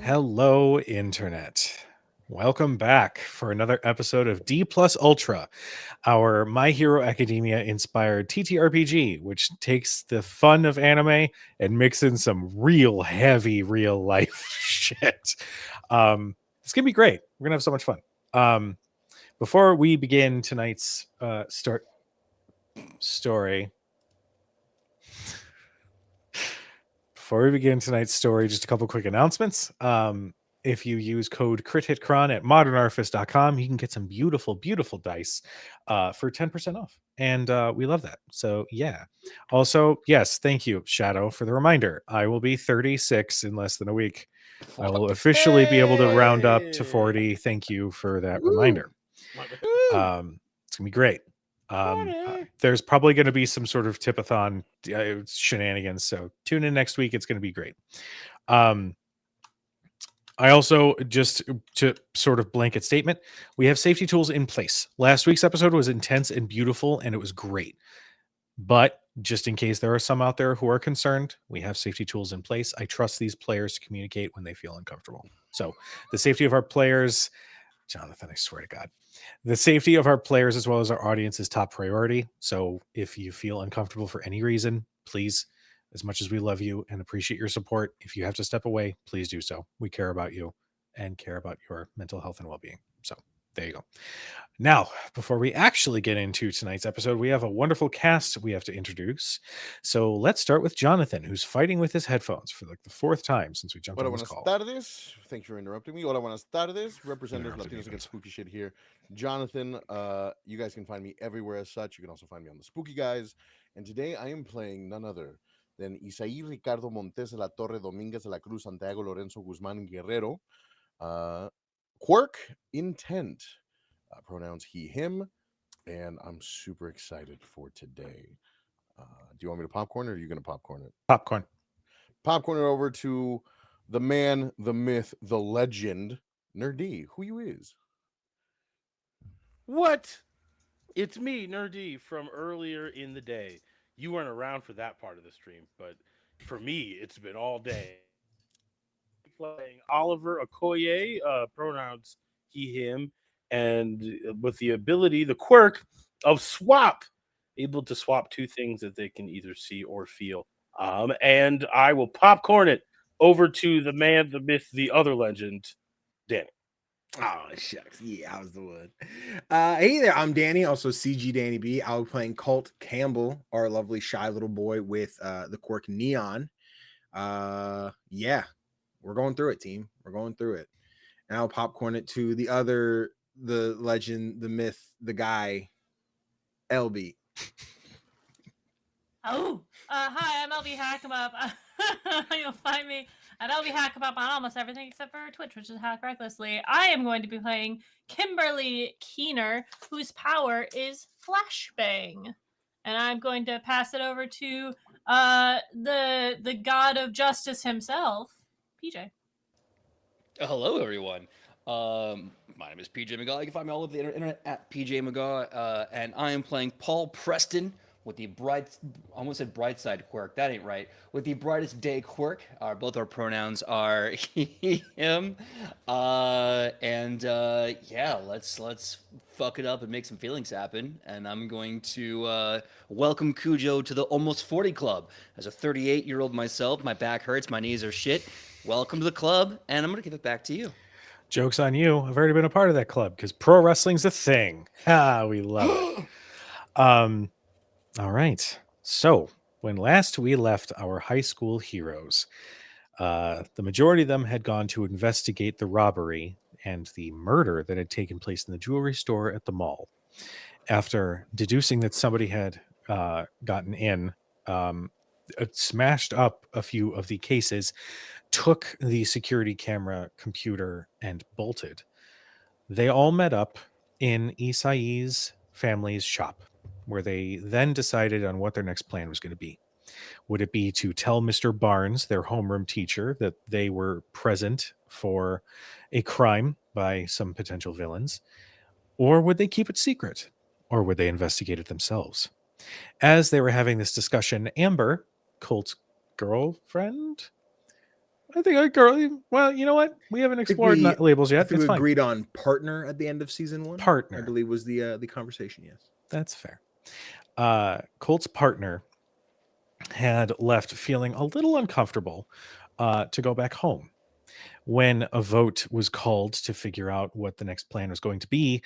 Hello, Internet. Welcome back for another episode of D Plus Ultra, our My Hero Academia inspired TTRPG, which takes the fun of anime and mix in some real heavy real life shit. It's gonna be great. We're gonna have so much fun. Um, Before we begin tonight's story, Before we begin tonight's story, just a couple quick announcements. If you use code CritHitCron at modernarfist.com, you can get some beautiful, beautiful dice for 10% off. And we love that. So, yeah. Also, yes, thank you, Shadow, for the reminder. I will be 36 in less than a week. I will officially be able to round up to 40. Thank you for that reminder. It's going to be great. There's probably going to be some sort of tipathon shenanigans, so tune in next week. It's going to be great. I also, just to sort of blanket statement, we have safety tools in place. Last week's episode was intense and beautiful, and it was great. But just in case there are some out there who are concerned, we have safety tools in place. I trust these players to communicate when they feel uncomfortable. So the safety of our players, Jonathan, I swear to God, the safety of our players as well as our audience is top priority. So if you feel uncomfortable for any reason, please, as much as we love you and appreciate your support, if you have to step away, please do so. We care about you and care about your mental health and well-being. So there you go. Now, before we actually get into tonight's episode, we have a wonderful cast we have to introduce. So let's start with Jonathan, who's fighting with his headphones for like the fourth time since we jumped Hola, on this buenas call. tardes. Thanks for interrupting me. Hola, buenas tardes. Representative Latinos Against Spooky Shit here. Jonathan, you guys can find me everywhere as such. You can also find me on the Spooky Guys. And today I am playing none other than Isai Ricardo Montes de la Torre Dominguez de la Cruz Santiago Lorenzo Guzmán Guerrero. Quirk Intent. Pronouns he, him. And I'm super excited for today. Do you want me to popcorn it or are you going to popcorn it? Popcorn. Popcorn it over to the man, the myth, the legend, Nerdy. Who you is? What? It's me, Nerdy, from earlier in the day. You weren't around for that part of the stream, but for me, it's been all day. Playing Oliver Okoye, pronouns he, him, and with the ability, the quirk of swap, able to swap two things that they can either see or feel. And I will popcorn it over to the man, the myth, the other legend, Danny. Oh shucks, yeah, I was the one. Hey there, I'm Danny, also CG Danny B. I'll be playing Colt Campbell, our lovely shy little boy with the quirk Neon. Yeah, we're going through it, team. We're going through it. And I'll popcorn it to the legend, the myth, the guy, LB. Hi, I'm LB Hackamup. You'll find me at LB Hackamup on almost everything except for Twitch, which is Hack Recklessly. I am going to be playing Kimberly Keener, whose power is Flashbang. And I'm going to pass it over to the god of justice himself, PJ. Hello, everyone. My name is PJ McGaw. You can find me all over the internet at PJ McGaw, and I am playing Paul Preston with the I almost said bright side quirk. That ain't right. With the brightest day quirk. Both our pronouns are he, him, yeah, let's fuck it up and make some feelings happen. And I'm going to welcome Cujo to the Almost 40 Club. As a 38-year-old myself, my back hurts, my knees are shit. Welcome to the club, and I'm going to give it back to you. Joke's on you. I've already been a part of that club because pro wrestling's a thing. Ah, we love it. All right. So when last we left our high school heroes, the majority of them had gone to investigate the robbery and the murder that had taken place in the jewelry store at the mall. After deducing that somebody had gotten in, smashed up a few of the cases, took the security camera computer and bolted. They all met up in Isai's family's shop, where they then decided on what their next plan was going to be. Would it be to tell Mr. Barnes, their homeroom teacher, that they were present for a crime by some potential villains? Or would they keep it secret? Or would they investigate it themselves? As they were having this discussion, Amber, Colt's girlfriend, I think I girl. Well, you know what? We haven't I think explored labels I yet. think It's we fine. agreed on partner at the end of season 1. I Partner. believe was the conversation. Yes. That's fair. Colt's partner had left feeling a little uncomfortable to go back home. When a vote was called to figure out what the next plan was going to be,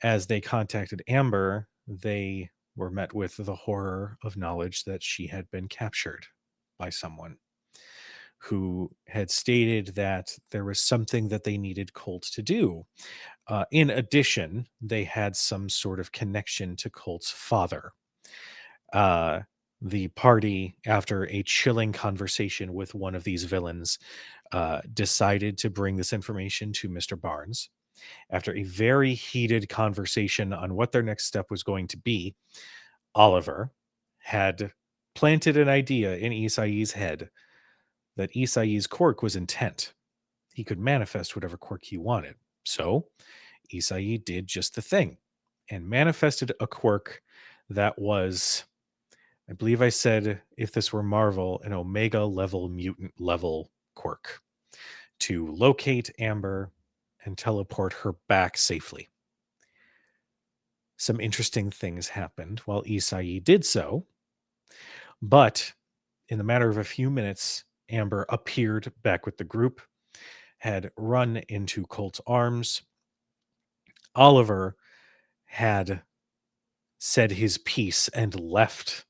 as they contacted Amber, they were met with the horror of knowledge that she had been captured by someone who had stated that there was something that they needed Colt to do. In addition, they had some sort of connection to Colt's father. Uh, the party, after a chilling conversation with one of these villains, decided to bring this information to Mr. Barnes. After a very heated conversation on what their next step was going to be, Oliver had planted an idea in Isai's head that Isai's quirk was intent. He could manifest whatever quirk he wanted. So Isai did just the thing and manifested a quirk that was, I believe I said, if this were Marvel, an Omega level mutant level quirk to locate Amber and teleport her back safely. Some interesting things happened while Isai did so, but in the matter of a few minutes, Amber appeared back with the group, had run into Colt's arms. Oliver had said his piece and left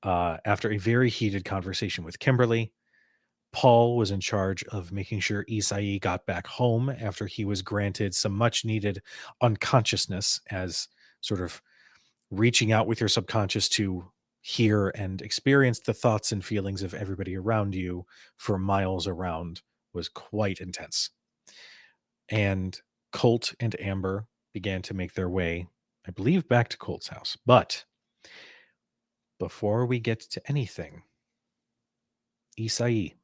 after a very heated conversation with Kimberly. Paul was in charge of making sure Isai got back home after he was granted some much needed unconsciousness, as sort of reaching out with your subconscious to hear and experience the thoughts and feelings of everybody around you for miles around was quite intense. And Colt and Amber began to make their way, I believe, back to Colt's house. But before we get to anything, Isai,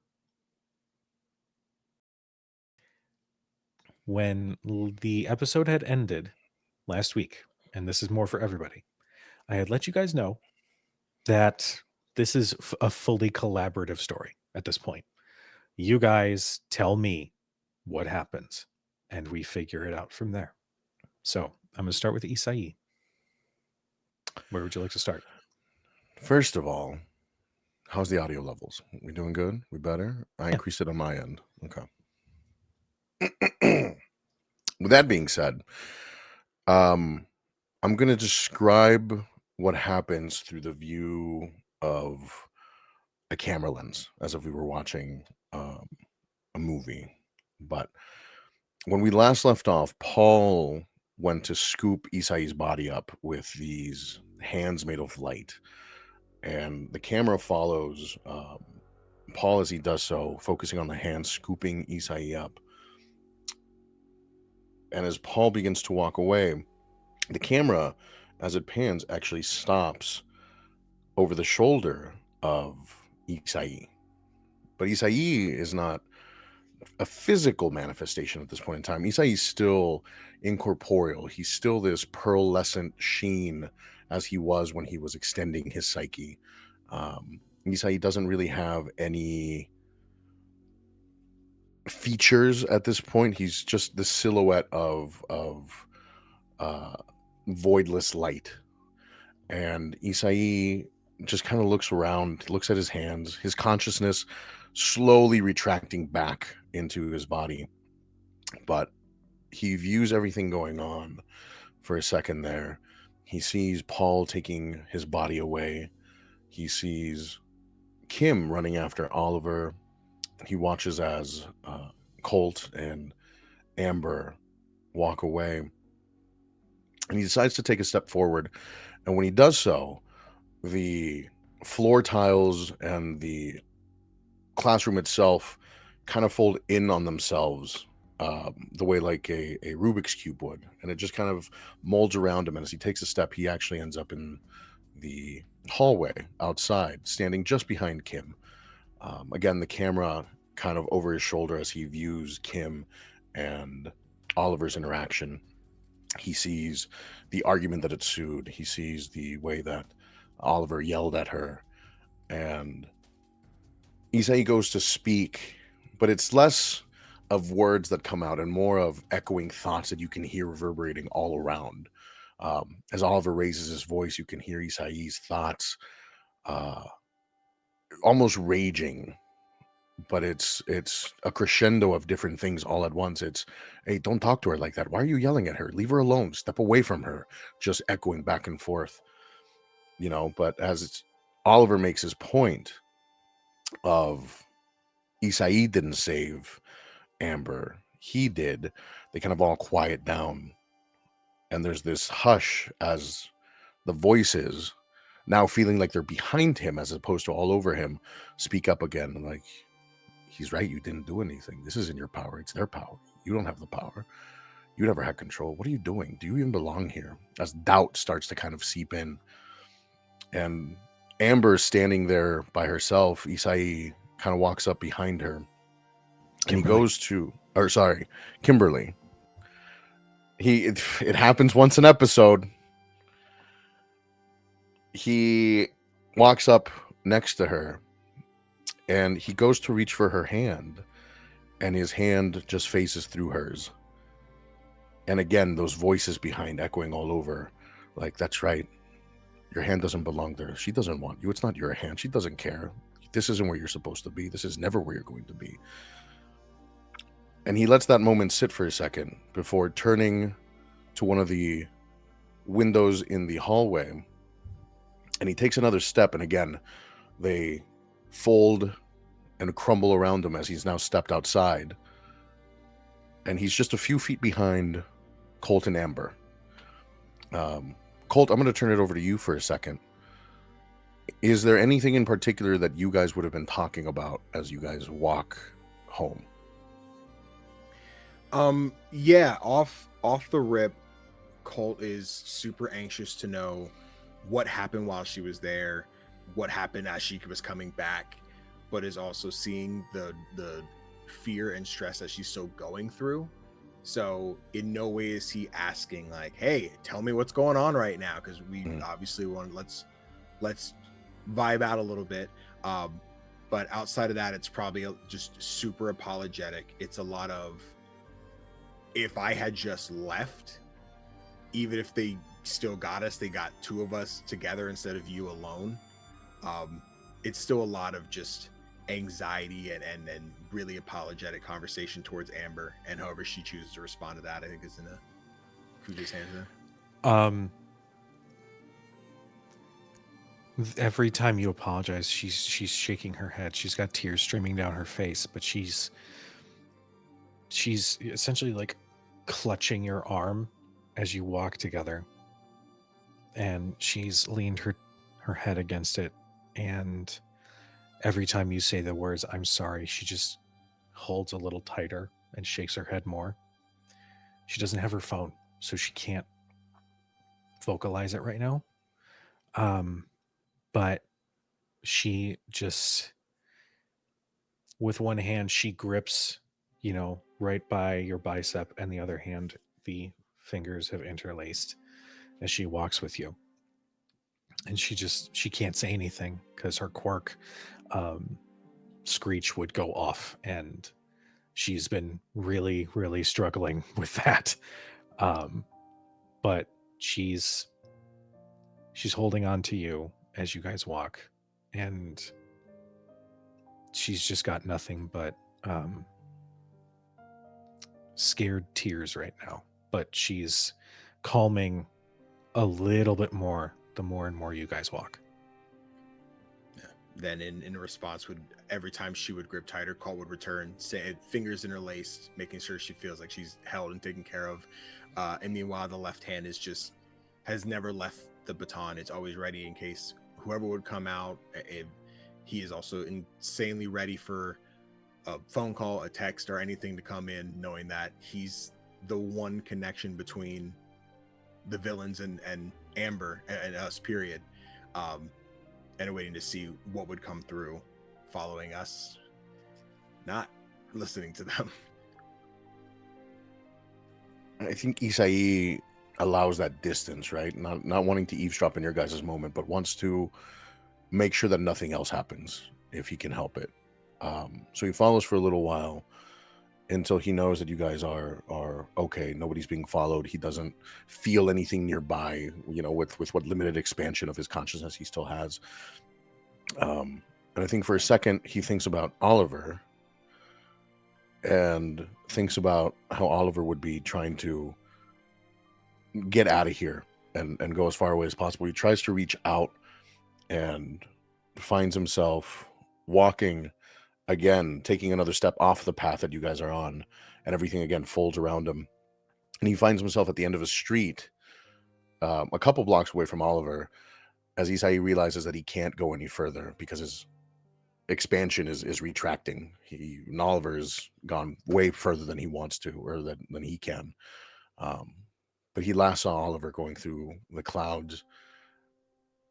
when the episode had ended last week, and this is more for everybody, I had let you guys know that this is a fully collaborative story at this point. You guys tell me what happens, and we figure it out from there. So I'm going to start with Isai. Where would you like to start? First of all, how's the audio levels? We doing good? We better? I Yeah. increased it on my end. Okay. With that being said, I'm going to describe what happens through the view of a camera lens, as if we were watching a movie. But when we last left off, Paul went to scoop Isai's body up with these hands made of light. And the camera follows Paul as he does so, focusing on the hands scooping Isai up. And as Paul begins to walk away, the camera, as it pans, actually stops over the shoulder of Isai. But Isai is not a physical manifestation at this point in time. Isai is still incorporeal. He's still this pearlescent sheen as he was when he was extending his psyche. Isai doesn't really have any features at this point. He's just the silhouette of voidless light. And Isai just kind of looks around, looks at his hands, his consciousness slowly retracting back into his body. But he views everything going on for a second there. He sees Paul taking his body away. He sees Kim running after Oliver. He watches as Colt and Amber walk away. And he decides to take a step forward. And when he does so, the floor tiles and the classroom itself kind of fold in on themselves the way like a Rubik's Cube would. And it just kind of molds around him. And as he takes a step, he actually ends up in the hallway outside, standing just behind Kim. Again, the camera kind of over his shoulder as he views Kim and Oliver's interaction. He sees the argument that ensued. He sees the way that Oliver yelled at her. And Isai goes to speak, but it's less of words that come out and more of echoing thoughts that you can hear reverberating all around. As Oliver raises his voice, you can hear Isai's thoughts uh, almost raging, but it's a crescendo of different things all at once. It's, hey, don't talk to her like that. Why are you yelling at her? Leave her alone. Step away from her. Just echoing back and forth, But Oliver makes his point of Isai didn't save Amber, he did. They kind of all quiet down, and there's this hush as the voices, now feeling like they're behind him as opposed to all over him, speak up again. Like, he's right, you didn't do anything. This isn't your power, it's their power. You don't have the power. You never had control. What are you doing? Do you even belong here? As doubt starts to kind of seep in. And Amber's standing there by herself. Isai kind of walks up behind her. And he goes to, or sorry, Kimberly. It happens once an episode. He walks up next to her and he goes to reach for her hand, and his hand just phases through hers. And again, those voices behind echoing all over, like, that's right. Your hand doesn't belong there. She doesn't want you. It's not your hand. She doesn't care. This isn't where you're supposed to be. This is never where you're going to be. And he lets that moment sit for a second before turning to one of the windows in the hallway. And he takes another step, and again, they fold and crumble around him as he's now stepped outside. And he's just a few feet behind Colt and Amber. Colt, I'm going to turn it over to you for a second. Is there anything in particular that you guys would have been talking about as you guys walk home? Yeah, off the rip, Colt is super anxious to know what happened while she was there, what happened as she was coming back, but is also seeing the fear and stress that she's still going through. So in no way is he asking like, hey, tell me what's going on right now, because we obviously want, let's vibe out a little bit. But outside of that, it's probably just super apologetic. It's a lot of, if I had just left, even if they still got us, they got two of us together instead of you alone. It's still a lot of just anxiety and really apologetic conversation towards Amber, and however she chooses to respond to that, I think is in a Kuja's hands there. Every time you apologize, she's shaking her head. She's got tears streaming down her face, but she's essentially like clutching your arm as you walk together, and she's leaned her head against it, and every time you say the words "I'm sorry," she just holds a little tighter and shakes her head more. She doesn't have her phone, so she can't vocalize it right now. But she just, with one hand, she grips, right by your bicep, and the other hand, the fingers have interlaced as she walks with you. And she can't say anything because her quark screech would go off, and she's been really, really struggling with that. But she's holding on to you as you guys walk, and she's just got nothing but scared tears right now. But she's calming a little bit more the more and more you guys walk. Then in response, would every time she would grip tighter, Colt would return, say fingers interlaced, making sure she feels like she's held and taken care of. And meanwhile, the left hand has never left the baton. It's always ready in case whoever would come out. He is also insanely ready for a phone call, a text, or anything to come in, knowing that he's the one connection between the villains and Amber and us, period. And waiting to see what would come through following us, not listening to them. I think Isai allows that distance, right? Not wanting to eavesdrop in your guys' moment, but wants to make sure that nothing else happens if he can help it. So he follows for a little while until he knows that you guys are okay. Nobody's being followed. He doesn't feel anything nearby, with what limited expansion of his consciousness he still has. And I think for a second he thinks about Oliver and thinks about how Oliver would be trying to get out of here and go as far away as possible. He tries to reach out and finds himself walking again, taking another step off the path that you guys are on, and everything again folds around him. And he finds himself at the end of a street, a couple blocks away from Oliver, as Isai realizes that he can't go any further because his expansion is retracting. Oliver's gone way further than he wants to, or than he can. But he last saw Oliver going through the clouds.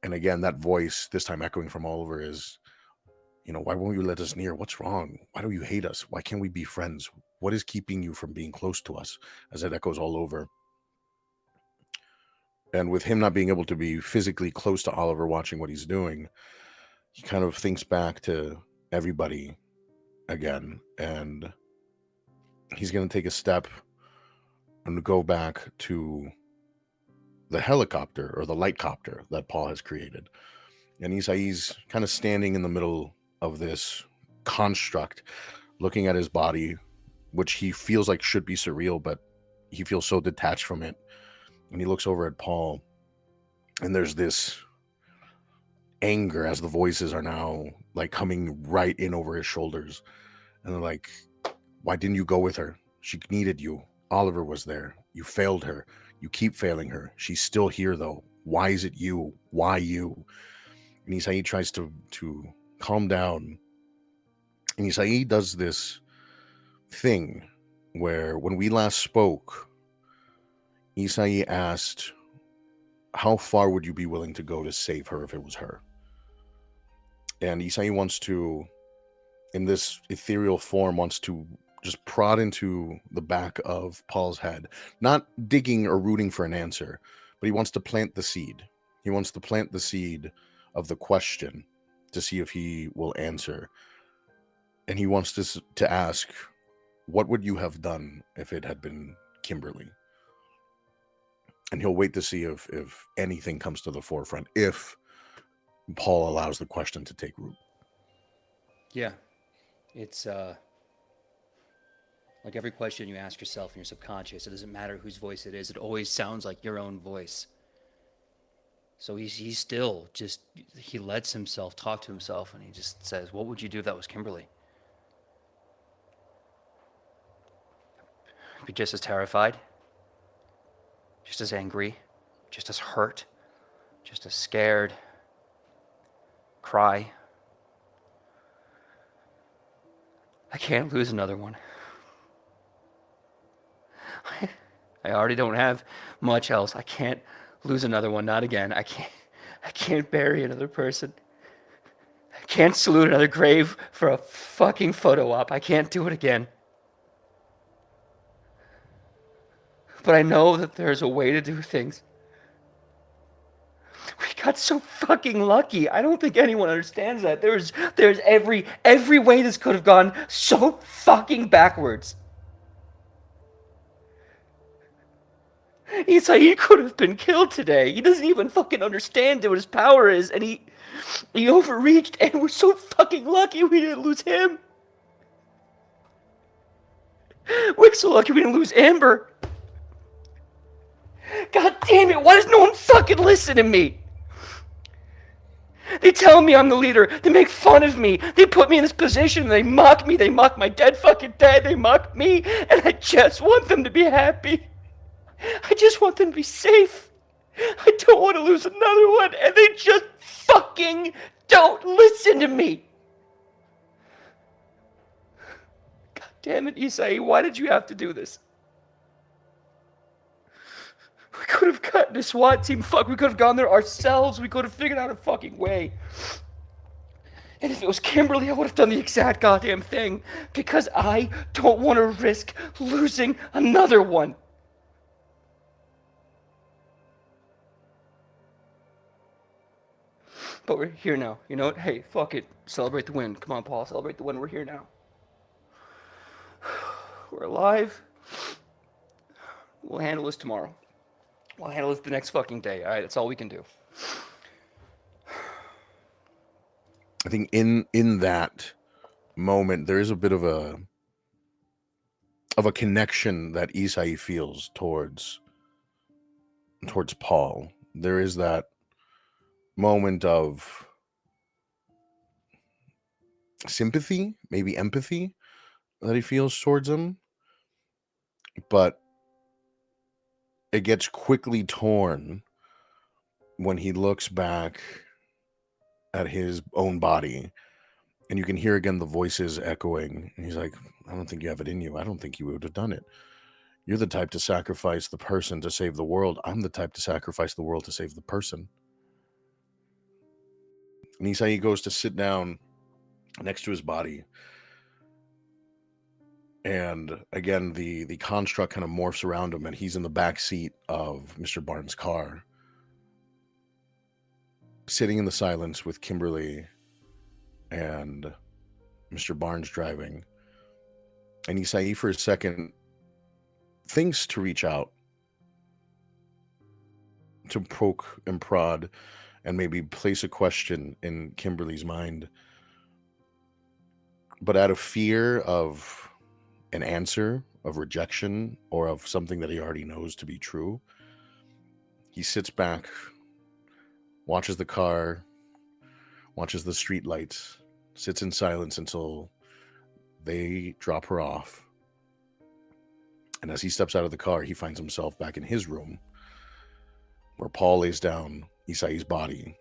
And again, that voice, this time echoing from Oliver, is, why won't you let us near? What's wrong? Why do you hate us? Why can't we be friends? What is keeping you from being close to us? As it echoes all over. And with him not being able to be physically close to Oliver watching what he's doing, he kind of thinks back to everybody again. And he's going to take a step and go back to the helicopter or the light copter that Paul has created. And Isai's kind of standing in the middle of this construct, looking at his body, which he feels like should be surreal, but he feels so detached from it. And he looks over at Paul, and there's this anger as the voices are now like coming right in over his shoulders. And they're like, why didn't you go with her? She needed you. Oliver was there. You failed her. You keep failing her. She's still here though. Why is it you? Why you? And Isai tries to calm down. And Isai does this thing where when we last spoke, Isai asked, how far would you be willing to go to save her if it was her? And Isai wants to, in this ethereal form, wants to just prod into the back of Paul's head, not digging or rooting for an answer, but he wants to plant the seed. He wants to plant the seed of the question to see if he will answer. And he wants to ask, what would you have done if it had been Kimberly? And he'll wait to see if anything comes to the forefront, if Paul allows the question to take root. Yeah. It's like every question you ask yourself in your subconscious, it doesn't matter whose voice it is, it always sounds like your own voice. So he's still just, he lets himself talk to himself, and he just says, what would you do if that was Kimberly? I'd be just as terrified, just as angry, just as hurt, just as scared, cry. I can't lose another one. I already don't have much else. I can't lose another one, not again. I can't bury another person. I can't salute another grave for a fucking photo op. I can't do it again. But I know that there's a way to do things. We got so fucking lucky. I don't think anyone understands that. There's every way this could have gone so fucking backwards. Isai could have been killed today. He doesn't even fucking understand what his power is, and he overreached, and we're so fucking lucky we didn't lose him. We're so lucky we didn't lose Amber. God damn it, why does no one fucking listen to me? They tell me I'm the leader. They make fun of me. They put me in this position. They mock me. They mock my dead fucking dad. They mock me. And I just want them to be happy. I just want them to be safe. I don't want to lose another one. And they just fucking don't listen to me. God damn it, Isai. Why did you have to do this? We could have cut the SWAT team. Fuck, we could have gone there ourselves. We could have figured out a fucking way. And if it was Kimberly, I would have done the exact goddamn thing. Because I don't want to risk losing another one. But we're here now. You know what? Hey, fuck it. Celebrate the win. Come on, Paul. Celebrate the win. We're here now. We're alive. We'll handle this tomorrow. We'll handle this the next fucking day. All right, that's all we can do. I think in that moment there is a bit of a connection that Isai feels towards Paul. There is that moment of sympathy, maybe empathy that he feels towards him, but it gets quickly torn when he looks back at his own body, and you can hear again the voices echoing, and he's like, I don't think you have it in you. I don't think you would have done it. You're the type to sacrifice the person to save the world. I'm the type to sacrifice the world to save the person. And Isai goes to sit down next to his body, and again the construct kind of morphs around him, and he's in the back seat of Mr. Barnes' car, sitting in the silence with Kimberly and Mr. Barnes driving. And Isai for a second thinks to reach out to poke and prod and maybe place a question in Kimberly's mind, but out of fear of an answer, of rejection, or of something that he already knows to be true, he sits back, watches the car, watches the street lights, sits in silence until they drop her off. And as he steps out of the car, he finds himself back in his room, where Paul lays down Isai's body.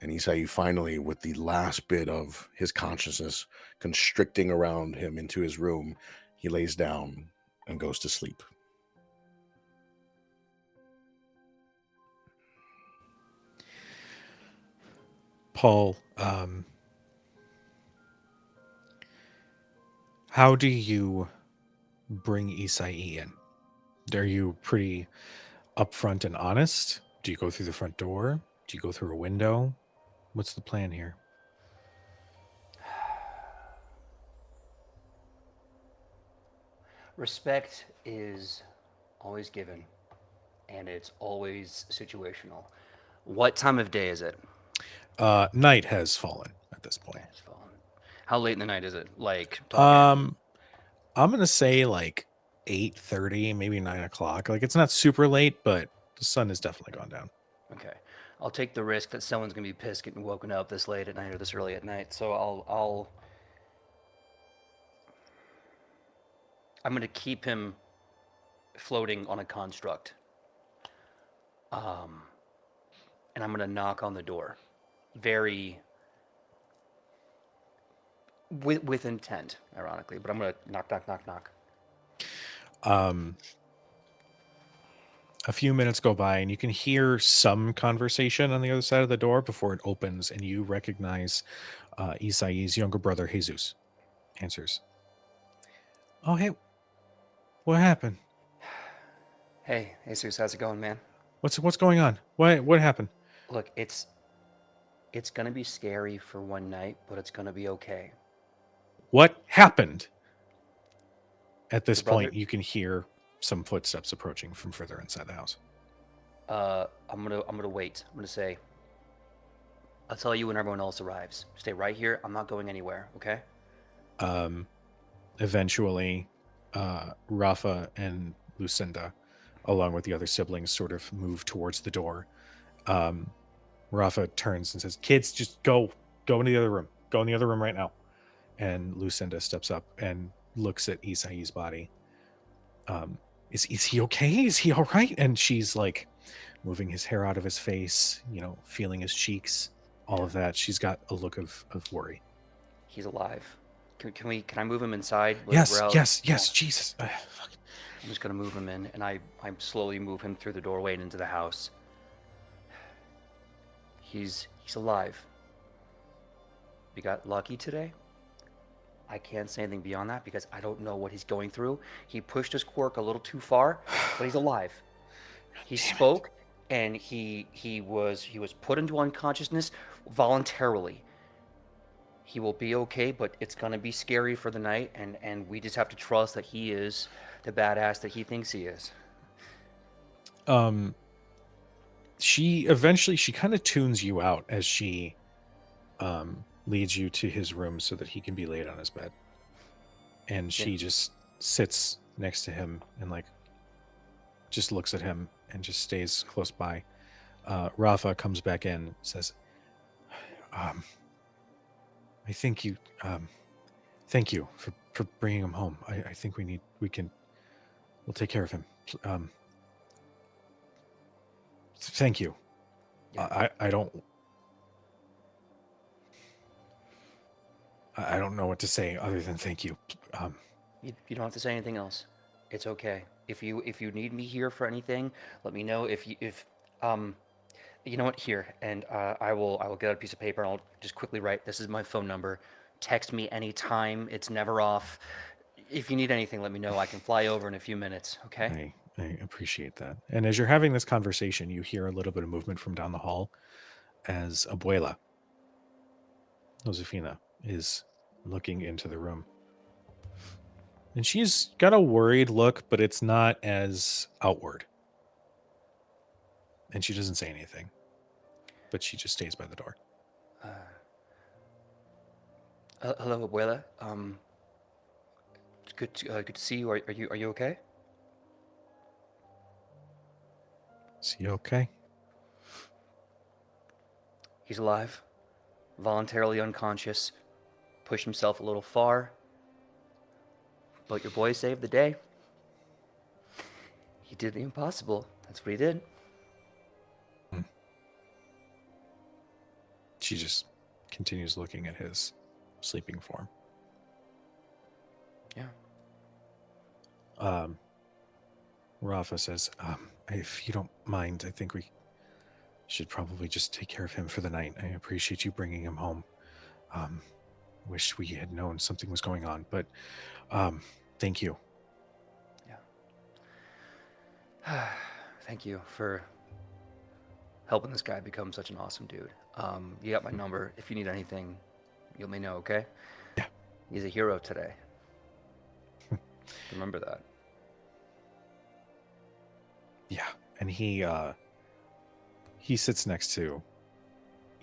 And Isai finally, with the last bit of his consciousness constricting around him into his room, he lays down and goes to sleep. Paul, how do you bring Isai in? Are you pretty upfront and honest? Do you go through the front door? Do you go through a window? What's the plan here? Respect is always given, and it's always situational. What time of day is it? Night has fallen at this point. It's fallen. How late in the night is it? Like, I'm gonna say like 8:30, maybe 9 o'clock. Like it's not super late, but the sun has definitely gone down. okay. I'll take the risk that someone's gonna be pissed getting woken up this late at night or this early at night. So I'm gonna keep him floating on a construct. And I'm gonna knock on the door, very with intent, ironically. But I'm gonna knock, knock, knock, knock. A few minutes go by and you can hear some conversation on the other side of the door before it opens, and you recognize Isai's younger brother Jesus answers. Oh, hey, what happened? Hey, Jesus, how's it going, man? What's going on? What happened? Look, it's gonna be scary for one night, but it's gonna be okay. What happened? At this Your brother- point, you can hear some footsteps approaching from further inside the house. I'm gonna wait. I'm gonna say, I'll tell you when everyone else arrives. Stay right here. I'm not going anywhere. Okay? Eventually, Rafa and Lucinda, along with the other siblings, sort of move towards the door. Rafa turns and says, "Kids, just go into the other room. Go in the other room right now." And Lucinda steps up and looks at Isai's body. Is he okay? Is he all right? And she's like moving his hair out of his face, feeling his cheeks, all of that. She's got a look of worry. He's alive. Can I move him inside? Yes. Yeah. Jesus. Fuck. I'm just gonna move him in, and I slowly move him through the doorway and into the house. He's alive. We got lucky today. I can't say anything beyond that because I don't know what he's going through. He pushed his quirk a little too far, but he's alive. He spoke. and he was put into unconsciousness voluntarily. He will be okay, but it's gonna be scary for the night, and we just have to trust that he is the badass that he thinks he is. Um, she kind of tunes you out as she leads you to his room so that he can be laid on his bed. And she just sits next to him and like just looks at him and just stays close by. Rafa comes back in, says, um, I think you thank you for bringing him home. I think we'll take care of him. Thank you. Yeah. I don't know what to say other than thank you. You don't have to say anything else. It's okay. If you need me here for anything, let me know. If you know what, here, and I will get out a piece of paper and I'll just quickly write, this is my phone number. Text me anytime. It's never off. If you need anything, let me know. I can fly over in a few minutes. Okay. I appreciate that. And as you're having this conversation, you hear a little bit of movement from down the hall as Abuela, Josefina, is looking into the room. And she's got a worried look, but it's not as outward. And she doesn't say anything, but she just stays by the door. Hello, Abuela. It's good to see you. Are you okay? Is he okay? He's alive, voluntarily unconscious, pushed himself a little far, but your boy saved the day. He did the impossible. That's what he did. She just continues looking at his sleeping form. Yeah. Rafa says, if you don't mind, I think we should probably just take care of him for the night. I appreciate you bringing him home. Wish we had known something was going on, but thank you. Yeah. Thank you for helping this guy become such an awesome dude. You got my number. If you need anything, you let me know, okay? Yeah. He's a hero today. Remember that. Yeah, and he sits next to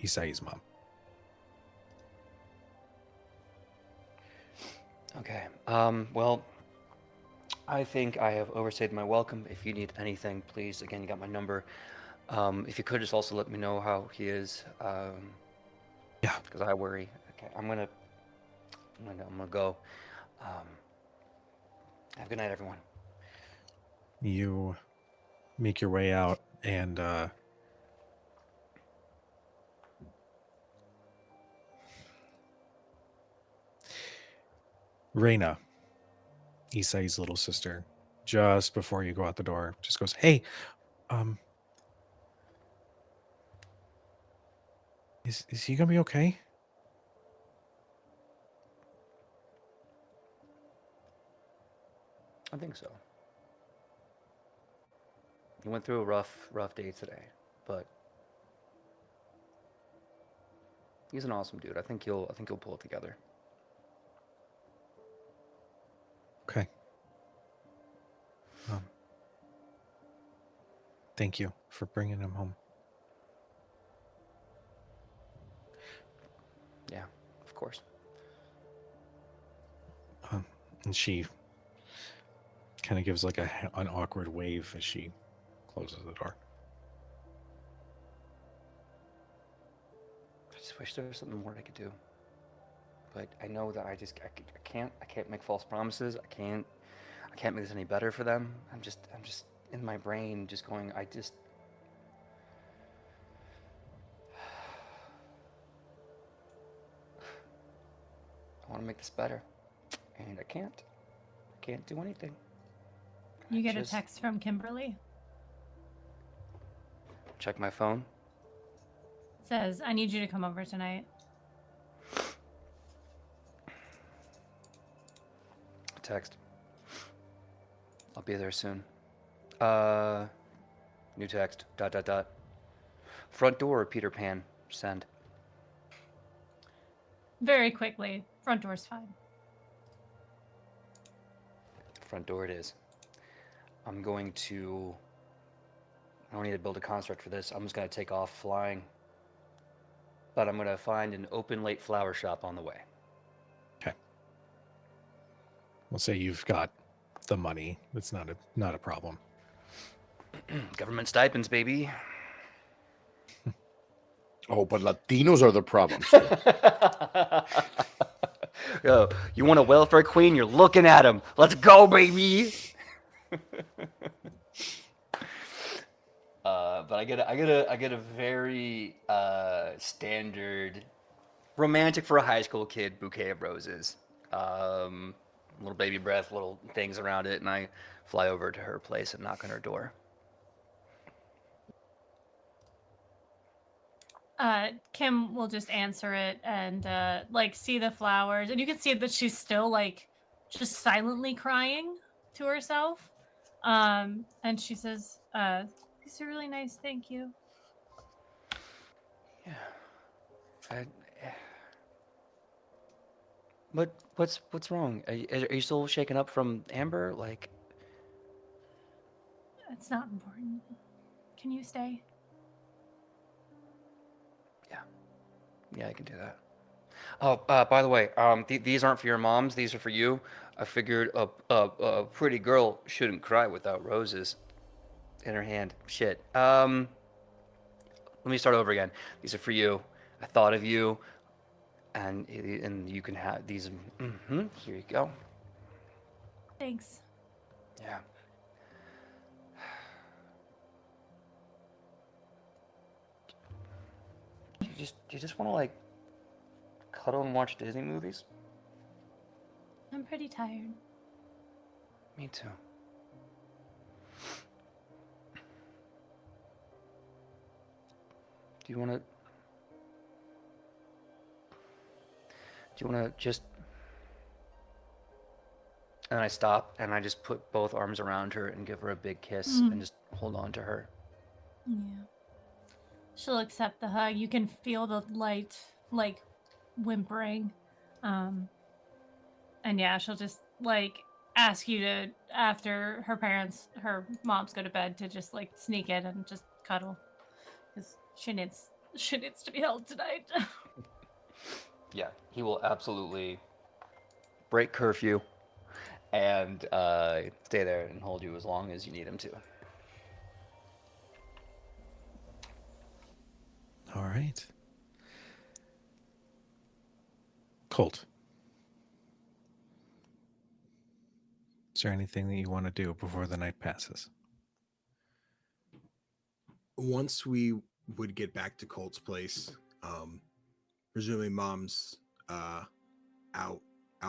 Isai's mom. Okay. Well, I think I have overstayed my welcome. If you need anything, please, again, you got my number. If you could just also let me know how he is. Yeah. Because I worry. Okay, I'm gonna go. Have a good night, everyone. You make your way out, and Reina, Isai's little sister, just before you go out the door, just goes, "Hey, is he gonna be okay?" I think so. He went through a rough day today, but he's an awesome dude. I think he'll pull it together. Okay. Thank you for bringing him home. Yeah, of course. And she kind of gives like an awkward wave as she closes the door. I just wish there was something more I could do. But I know that I can't make false promises. I can't make this any better for them. I'm just in my brain just going, I want to make this better. And I can't. I can't do anything. You get a text from Kimberly. Check my phone. It says, I need you to come over tonight. Text. I'll be there soon. What New text. ... Front door, Peter Pan. Send. Very quickly. Front door's fine. Front door it is. I'm going to... I don't need to build a construct for this. I'm just going to take off flying. But I'm going to find an open late flower shop on the way. Okay. We'll say you've got the money. It's not a problem. Government stipends, baby. Oh, but Latinos are the problem. Yo, you want a welfare queen? You're looking at him. Let's go, baby. But I get a very standard, romantic for a high school kid bouquet of roses. Little baby breath, little things around it, and I fly over to her place and knock on her door. Kim will just answer it and like see the flowers, and you can see that she's still like just silently crying to herself. And she says, "These are really nice, thank you." Yeah. What's wrong? Are you still shaken up from Amber? Like, It's not important. Can you stay? yeah, I can do that. Oh, by the way, these aren't for your moms. These are for you. I figured a pretty girl shouldn't cry without roses in her hand. Shit. Let me start over again. These are for you. I thought of you, and you can have these. Here you go. Thanks. Yeah. Do you just want to like cuddle and watch Disney movies? I'm pretty tired. Me too. Do you want to just... And I stop and I just put both arms around her and give her a big kiss and just hold on to her. Yeah. She'll accept the hug. You can feel the light, like, whimpering. And yeah, she'll just, like, ask you to, after her moms go to bed, to just, like, sneak in and just cuddle. Because she needs to be held tonight. Yeah, he will absolutely break curfew and stay there and hold you as long as you need him to. All right. Colt. Is there anything that you want to do before the night passes? Once we would get back to Colt's place, presumably mom's out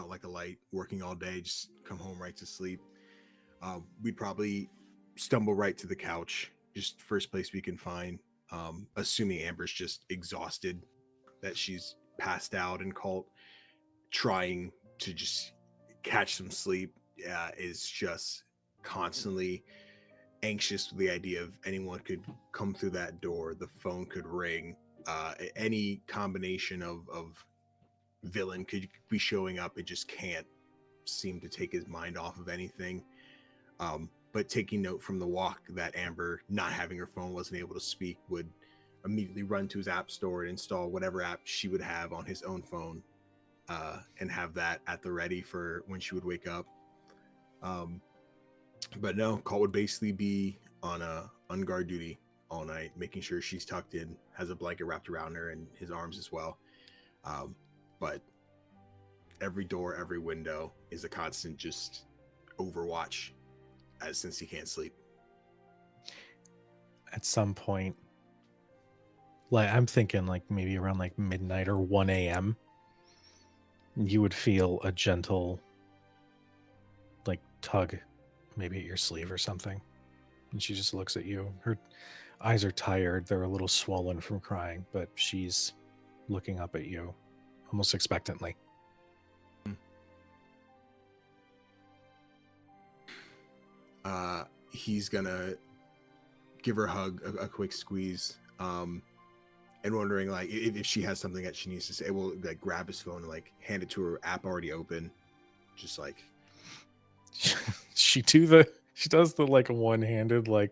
like a light, working all day, just come home right to sleep. We'd probably stumble right to the couch, just first place we can find, assuming Amber's just exhausted, that she's passed out, and Colt trying to just catch some sleep is just constantly anxious with the idea of anyone could come through that door, the phone could ring, any combination of villain could be showing up. It just can't seem to take his mind off of anything. But taking note from the walk that Amber, not having her phone, wasn't able to speak, would immediately run to his app store and install whatever app she would have on his own phone, and have that at the ready for when she would wake up. But no, Colt would basically be on guard duty all night, making sure she's tucked in, has a blanket wrapped around her and his arms as well. But every door, every window is a constant just overwatch, since he can't sleep. At some point, like I'm thinking like maybe around like midnight or 1 a.m., you would feel a gentle like tug maybe at your sleeve or something. And she just looks at you. Her eyes are tired. They're a little swollen from crying, but she's looking up at you almost expectantly. He's gonna give her a hug, a quick squeeze, and wondering like if she has something that she needs to say. We'll like grab his phone and like hand it to her, app already open, just like she does the like a one-handed like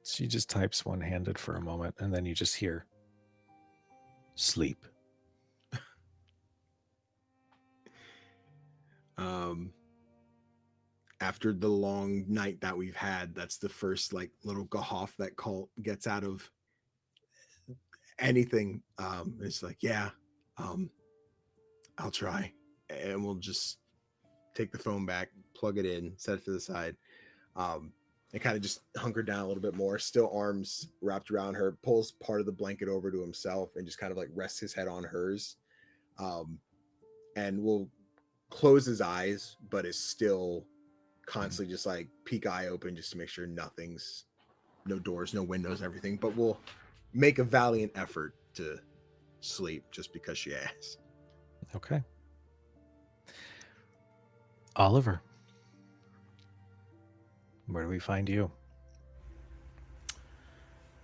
she just types one-handed for a moment, and then you just hear sleep. After the long night that we've had, that's the first like little gahoff that Colt gets out of anything. It's like, yeah, I'll try. And we'll just take the phone back, plug it in, set it to the side, and kind of just hunker down a little bit more, still arms wrapped around her, pulls part of the blanket over to himself and just kind of like rests his head on hers. And will close his eyes, but is still constantly just like peek eye open just to make sure nothing's, no doors, no windows, everything. But we'll make a valiant effort to sleep just because she asks. Okay. Oliver, where do we find you?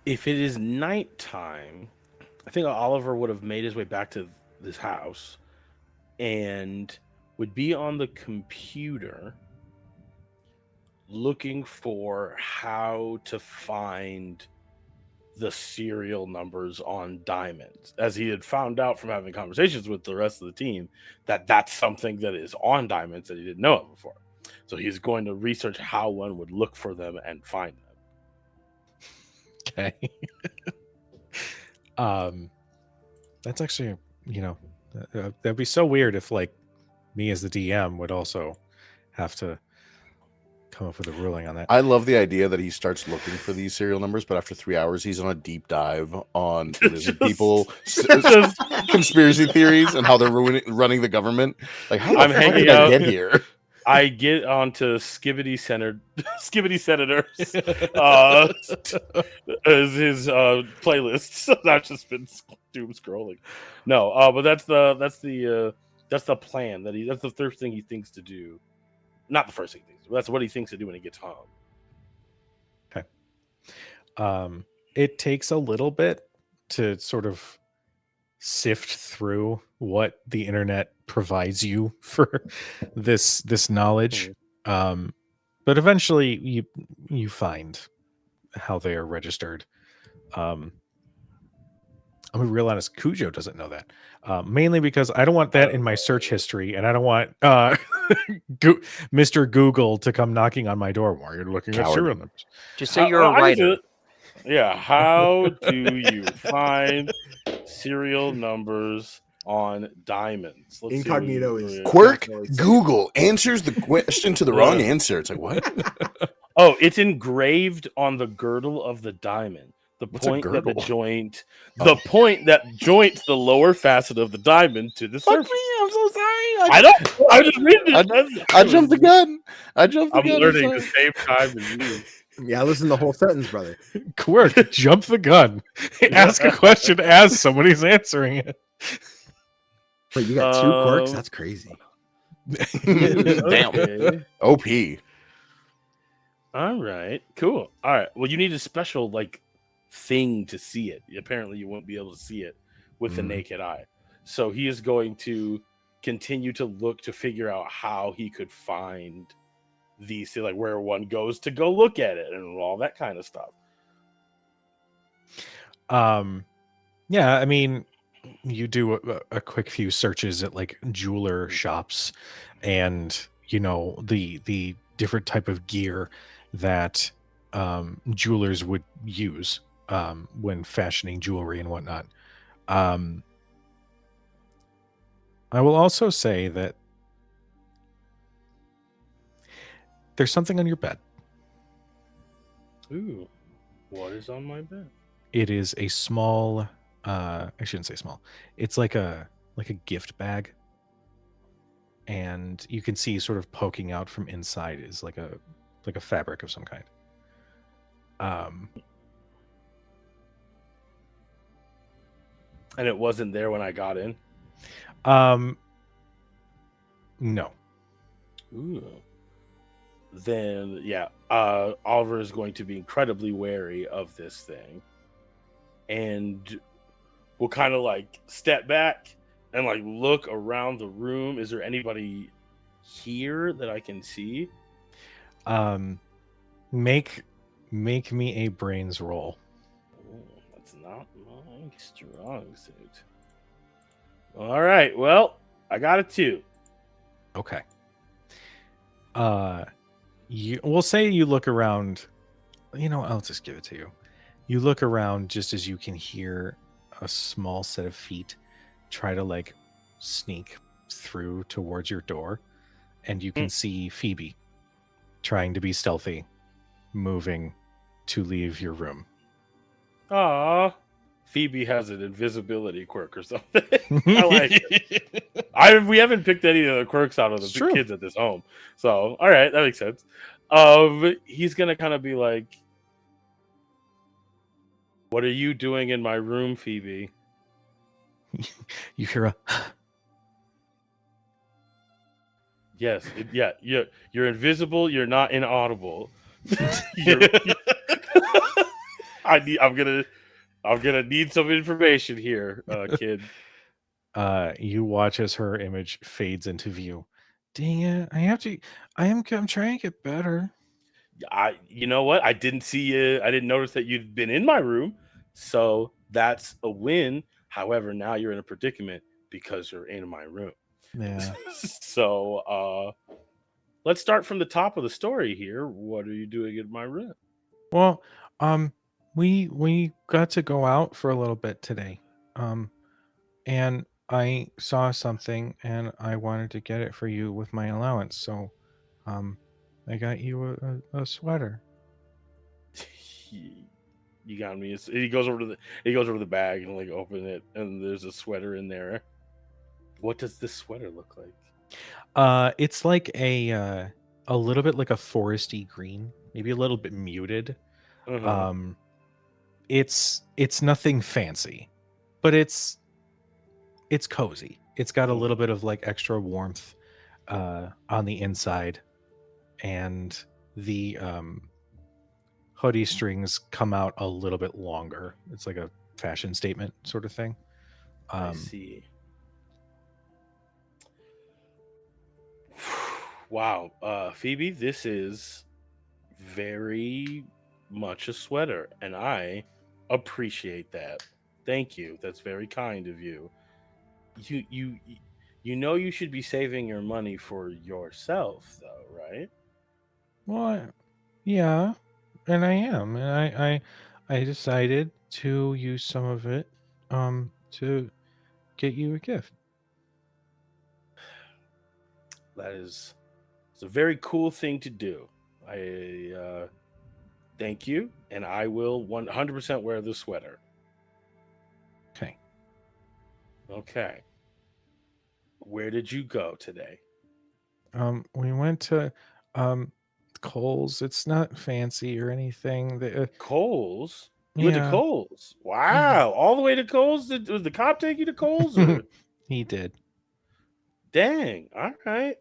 If it is nighttime, I think Oliver would have made his way back to this house and would be on the computer looking for how to find the serial numbers on diamonds, as he had found out from having conversations with the rest of the team that that's something that is on diamonds that he didn't know of before. So he's going to research how one would look for them and find them. Okay. That's actually, that'd be so weird if like me as the DM would also have to come up with a ruling on that. I love the idea that he starts looking for these serial numbers, but after 3 hours, he's on a deep dive on lizard people, conspiracy theories, and how they're running the government. Like, how the I'm fuck hanging did I out- get here? I get onto Skibbity Senators as his playlists. I've just been doom scrolling. No, but that's the plan that's the first thing he thinks to do. Not the first thing he thinks to do. That's what he thinks to do when he gets home. Okay. It takes a little bit to sort of sift through what the internet provides you for this knowledge. But eventually you find how they are registered. I'm gonna be real honest, Cujo doesn't know that. Mainly because I don't want that in my search history, and I don't want Mr. Google to come knocking on my door while you're looking at Coward. serial numbers. Just say you're a writer. Yeah, how do you find serial numbers on diamonds? Let's see what Incognito you- is Quirk, definitely safe. Google answers the question to the wrong answer. It's like, what? Oh, it's engraved on the girdle of the diamond. The What's a point that the girdle? joint, Oh. the point that joints the lower facet of the diamond to the Fuck surface. me, I'm so sorry. I don't. I just read it. I jumped the gun. I jumped the I'm gun. learning I'm the same time as you. Yeah, listen to the whole sentence, brother. Quirk, jump the gun. Ask a question as somebody's answering it. Wait, you got two quirks? Um, That's crazy. Damn. Okay. OP. All right. Cool. All right. Well, you need a special like thing to see it. Apparently, you won't be able to see it with the Mhm. naked eye. So he is going to continue to look to figure out how he could find these, like where one goes to go look at it and all that kind of stuff. Yeah, I mean, you do a quick few searches at like jeweler shops, and the different type of gear that jewelers would use when fashioning jewelry and whatnot. I will also say that there's something on your bed. Ooh, what is on my bed? It is a small, I shouldn't say small. It's like a gift bag, and you can see sort of poking out from inside is like a fabric of some kind. And it wasn't there when I got in. No. Ooh. then yeah, Oliver is going to be incredibly wary of this thing, and will kind of like step back and like look around the room. Is there anybody here that I can see? Um, make me a brains roll. Oh, that's not my strong suit. All right, well, I got a 2. Okay. We'll say you look around. I'll just give it to you. You look around just as you can hear a small set of feet try to like sneak through towards your door, and you can see Phoebe trying to be stealthy, moving to leave your room. Aw, Phoebe has an invisibility quirk or something. I like it. We haven't picked any of the quirks out of It's the true. kids at this home, so all right, that makes sense. He's gonna kind of be like, "What are you doing in my room, Phoebe?" You hear a Yes, yeah, you're invisible. You're not inaudible. you're, I'm gonna need some information here, kid. you watch as her image fades into view. Dang it! I'm trying to get better. You know what? I didn't see you. I didn't notice that you'd been in my room, so that's a win. However, now you're in a predicament because you're in my room. Yeah. So let's start from the top of the story here. What are you doing in my room? Well, we got to go out for a little bit today. And I saw something and I wanted to get it for you with my allowance. So, um, I got you a sweater. You got me. He goes over the bag and like open it, and there's a sweater in there. What does this sweater look like? It's like a little bit like a foresty green, maybe a little bit muted. Uh-huh. Um, it's nothing fancy, but it's cozy. It's got a little bit of like extra warmth on the inside, and the hoodie strings come out a little bit longer. It's like a fashion statement sort of thing. I see. Wow, Phoebe, this is very much a sweater, and I appreciate that. Thank you. That's very kind of you. You you you know you should be saving your money for yourself, though, right? Well, yeah, and I am, and I decided to use some of it to get you a gift. That is, it's a very cool thing to do. I thank you, and I will 100% wear the sweater. Okay. Okay. Where did you go today? We went to um Kohl's. It's not fancy or anything. Coles? You went to Yeah. Coles? Mhm. Wow. All the way to Coles? Was the cop take you to Coles or He did. dang. All right.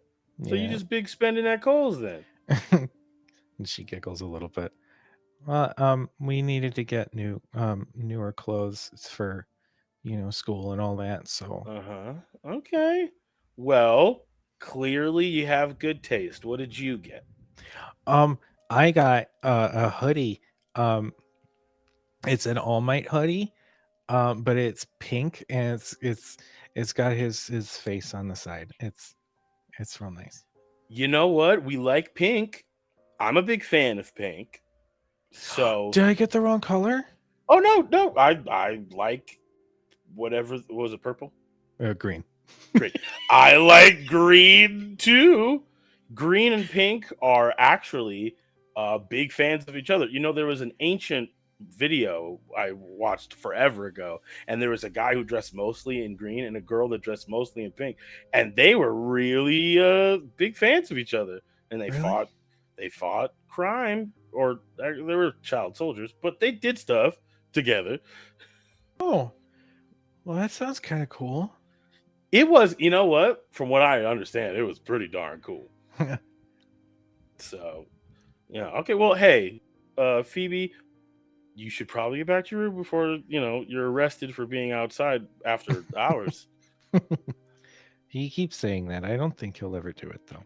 So you Yeah. just big spending at Coles then. And she giggles a little bit. Well, we needed to get newer clothes for, school and all that. So, Uh-huh. Okay. Well, clearly you have good taste. What did you get? um, I got a hoodie. Um, it's an All Might hoodie. But it's pink and it's got his face on the side. It's real nice. You know what? We like pink. I'm a big fan of pink. So, Did I get the wrong color? oh no. I like whatever. What was it, purple? Green. Green. I like green too. Green and pink are actually big fans of each other. You know, there was an ancient video I watched forever ago, and there was a guy who dressed mostly in green and a girl that dressed mostly in pink, and they were really big fans of each other, and they Really? fought crime, or they were child soldiers, but they did stuff together. Oh, well, that sounds kind of cool. It was, you know what? From what I understand, it was pretty darn cool. So, yeah. Okay. Well, hey, Phoebe, you should probably get back to your room before you're arrested for being outside after hours. He keeps saying that. I don't think he'll ever do it, though.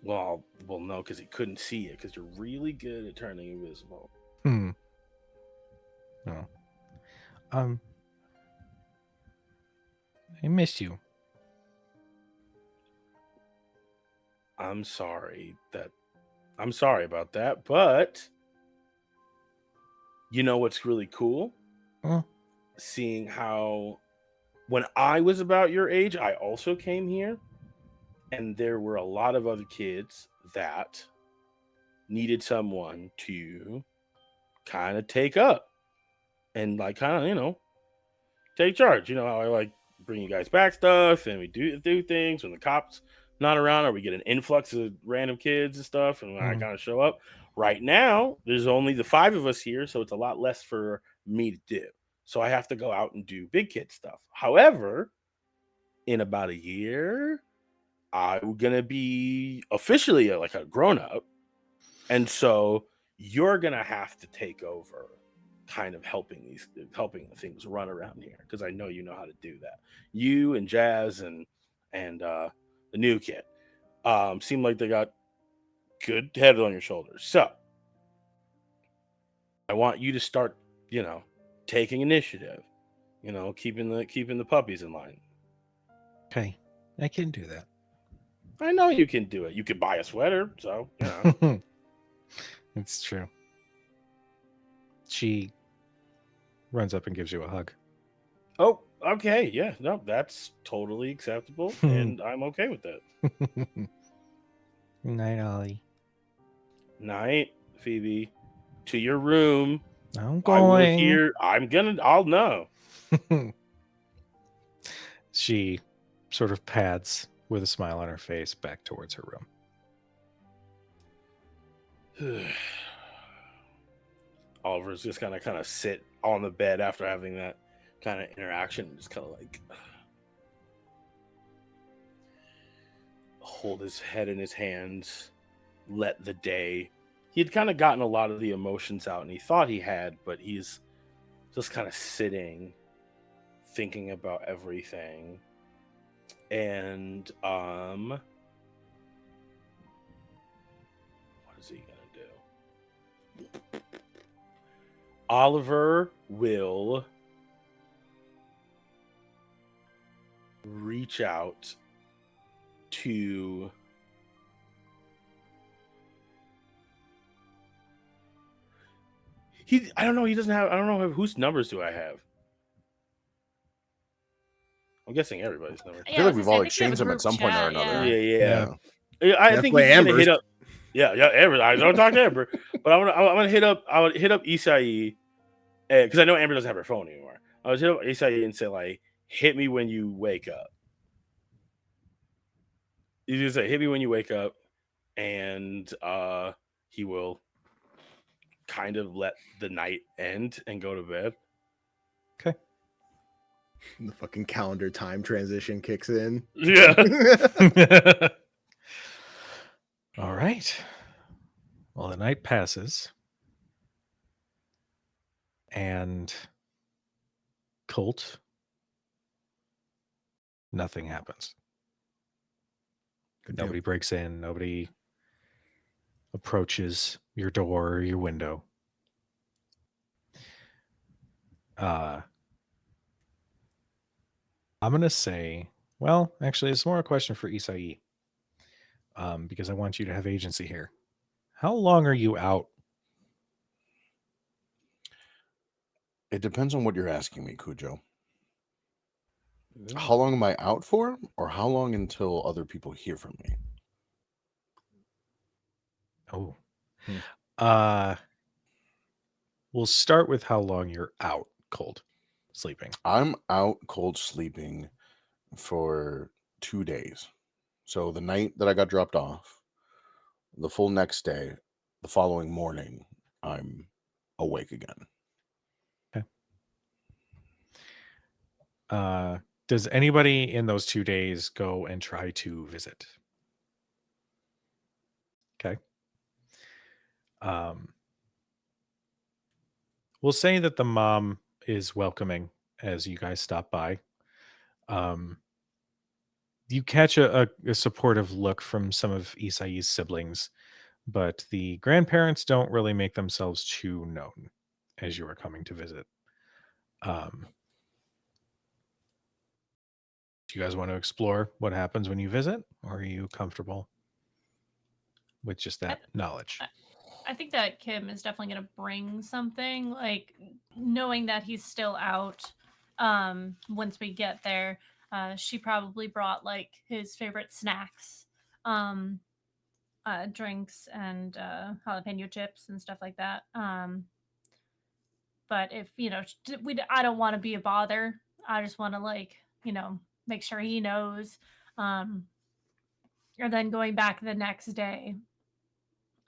Well, no, because he couldn't see it. Because you're really good at turning invisible. Hmm. No. I miss you. I'm sorry about that, but you know what's really cool? Huh? Seeing how when I was about your age, I also came here, and there were a lot of other kids that needed someone to kind of take up and like kind of take charge. You know how I like bring you guys back stuff, and we do things when the cops not around, or we get an influx of random kids and stuff, and I Mhm. kind of show up. Right now, there's only the 5 of us here, so it's a lot less for me to do. So I have to go out and do big kid stuff. However, in about a year, I'm gonna be officially like a grown up, and so you're gonna have to take over kind of helping things run around here, because I know you know how to do that. You and Jazz and the new kid seem like they got good head on your shoulders. So I want you to start, taking initiative, keeping the puppies in line. Okay. I can do that. I know you can do it. You could buy a sweater, so It's true. She runs up and gives you a hug. Oh, okay, yeah, no, that's totally acceptable, and I'm okay with that. Night, Ollie. Night, Phoebe. To your room. I'm I will going. hear. I'll know. She sort of pads with a smile on her face back towards her room. Oliver's just gonna kind of sit on the bed after having that kind of interaction, and just kind of like hold his head in his hands, let the day. He had kind of gotten a lot of the emotions out, and he thought he had, but he's just kind of sitting, thinking about everything. And what is he gonna do? Oliver will reach out to I don't know, he doesn't have, I don't know whose numbers do I have. I'm guessing everybody's numbers. I feel like we've all exchanged them at some point or another. Yeah. Yeah. I think Definitely he's gonna Amber's. hit up. Yeah, Amber. I don't talk to Amber, but I'm gonna hit up. I would hit up Isai, because I know Amber doesn't have her phone anymore. I would hit up Isai and say like, "Hit me when you wake up." He's gonna say, "Hit me when you wake up," and he will kind of let the night end and go to bed. Okay. The fucking calendar time transition kicks in. Yeah. All right. Well, the night passes. And Colt, nothing happens. Good Nobody deal. breaks in. Nobody approaches your door or your window. I'm going to say, well, actually, it's more a question for Isai, because I want you to have agency here. How long are you out? It depends on what you're asking me, Cujo. How long am I out for, or how long until other people hear from me? Oh. Hmm. We'll start with how long you're out cold sleeping. I'm out cold sleeping for 2 days. So the night that I got dropped off, the full next day, the following morning, I'm awake again. Does anybody in those 2 days go and try to visit? Okay. We'll say that the mom is welcoming as you guys stop by. You catch a supportive look from some of Isai's siblings, but the grandparents don't really make themselves too known as you are coming to visit. Do you guys want to explore what happens when you visit, or are you comfortable with just that knowledge? I think that Kim is definitely going to bring something, like knowing that he's still out. Once we get there, she probably brought like his favorite snacks, drinks, and jalapeno chips and stuff like that. But if I don't want to be a bother. I just want to make sure he knows. And then going back the next day,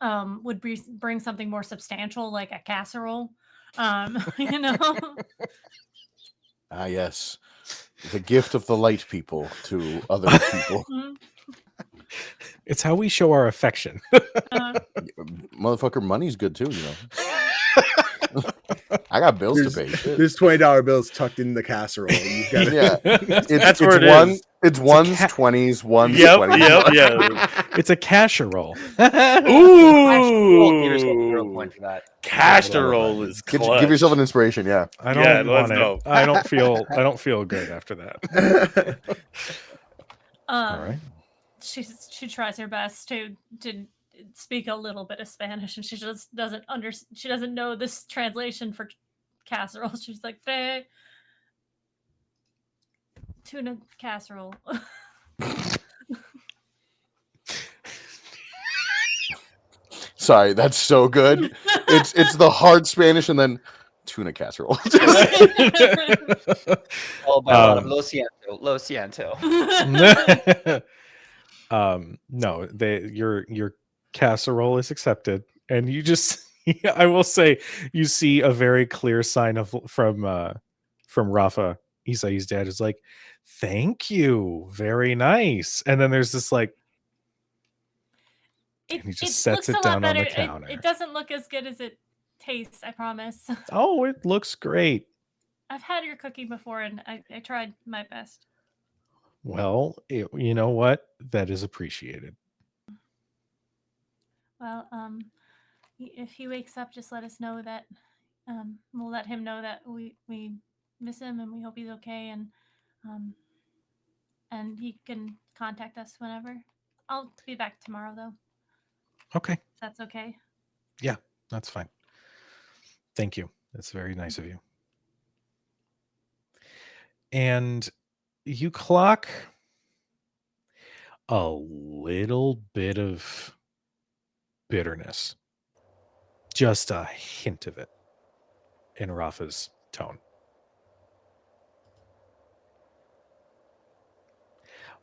would bring something more substantial like a casserole. You know. Ah, yes. The gift of the light people to other people. It's how we show our affection. Motherfucker, money's good too, you know. I got bills to pay. Shit. There's $20 bills tucked in the casserole. You've got That's where it is. It's ones, 20s, ones, Yep, 20s. yeah. It's a casserole. Ooh, give yourself 0 point for that. Casserole is clutch. Give yourself an inspiration, yeah. I don't Yeah, want let's it. go. I don't feel good after that. All right. She tries her best to speak a little bit of Spanish, and she just doesn't she doesn't know this translation for casserole. She's like, tuna casserole. Sorry, that's so good. It's the hard Spanish and then tuna casserole. All by a lot of lo siento. No, your casserole is accepted, and you just I will say you see a very clear sign from Rafa. Isai's dad is like, "Thank you, very nice." And then there's this like, and he just sets it down on the counter. It doesn't look as good as it tastes, I promise. Oh, it looks great. I've had your cooking before, and I tried my best. Well, you know what? That is appreciated. Well, if he wakes up, just let us know that. We'll let him know that we miss him and we hope he's okay, and he can contact us whenever. I'll be back tomorrow, though. Okay. If that's okay. Yeah, that's fine. Thank you. That's very nice of you. And you clock a little bit of bitterness, just a hint of it in Rafa's tone.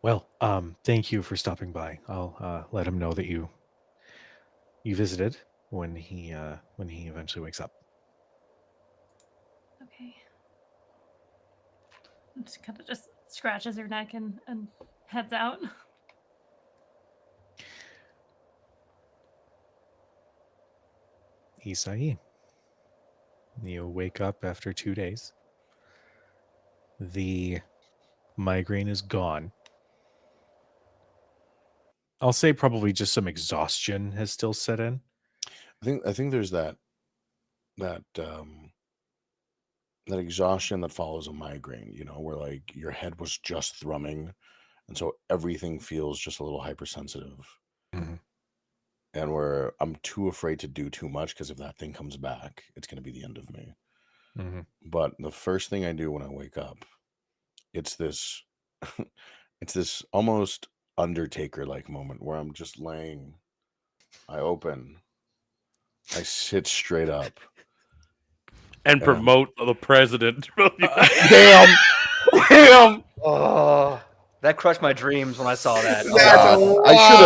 Well, thank you for stopping by. I'll let him know that you visited when he eventually wakes up. Okay. She kind of just scratches her neck and heads out. Isai, you wake up after 2 days. The migraine is gone. I'll say probably just some exhaustion has still set in. I think there's that exhaustion that follows a migraine, you know, where like your head was just thrumming, and so everything feels just a little hypersensitive. Mhm. And where I'm too afraid to do too much because if that thing comes back, it's going to be the end of me. Mhm. But the first thing I do when I wake up, it's this it's this almost Undertaker-like moment where I'm just laying, I open, I sit straight up. And promote the president. Damn! Oh, that crushed my dreams when I saw that. I should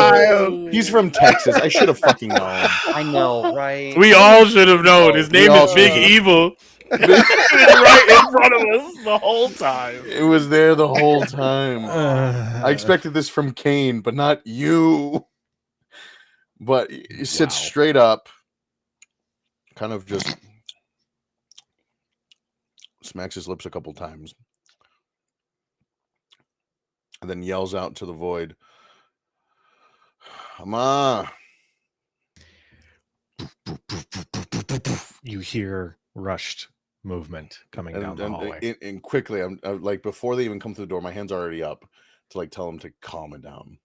have. He's from Texas. I should have fucking known. I know, right? We all should have known. His name all is Big should've. Evil. Right in front of us the whole time. It was there the whole time. I expected this from Kane, but not you. But you sit straight up, kind of just smacks his lips a couple times, and then yells out to the void, "Ama!" You hear rushed movement coming down the hallway. And quickly, I'm like, before they even come through the door, my hand's already up to like tell them to calm it down.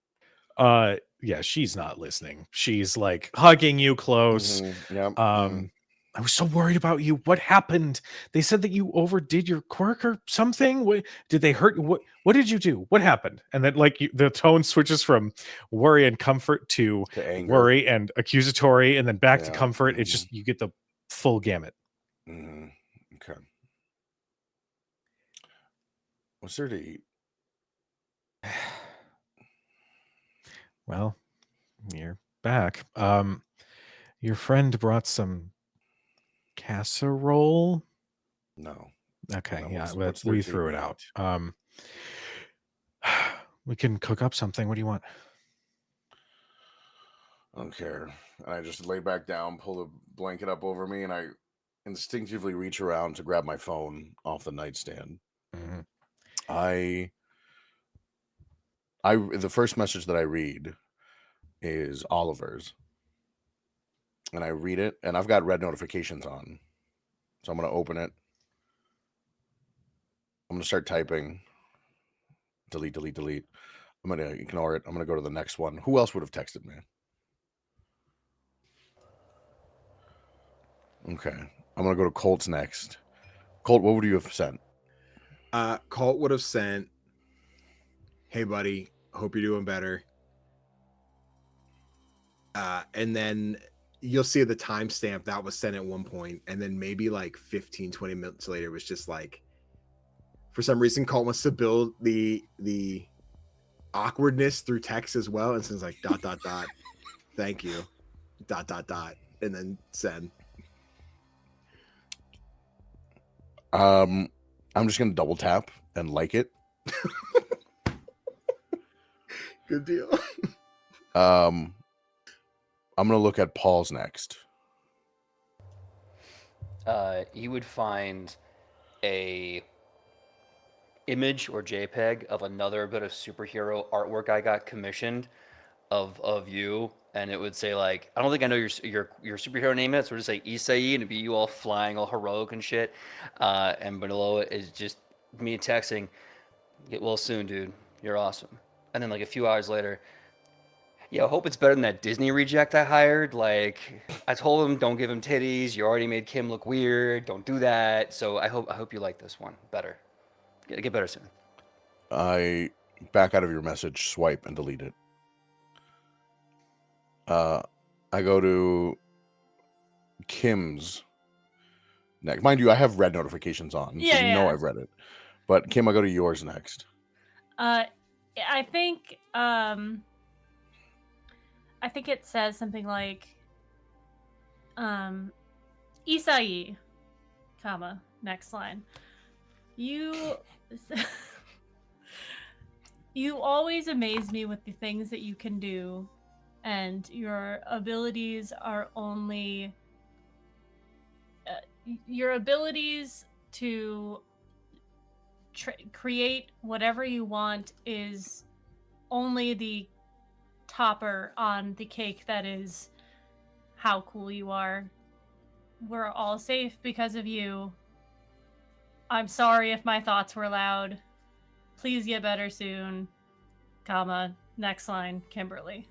Yeah, she's not listening. She's like hugging you close. Yeah. I was so worried about you. What happened? They said that you overdid your quirk or something. Did they hurt you? What did you do? What happened? And then like the tone switches from worry and comfort to anger. worry and accusatory, and then back to Yeah, comfort. It's just you get the full gamut. Okay. What's there to eat? Well, you're back. Your friend brought some casserole. No. Okay, No, yeah, what's we there to threw it out. We can cook up something. What do you want? I don't care. And I just lay back down, pull the blanket up over me, and I instinctively reach around to grab my phone off the nightstand. Mm-hmm. The first message that I read is Oliver's. And I read it, and I've got red notifications on. So I'm going to open it. I'm going to start typing. Delete, delete, delete. I'm going to ignore it. I'm going to go to the next one. Who else would have texted me? Okay. I'm going to go to Colt's next. Colt, what would you have sent? Colt would have sent, "Hey, buddy, hope you're doing better." And then you'll see the timestamp that was sent at one point, and then maybe like 15, 20 minutes later was just like, for some reason, Colt wants to build the awkwardness through text as well, and so it's like ... thank you ... and then send. I'm just going to double tap and like it. Good deal. I'm going to look at Paul's next. You would find a image or JPEG of another bit of superhero artwork I got commissioned of you, and it would say like, I don't think I know your superhero name yet, so it'd say Isai, and it'd be you all flying all heroic and shit. And below it is just me texting, "Get well soon, dude. You're awesome." And then like a few hours later, "Yeah, I hope it's better than that Disney reject I hired. Like, I told him don't give him titties. You already made Kim look weird. Don't do that. So I hope you like this one better. Get better soon." I back out of your message, swipe, and delete it. I go to Kim's next. Mind you, I have red notifications on, so you know I've read it. But Kim, I go to yours next. I think it says something like Isai, comma, next line. You always amaze me with the things that you can do, and your abilities are only your abilities to create whatever you want is only the topper on the cake that is how cool you are. We're all safe because of you. I'm sorry if my thoughts were loud. Please get better soon, comma, next line, Kimberly.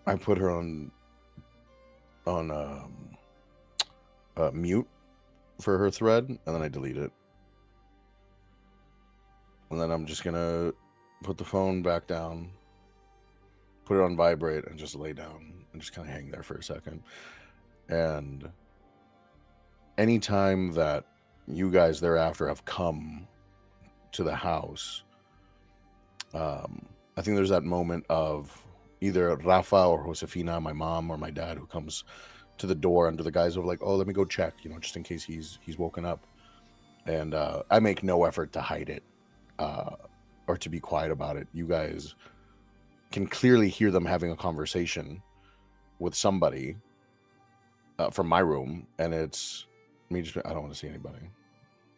I put her on mute for her thread, and then I delete it. And then I'm just gonna put the phone back down, put it on vibrate, and just lay down and just kind of hang there for a second. And anytime that you guys thereafter have come to the house, I think there's that moment of either Rafa or Josefina, my mom or my dad, who comes to the door under the guise of like, "Oh, let me go check," just in case he's woken up. And I make no effort to hide it or to be quiet about it. You guys can clearly hear them having a conversation, with somebody from my room, and it's me. Just I don't want to see anybody.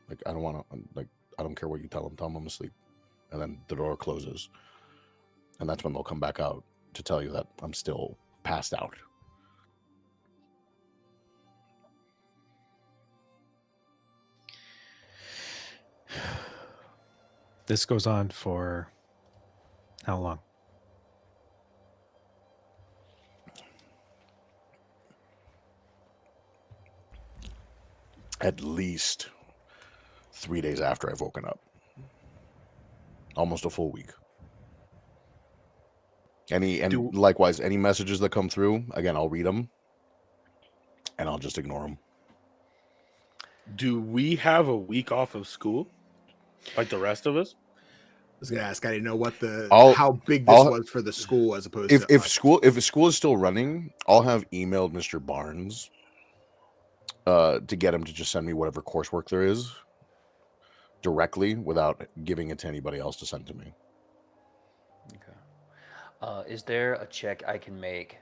Like I don't want to. Like I don't care what you tell them. Tell them I'm asleep, and then the door closes, and that's when they'll come back out to tell you that I'm still passed out. This goes on for how long? At least 3 days after I've woken up. Almost a full week. Likewise, any messages that come through, again, I'll read them, and I'll just ignore them. Do we have a week off of school, like the rest of us? I was gonna ask. I didn't know what I'll- how big this I'll- was for the school as opposed If to if us. school is still running, I'll have emailed Mr. Barnes to get him to just send me whatever coursework there is directly without giving it to anybody else to send to me. Okay. Is there a check I can make,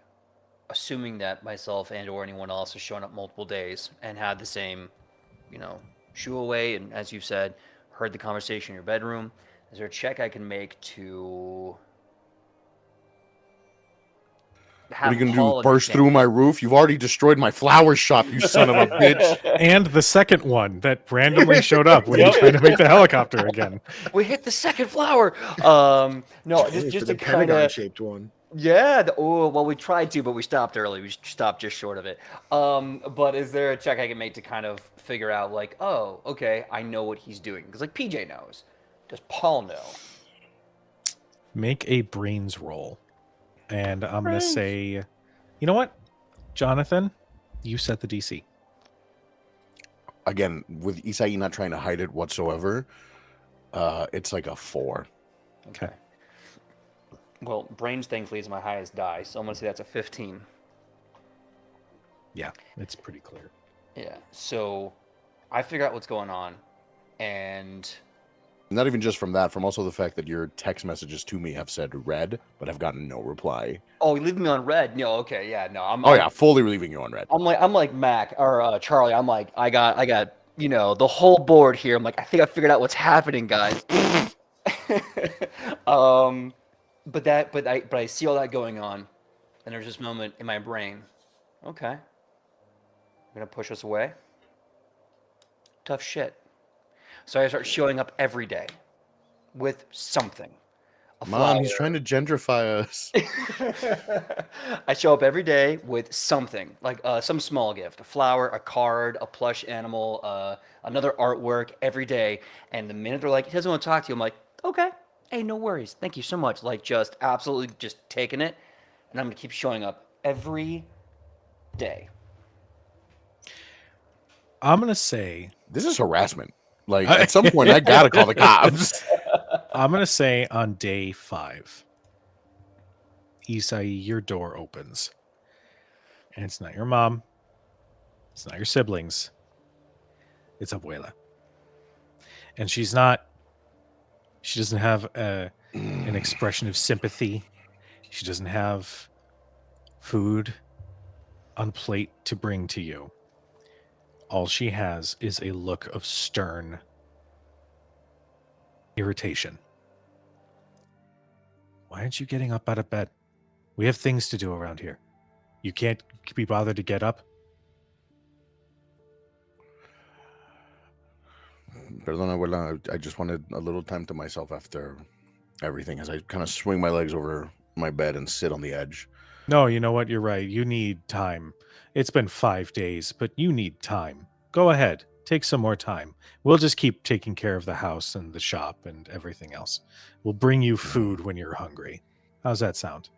assuming that myself and or anyone else has shown up multiple days and had the same, shoo away, and as you said, heard the conversation in your bedroom? Is there a check I can make to What have are you gonna Paul do? Burst understand? through my roof? You've already destroyed my flower shop, you son of a bitch. And the second one that randomly showed up when you Yep. tried to make the helicopter again. We hit the second flower. No, Hey, just for to the kind Pentagon of. shaped one. Yeah. Well, we tried to, but we stopped early. We stopped just short of it. But is there a check I can make to kind of figure out, like, oh, okay, I know what he's doing? Because, like, PJ knows. Does Paul know? Make a brains roll. And I'm going to Brains. say, you know what? Jonathan, you set the DC. Again, with Isai not trying to hide it whatsoever, it's like a 4. Okay. Well, brains, thankfully, is my highest die, so I'm going to say that's a 15. Yeah, it's pretty clear. Yeah. So I figure out what's going on, and Not even just from that, from also the fact that your text messages to me have said read, but have gotten no reply. oh, you leave me on red. No, okay, yeah, no, I'm. Oh yeah, fully leaving you on read. I'm like Mac or Charlie. I'm like, I got, the whole board here. I'm like, I think I figured out what's happening, guys. But I see all that going on, and there's this moment in my brain. Okay, you're gonna push us away. Tough shit. So I start showing up every day with something. A Mom, he's flower. trying to gentrify us. I show up every day with something, like some small gift, a flower, a card, a plush animal, another artwork every day. And the minute they're like, he doesn't want to talk to you, I'm like, okay, hey, no worries. Thank you so much. Like, just absolutely just taking it. And I'm going to keep showing up every day. I'm going to say, This is harassment. Like, at some point, I gotta call the cops. I'm going to say on day 5, Isai, your door opens. And it's not your mom. It's not your siblings. It's Abuela. And she doesn't have an expression of sympathy. She doesn't have food on plate to bring to you. All she has is a look of stern irritation. Why aren't you getting up out of bed? We have things to do around here. You can't be bothered to get up? Perdón, abuela. I just wanted a little time to myself after everything, as I kind of swing my legs over my bed and sit on the edge. No, you know what? You're right. You need time. It's been 5 days, but you need time. Go ahead. Take some more time. We'll just keep taking care of the house and the shop and everything else. We'll bring you food when you're hungry. How's that sound?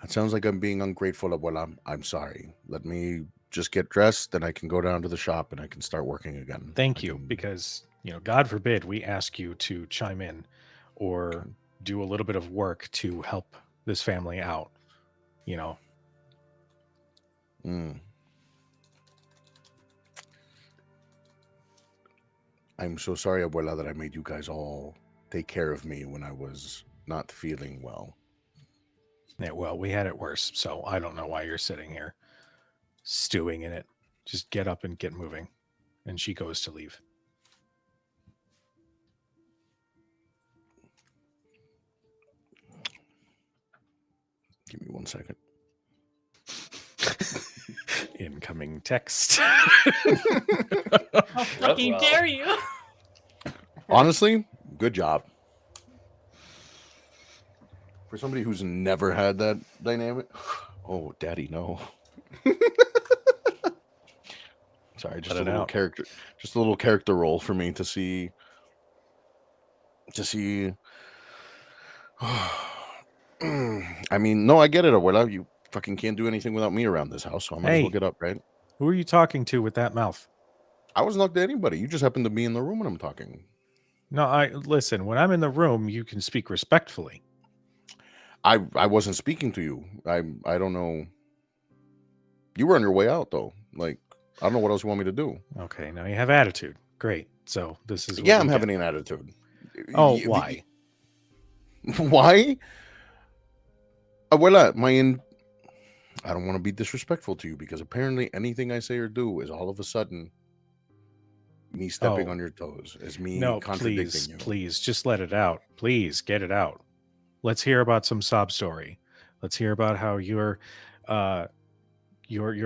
That sounds like I'm being ungrateful, abuela. I'm sorry. Let me just get dressed, then I can go down to the shop and I can start working again. Thank you, because, God forbid we ask you to chime in or do a little bit of work to help this family out. I'm so sorry, abuela, that I made you guys all take care of me when I was not feeling well. Yeah, well, we had it worse, so I don't know why you're sitting here stewing in it. Just get up and get moving. And she goes to leave. Give me 1 second. Incoming text. How fucking Ruh-roh. dare you? Honestly, good job. For somebody who's never had that dynamic. Oh, daddy, no. Sorry, just Let a it little out. character role for me to see. I mean, no, I get it, abuela. You fucking can't do anything without me around this house, so I might as well Hey. get up, right? Who are you talking to with that mouth? I wasn't talking to anybody. You just happened to be in the room when I'm talking. No, I listen, when I'm in the room, you can speak respectfully. I wasn't speaking to you. I don't know. You were on your way out though. Like, I don't know what else you want me to do. Okay, now you have attitude. Great. So this is what Yeah, we I'm get. having an attitude. Oh, why? Why? Abuela, I don't want to be disrespectful to you because apparently anything I say or do is all of a sudden me stepping Oh. on your toes. Is me No, contradicting please, you. please, just let it out. Please get it out. Let's hear about some sob story. Let's hear about how your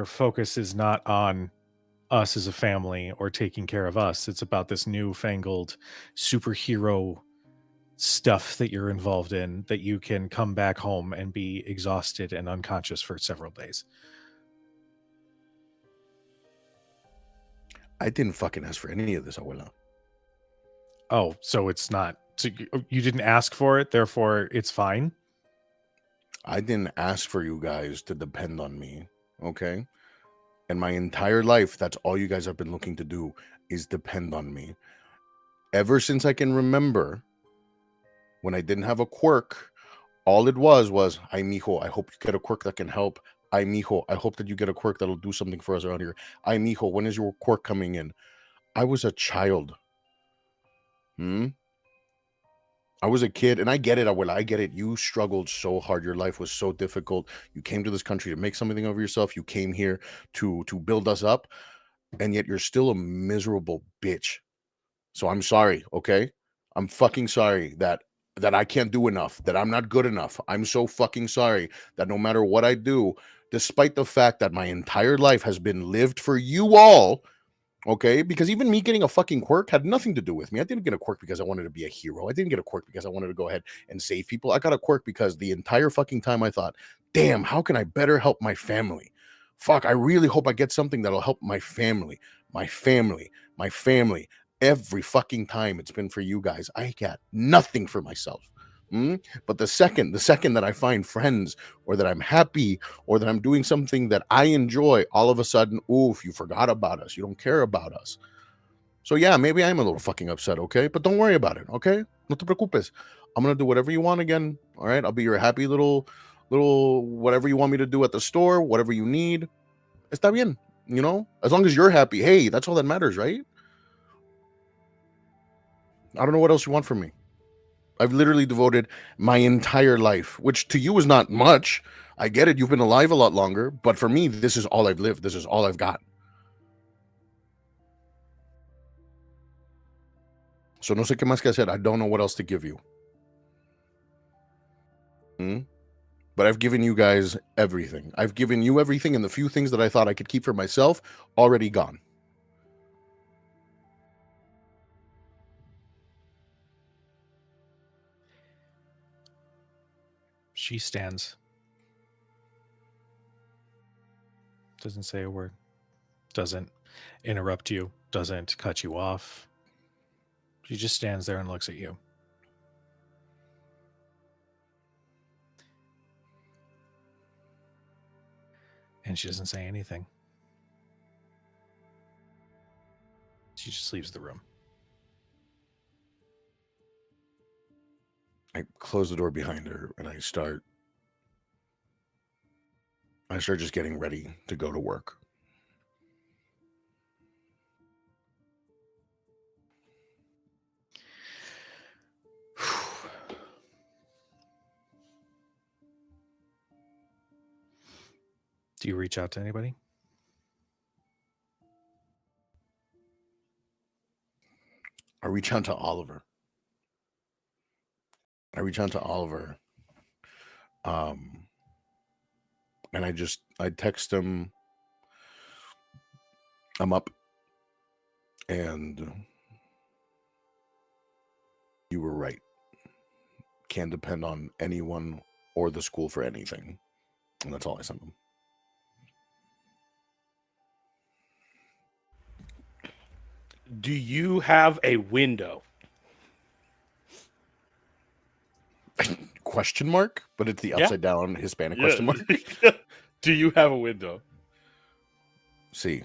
focus is not on us as a family or taking care of us. It's about this newfangled superhero stuff that you're involved in that you can come back home and be exhausted and unconscious for several days. I didn't fucking ask for any of this, abuela. Oh, so it's not. So you didn't ask for it, therefore it's fine. I didn't ask for you guys to depend on me, okay? And my entire life, that's all you guys have been looking to do is depend on me. Ever since I can remember, when I didn't have a quirk, all it was, ay, mijo, I hope you get a quirk that can help. Ay, mijo, I hope that you get a quirk that'll do something for us around here. Ay, mijo, when is your quirk coming in? I was a child. I was a kid, and I get it, abuela. I get it. You struggled so hard. Your life was so difficult. You came to this country to make something of yourself. You came here to build us up, and yet you're still a miserable bitch. So I'm sorry, okay? I'm fucking sorry that I can't do enough, that I'm not good enough. I'm so fucking sorry that no matter what I do, despite the fact that my entire life has been lived for you all, okay? Because even me getting a fucking quirk had nothing to do with me. I didn't get a quirk because I wanted to be a hero. I didn't get a quirk because I wanted to go ahead and save people. I got a quirk because the entire fucking time I thought, damn, how can I better help my family? Fuck, I really hope I get something that'll help my family, my family, my family. Every fucking time it's been for you guys. I got nothing for myself. But the second that I find friends or that I'm happy or that I'm doing something that I enjoy, all of a sudden, oof, you forgot about us. You don't care about us. So yeah, maybe I'm a little fucking upset, okay? But don't worry about it, okay? No te preocupes. I'm gonna do whatever you want again. All right. I'll be your happy little whatever you want me to do at the store, whatever you need. Está bien, you know? As long as you're happy. Hey, that's all that matters, right? I don't know what else you want from me. I've literally devoted my entire life, which to you is not much. I get it. You've been alive a lot longer, but for me, this is all I've lived. This is all I've got. So no sé qué más que hacer. I don't know what else to give you. But I've given you guys everything. I've given you everything, and the few things that I thought I could keep for myself, already gone. She stands. Doesn't say a word. Doesn't interrupt you. Doesn't cut you off. She just stands there and looks at you. And she doesn't say anything. She just leaves the room. I close the door behind her and I start just getting ready to go to work. Do you reach out to anybody? I reach out to Oliver. And I text him, I'm up, and you were right. Can't depend on anyone or the school for anything. And that's all I sent him. Do you have a window? Question mark? But it's the Yeah. upside down Hispanic question mark. Do you have a window? See.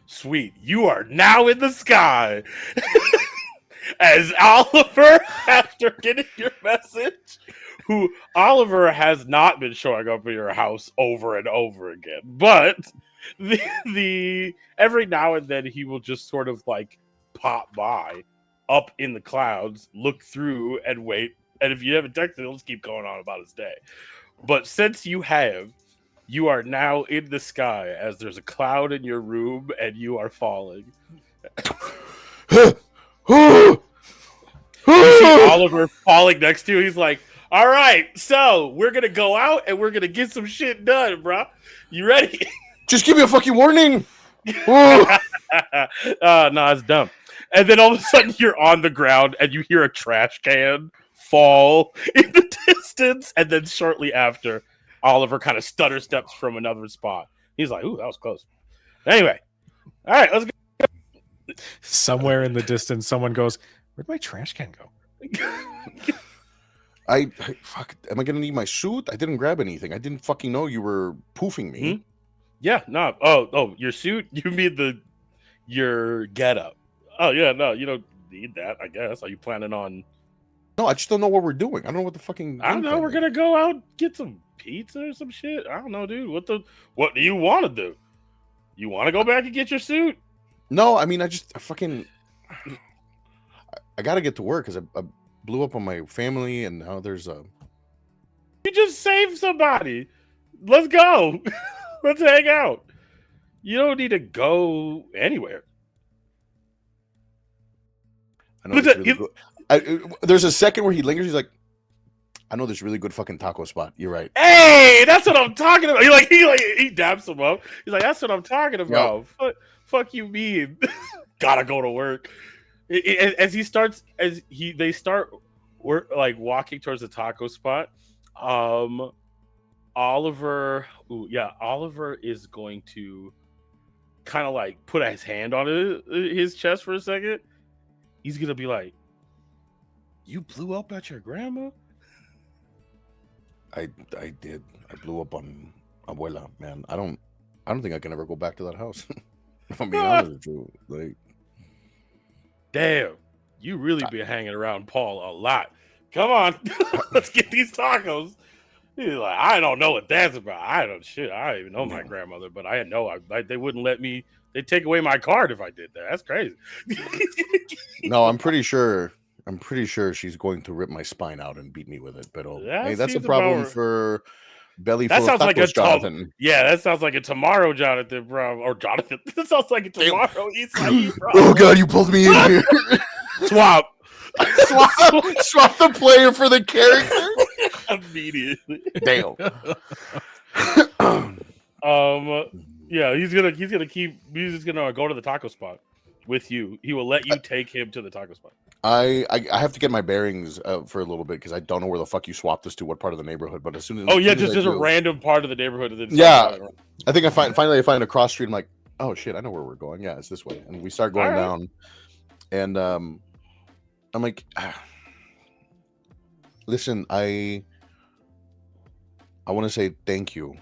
Sweet. You are now in the sky. As Oliver, after getting your message, who Oliver has not been showing up at your house over and over again, but the every now and then he will just sort of like pop by up in the clouds, look through and wait. And if you haven't texted, he'll just keep going on about his day. But since you have, you are now in the sky as there's a cloud in your room and you are falling. You see Oliver falling next to you. He's like, all right, so we're going to go out and we're going to get some shit done, bro. You ready? Just give me a fucking warning. No, it's dumb. And then all of a sudden you're on the ground and you hear a trash can fall in the distance. And then shortly after, Oliver kind of stutter steps from another spot. He's like, ooh, that was close. Anyway, all right, let's go. Somewhere in the distance, someone goes, where'd my trash can go? Fuck, am I gonna need my suit? I didn't grab anything. I didn't fucking know you were poofing me. Hmm? Yeah, no. Oh, your suit? You mean your getup? Oh yeah, no, you don't need that. I guess. Are you planning on? No, I just don't know what we're doing. I don't know what the fucking. I don't know. We're gonna go out get some pizza or some shit. I don't know, dude. What do you want to do? You want to go back and get your suit? No, I mean, I gotta get to work because I blew up on my family, and now there's a. You just saved somebody. Let's go. Let's hang out. You don't need to go anywhere. I know this really good. There's a second where he lingers. He's like, I know this really good fucking taco spot. You're right. Hey, that's what I'm talking about. He dabs him up. He's like, that's what I'm talking about. Yep. Fuck you mean? Gotta go to work. They start walking towards the taco spot. Oliver is going to kind of like put his hand on his chest for a second. He's gonna be like, "You blew up at your grandma?" I did. I blew up on Abuela, man. I don't think I can ever go back to that house. If I'm being honest with you, like, damn, you really be hanging around Paul a lot. Come on, let's get these tacos. He's like, I don't know what that's about. I don't even know my grandmother, but I know they wouldn't let me. They'd take away my card if I did that. That's crazy. No, I'm pretty sure she's going to rip my spine out and beat me with it. But hey, that's a problem for belly full of tacos, Jonathan. Yeah, that sounds like a tomorrow, Jonathan, bro. Or Jonathan. That sounds like a tomorrow. Isai, oh God, you pulled me in here. Swap the player for the character immediately. Damn. Yeah, he's just gonna go to the taco spot with you. He will let you take him to the taco spot. I have to get my bearings for a little bit because I don't know where the fuck you swapped us to, what part of the neighborhood. But as soon as just a random part of the neighborhood. Yeah, I think I find a cross street. I'm like, oh shit, I know where we're going. Yeah, it's this way, and we start going down, and I'm like, listen, I want to say thank you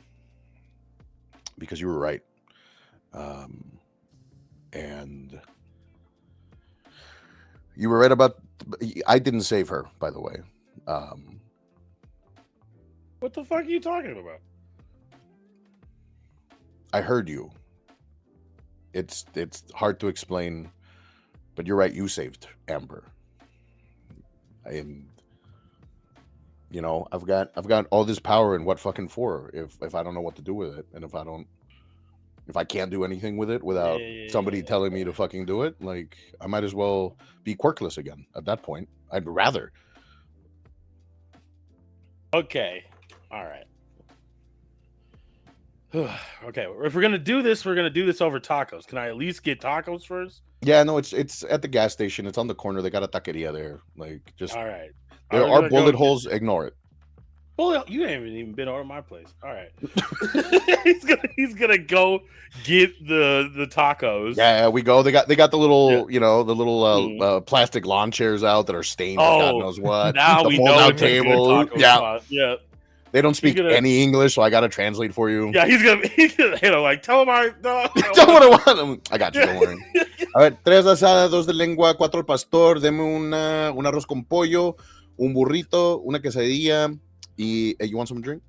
because you were right, and you were right about. I didn't save her, by the way. What the fuck are you talking about? I heard you. It's hard to explain, but you're right. You saved Amber, and You know, I've got all this power, and what fucking for? If I don't know what to do with it, and if I can't do anything with it without somebody telling me to fucking do it, like I might as well be quirkless again. At that point, I'd rather. Okay. All right. Okay. If we're gonna do this, we're gonna do this over tacos. Can I at least get tacos first? Yeah, no, it's at the gas station. It's on the corner. They got a taqueria there. Like, just All right. there We're are gonna bullet go holes. Ignore it. Well, you haven't even been over my place. All right. he's gonna go get the tacos. Yeah, we go. They got the little, Yeah. the little plastic lawn chairs out that are stained with God Oh, knows what. now The we know fold-out it's a good table. taco Yeah, spot. Yeah. they don't speak gonna- any English, so I got to translate for you. Yeah, he's gonna like tell him I no. Tell me what I want. I got you. Don't worry. A ver, 3 asadas, 2 de lengua, 4 al pastor. Deme un arroz con pollo, un burrito, una quesadilla, y you want some drink?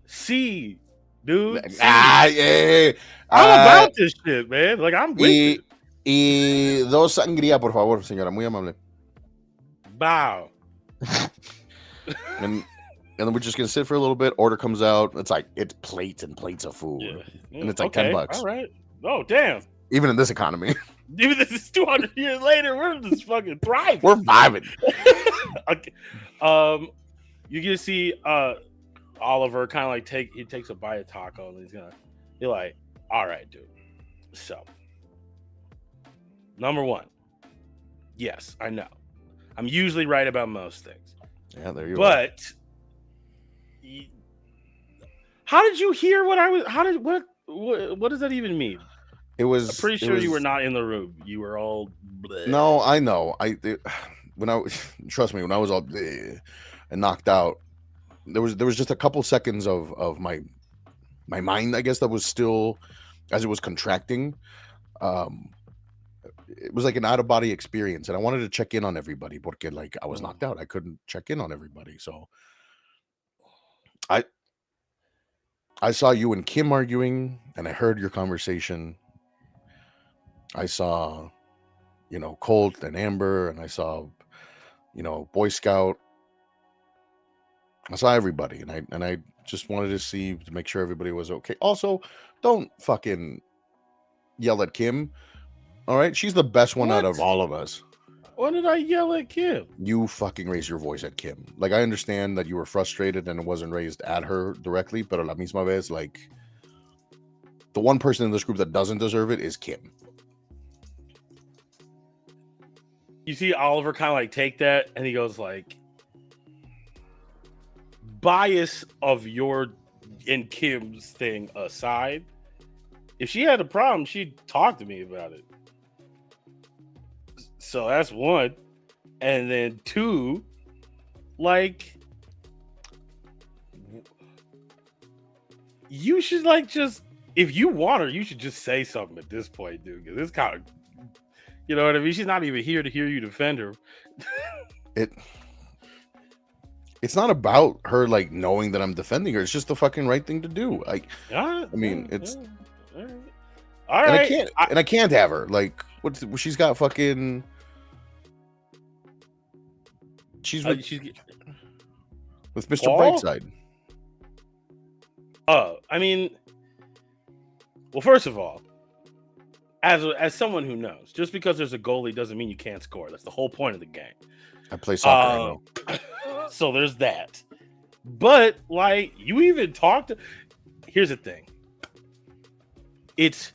See, dude. See. Yeah. I'm about this shit, man. Like I'm with it. Y 2 sangría, por favor, señora. Muy amable. Wow. And then we're just gonna sit for a little bit. Order comes out. It's like it's plates and plates of food, Yeah. and it's like okay, $10. All right. Oh damn. Even in this economy, Dude, this is 200 years later. We're just fucking thriving. we're vibing. Okay. You can see Oliver kind of like he takes a bite of taco and you're like, all right, dude. So, number one, yes, I know. I'm usually right about most things. Yeah, there you are. But how did you hear what I was? What does that even mean? It was. I'm pretty sure you were not in the room. You were all. Bleh. No, I know. When I trust me, when I was all bleh and knocked out, there was just a couple seconds of my mind, I guess, that was still as it was contracting. It was like an out of body experience, and I wanted to check in on everybody, porque like I was knocked out. I couldn't check in on everybody, so I saw you and Kim arguing, and I heard your conversation. I saw, Colt and Amber, and I saw, Boy Scout. I saw everybody, and I just wanted to make sure everybody was okay. Also, don't fucking yell at Kim. All right, she's the best one out of What? all of us. When did I yell at Kim? You fucking raised your voice at Kim. Like, I understand that you were frustrated and it wasn't raised at her directly, but a la misma vez, like, the one person in this group that doesn't deserve it is Kim. You see Oliver kind of like take that, and he goes like, bias of your and Kim's thing aside, if she had a problem, she'd talk to me about it. So that's one. And then two, like, you should like just, if you want her, you should just say something at this point, dude. Because it's kind of, you know what I mean? She's not even here to hear you defend her. It's not about her like knowing that I'm defending her. It's just the fucking right thing to do. Like, I mean, it's all right. and I can't have her. Like, she's got fucking. She's with Mr. Paul? Brightside. I mean, well, first of all, as someone who knows, just because there's a goalie doesn't mean you can't score. That's the whole point of the game. I play soccer. I know. So there's that. But like, you even talked. Here's the thing. It's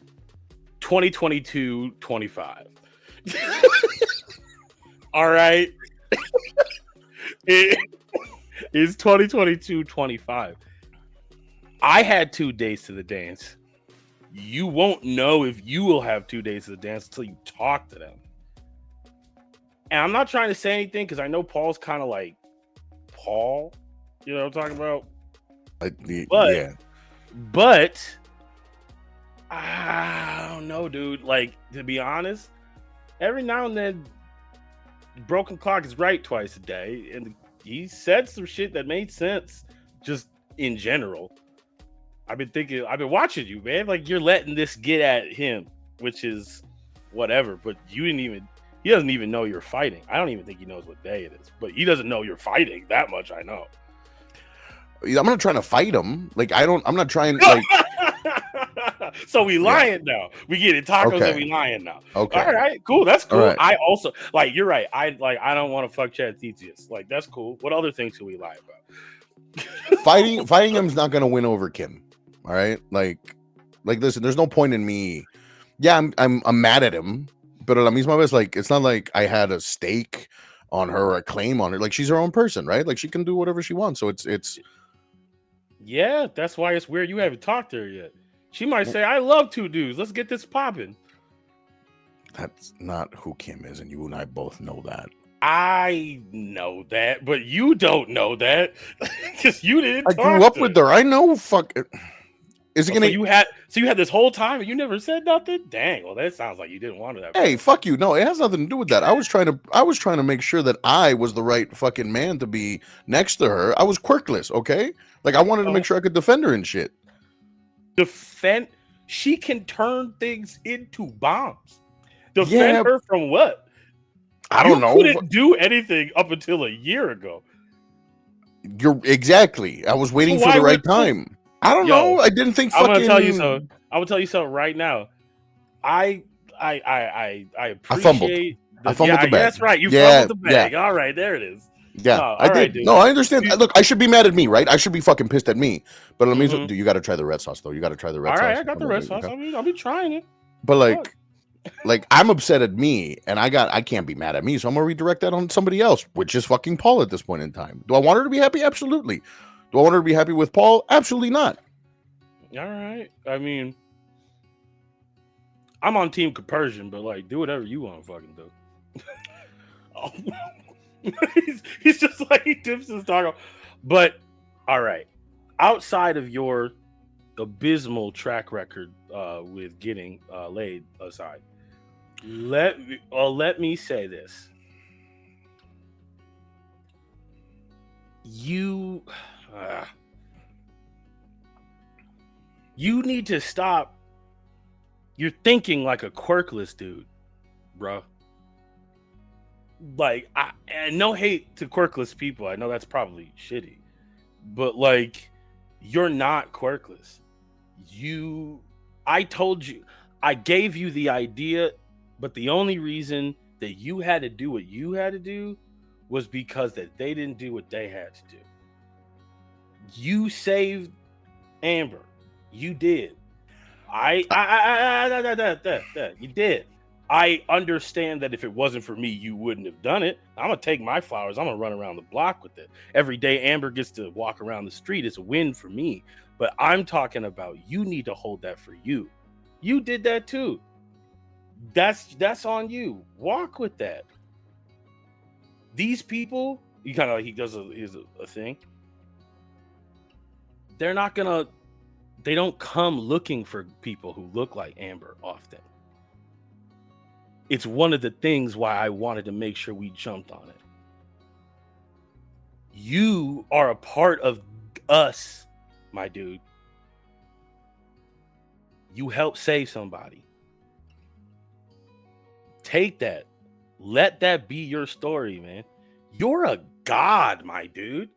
2022-25. All right. It's 2022-25. I had 2 days to the dance. You won't know if you will have 2 days to the dance until you talk to them. And I'm not trying to say anything because I know Paul's kind of like Paul. You know what I'm talking about? Yeah. But I don't know, dude. Like, to be honest, every now and then, broken clock is right twice a day, and he said some shit that made sense just in general. I've been watching you, man. Like, you're letting this get at him, which is whatever, but you didn't even, He doesn't even know you're fighting. I don't even think he knows what day it is, but he doesn't know you're fighting. That much I know. I'm not trying to fight him. Like I'm not trying. Like so we lying now. We get it tacos Okay. and we lying now. okay, All right, cool. That's cool. right. I also like. You're right. I don't want to fuck Chad Theseus. Like that's cool. What other things can we lie about? fighting him's not gonna win over Kim. All right, like listen. There's no point in me. Yeah, I'm mad at him, but la misma vez, like it's not like I had a stake on her or a claim on her. Like she's her own person, right? Like she can do whatever she wants. So it's. Yeah, that's why it's weird. You haven't talked to her yet. She might say, "I love two dudes. Let's get this popping." That's not who Kim is, and you and I both know that. I know that, but you don't know that because you didn't. I grew up with her. I know. Fuck. Is it Oh, gonna? so you had this whole time and you never said nothing? Dang. Well, that sounds like you didn't want that. Hey, fuck you. No, it has nothing to do with that. I was trying to make sure that I was the right fucking man to be next to her. I was quirkless, okay? Like I wanted to make sure I could defend her and shit. Defend. She can turn things into bombs. Defend her from what? I don't know. Couldn't do anything up until a year ago. You're exactly. I was waiting for the right time. I don't know. I didn't think fucking. I'm gonna tell you so. I'm gonna tell you something right now. I appreciate. I fumbled the bag. That's right. You fumbled the bag. All right, there it is. Yeah, No, I did. right, dude. No, I understand. Look, I should be mad at me, right? I should be fucking pissed at me. But let me. Dude, you got to try the red sauce, though. You got to try the red sauce. All right, I got the red sauce. Okay. I mean, I'll be trying it. But like I'm upset at me, and I can't be mad at me, so I'm gonna redirect that on somebody else, which is fucking Paul at this point in time. Do I want her to be happy? Absolutely. Do I want her to be happy with Paul? Absolutely not. All right. I mean, I'm on Team Compersion, but like, do whatever you want to fucking do. he's just like he dips his taco. But all right, outside of your abysmal track record with getting laid aside, let me say this: you need to stop. You're thinking like a quirkless dude, bro. Like, and no hate to quirkless people. I know that's probably shitty, but like, you're not quirkless. I told you, I gave you the idea, but the only reason that you had to do what you had to do was because that they didn't do what they had to do. You saved Amber. You did. You did. I understand that if it wasn't for me, you wouldn't have done it. I'm gonna take my flowers. I'm gonna run around the block with it. Every day Amber gets to walk around the street. It's a win for me. But I'm talking about you need to hold that for you. You did that too. That's on you. Walk with that. These people, you kind of like he does a thing. They're not gonna. They don't come looking for people who look like Amber often. It's one of the things why I wanted to make sure we jumped on it. You are a part of us, my dude. You helped save somebody. Take that. Let that be your story, man. You're a god, my dude.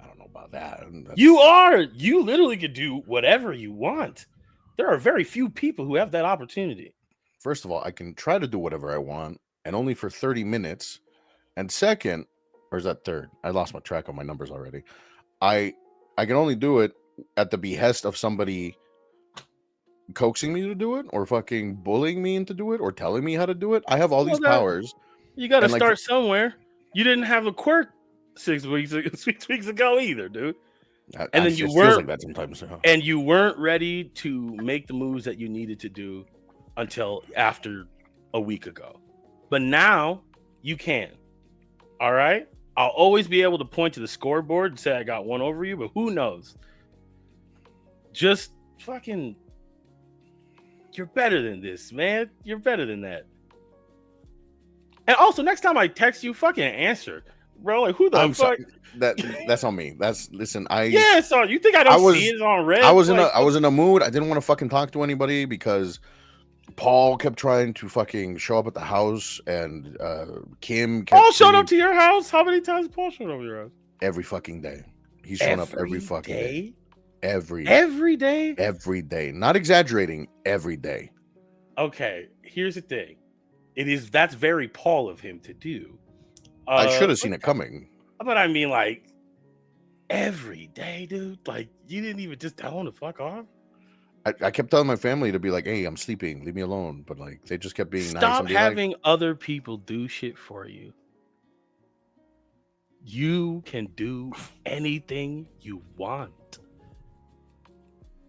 I don't know about that. You are. You literally could do whatever you want. There are very few people who have that opportunity. First of all, I can try to do whatever I want, and only for 30 minutes. And second, or is that third? I lost my track on my numbers already. I can only do it at the behest of somebody coaxing me to do it, or fucking bullying me into do it, or telling me how to do it. I have all these powers. You got to start somewhere. You didn't have a quirk 6 weeks ago either, dude. And then you weren't like that sometimes. And you weren't ready to make the moves that you needed to do until after a week ago. But now you can. All right? I'll always be able to point to the scoreboard and say I got one over you, but who knows? Just fucking, you're better than this, man. You're better than that. And also, next time I text you, fucking answer. Bro, like who the fuck? Sorry. That's on me. Listen, so you think I don't see it on red? I was in a mood. I didn't want to fucking talk to anybody because Paul kept trying to fucking show up at the house, and Kim kept Paul showed bringing up to your house. How many times Paul showed up to your house? every fucking day. He's shown up every fucking day. Every day. every day. Not exaggerating. Every day. Okay, here's the thing. That's very Paul of him to do. I should have seen it coming. But I mean, like, every day, dude. Like, you didn't even just tell him to fuck off. I kept telling my family to be like, "Hey, I'm sleeping. Leave me alone." But like, they just kept being nice. Stop And being having other people do shit for you. You can do anything you want.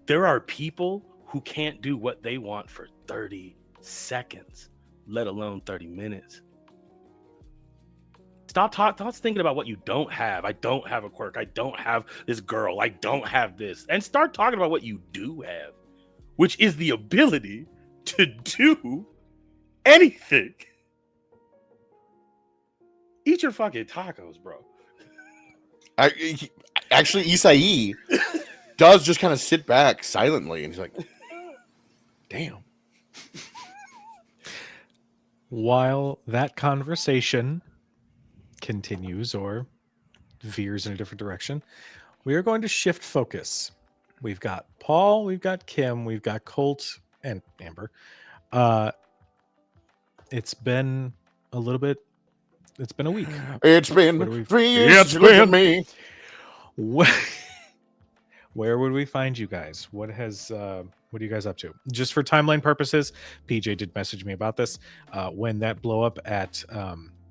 There are people who can't do what they want for 30 seconds, let alone 30 minutes. Stop thinking about what you don't have. I don't have a quirk. I don't have this girl. I don't have this. And start talking about what you do have, which is the ability to do anything. Eat your fucking tacos, bro. Actually, Isai does just kind of sit back silently, and he's like, "Damn." While that conversation continues or veers in a different direction, we are going to shift focus. We've got Paul, we've got Kim, we've got Colt, and Amber. It's been a little bit. It's been a week. It's What do been we- 3 years It's since you looked at been- me. Where would we find you guys? What are you guys up to? Just for timeline purposes, PJ did message me about this. When that blow up at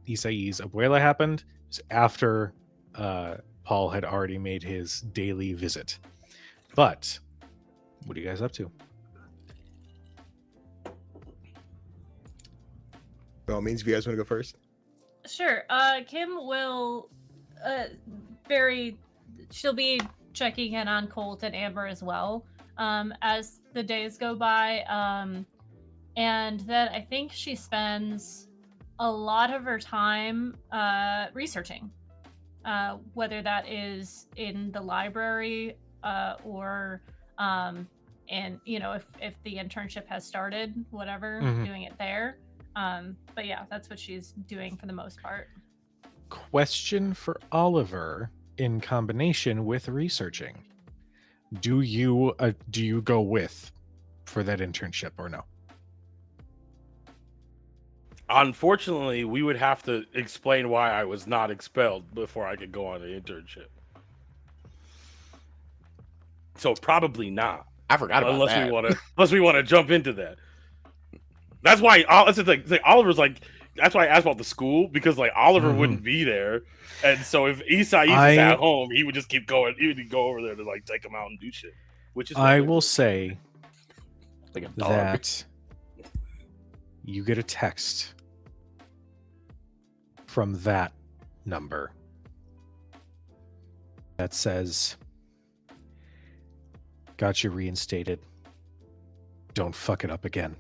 Isai's abuela happened, it was after Paul had already made his daily visit. But what are you guys up to? By all means, if you guys want to go first. Sure. Kim will she'll be checking in on Colt and Amber as well as the days go by. And then I think she spends a lot of her time researching, whether that is in the library or and if the internship has started, whatever, Mhm. doing it there. But yeah, that's what she's doing for the most part. Question for Oliver in combination with researching. Do you go with for that internship or no? Unfortunately, we would have to explain why I was not expelled before I could go on the internship. So probably not. I forgot about Unless that. we want to jump into that. That's why Oliver's like. That's why I asked about the school, because like Oliver Mhm. wouldn't be there, and so if Isai was at home, he would just keep going. He would go over there to like take him out and do shit. Which is what I they're will doing. say Like a dog. that you get a text from that number that says, "Got you reinstated. Don't fuck it up again."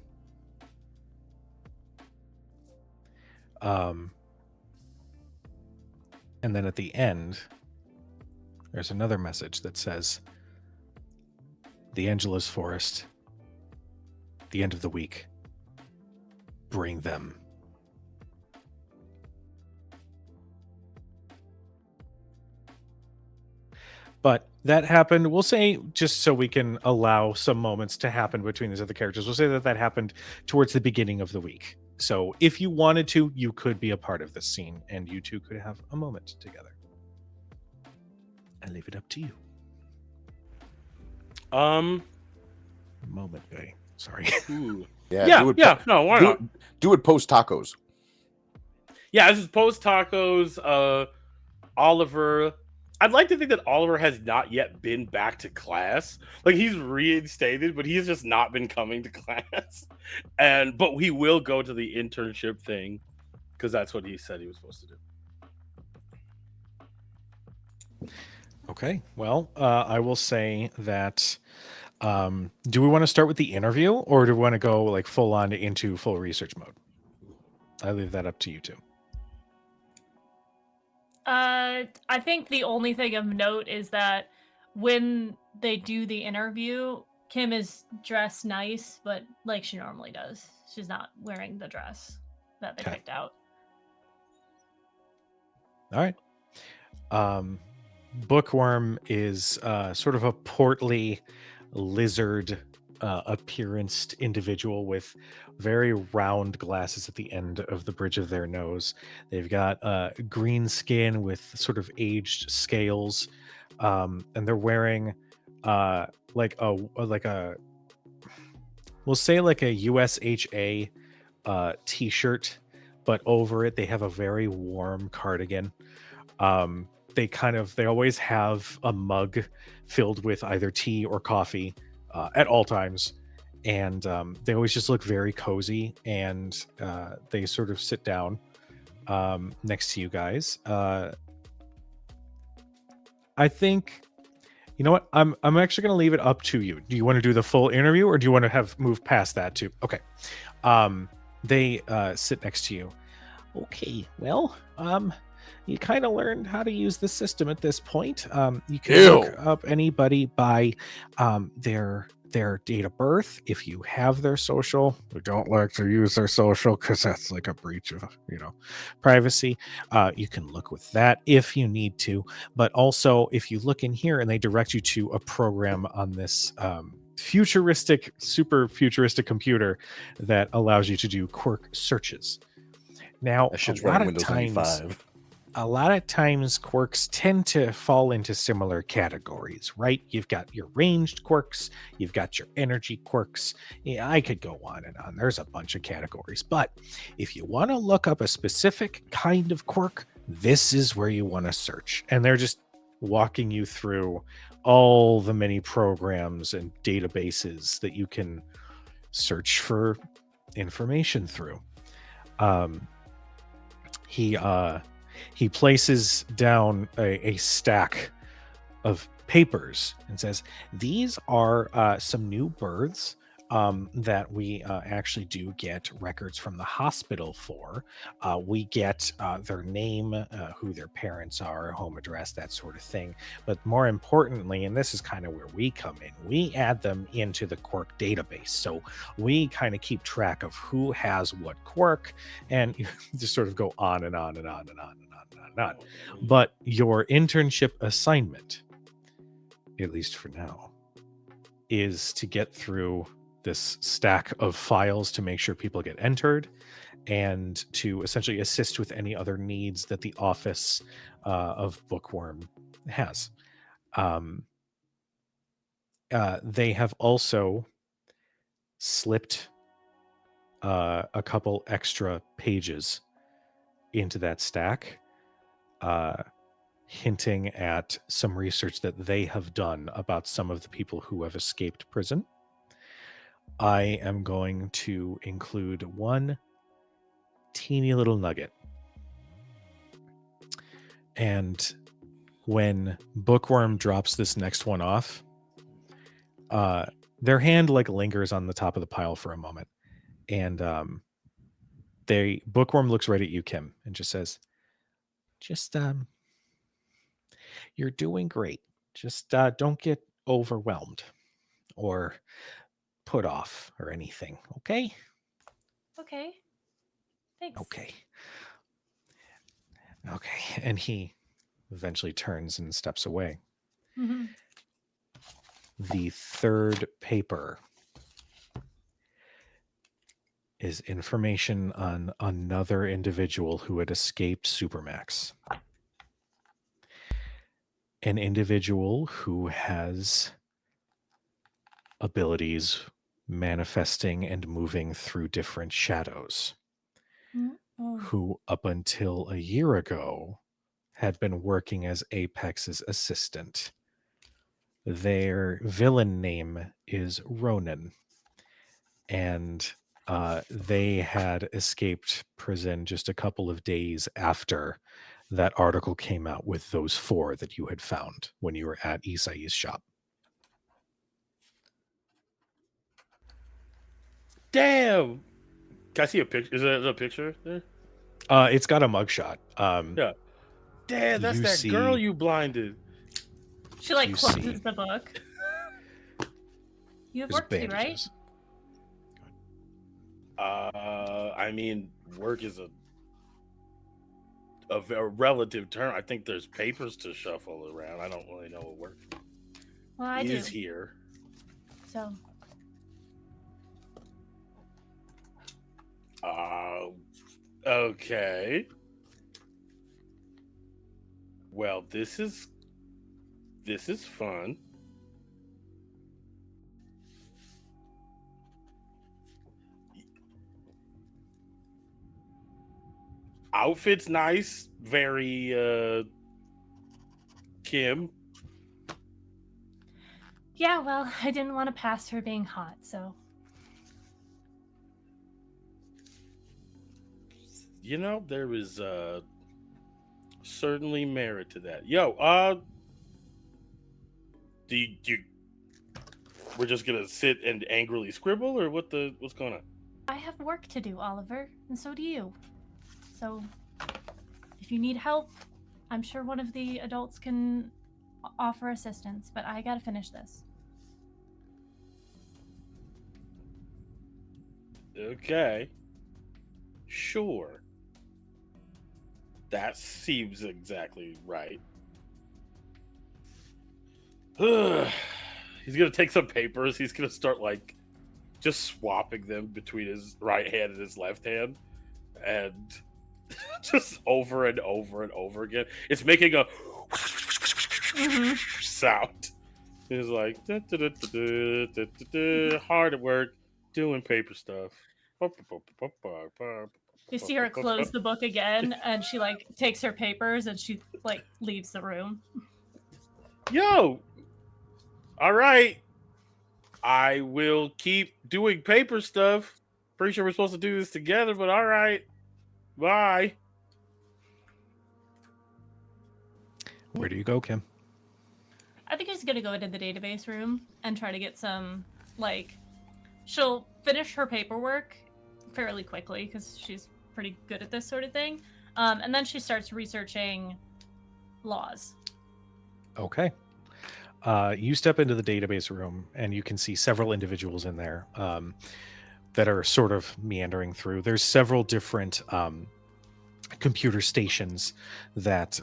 And then at the end, there's another message that says, "The Angeles Forest, the end of the week. Bring them." But that happened, we'll say, just so we can allow some moments to happen between these other characters, we'll say that happened towards the beginning of the week. So if you wanted to, you could be a part of this scene, and you two could have a moment together. I leave it up to you. Moment, Bay. Sorry. Ooh. Yeah. No, why not? Do it post tacos. Yeah, this is post tacos. Oliver. I'd like to think that Oliver has not yet been back to class. Like, he's reinstated, but he's just not been coming to class. But he will go to the internship thing because that's what he said he was supposed to do. Okay. Well, I will say that. Do we want to start with the interview, or do we want to go like full on into full research mode? I leave that up to you two. I think the only thing of note is that when they do the interview, Kim is dressed nice, but like she normally does. She's not wearing the dress that they Okay. picked out. All right. Bookworm is sort of a portly lizard appearanced individual with very round glasses at the end of the bridge of their nose. They've got green skin with sort of aged scales, and they're wearing like a we'll say like a USHA t-shirt, but over it they have a very warm cardigan. They always have a mug filled with either tea or coffee at all times, and they always just look very cozy, and they sort of sit down next to you guys. I think, you know what, I'm actually going to leave it up to you. Do you want to do the full interview, or do you want to have moved past that too? Okay. They sit next to you. Okay, well, you kind of learned how to use the system at this point. You can look up anybody by their date of birth. If you have their social, we don't like to use their social because that's like a breach of privacy. You can look with that if you need to, but also if you look in here and they direct you to a program on this super futuristic computer that allows you to do quirk searches. Now, That shit's running Windows 95. a lot of times quirks tend to fall into similar categories, right? You've got your ranged quirks, you've got your energy quirks. Yeah, I could go on and on. There's a bunch of categories. But if you want to look up a specific kind of quirk, this is where you want to search. And they're just walking you through all the many programs and databases that you can search for information through. He places down a stack of papers and says, these are some new births that we actually do get records from the hospital for. We get their name, who their parents are, home address, that sort of thing. But more importantly, and this is kind of where we come in, we add them into the quirk database. So we kind of keep track of who has what quirk, and you just sort of go on and on and on and on and on and on. But your internship assignment, at least for now, is to get through this stack of files to make sure people get entered, and to essentially assist with any other needs that the office of Bookworm has. They have also slipped a couple extra pages into that stack, hinting at some research that they have done about some of the people who have escaped prison. I am going to include one teeny little nugget. And when Bookworm drops this next one off, their hand like lingers on the top of the pile for a moment. And Bookworm looks right at you, Kim, and just says, you're doing great. Just don't get overwhelmed or put off or anything, okay? Okay. Thanks. Okay. And he eventually turns and steps away. Mm-hmm. The third paper is information on another individual who had escaped Supermax. An individual who has abilities manifesting and moving through different shadows, Oh. who up until a year ago had been working as Apex's assistant. Their villain name is Ronan, and they had escaped prison just a couple of days after that article came out with those 4 that you had found when you were at Isai's shop. Damn. Can I see a picture? Is there a picture there? It's got a mugshot. Yeah. Damn, that's you that see- girl you blinded. She like You closes see. the book. You have There's work to do, right? bandages. I mean, work is a relative term. I think there's papers to shuffle around. I don't really know what work Well, I is do. here. So Okay. Well, this is fun. Outfit's nice, very Kim. yeah, well, I didn't want to pass for being hot, so You know, there is certainly merit to that. Yo, do you we're just gonna sit and angrily scribble, or what's going on? I have work to do, Oliver, and so do you. So if you need help, I'm sure one of the adults can offer assistance, but I gotta finish this. Okay. Sure. That seems exactly right. He's gonna take some papers. He's gonna start like just swapping them between his right hand and his left hand, and just over and over and over again. It's making a sound. He's like hard at work doing paper stuff. You see her close the book again, and she like takes her papers and she like leaves the room. Yo, all right. I will keep doing paper stuff. Pretty sure we're supposed to do this together, but all right. Bye. Where do you go, Kim? I think she's gonna go into the database room and try to get some like. She'll finish her paperwork fairly quickly because she's pretty good at this sort of thing, and then she starts researching laws. Okay. You step into the database room and you can see several individuals in there that are sort of meandering through. There's several different computer stations that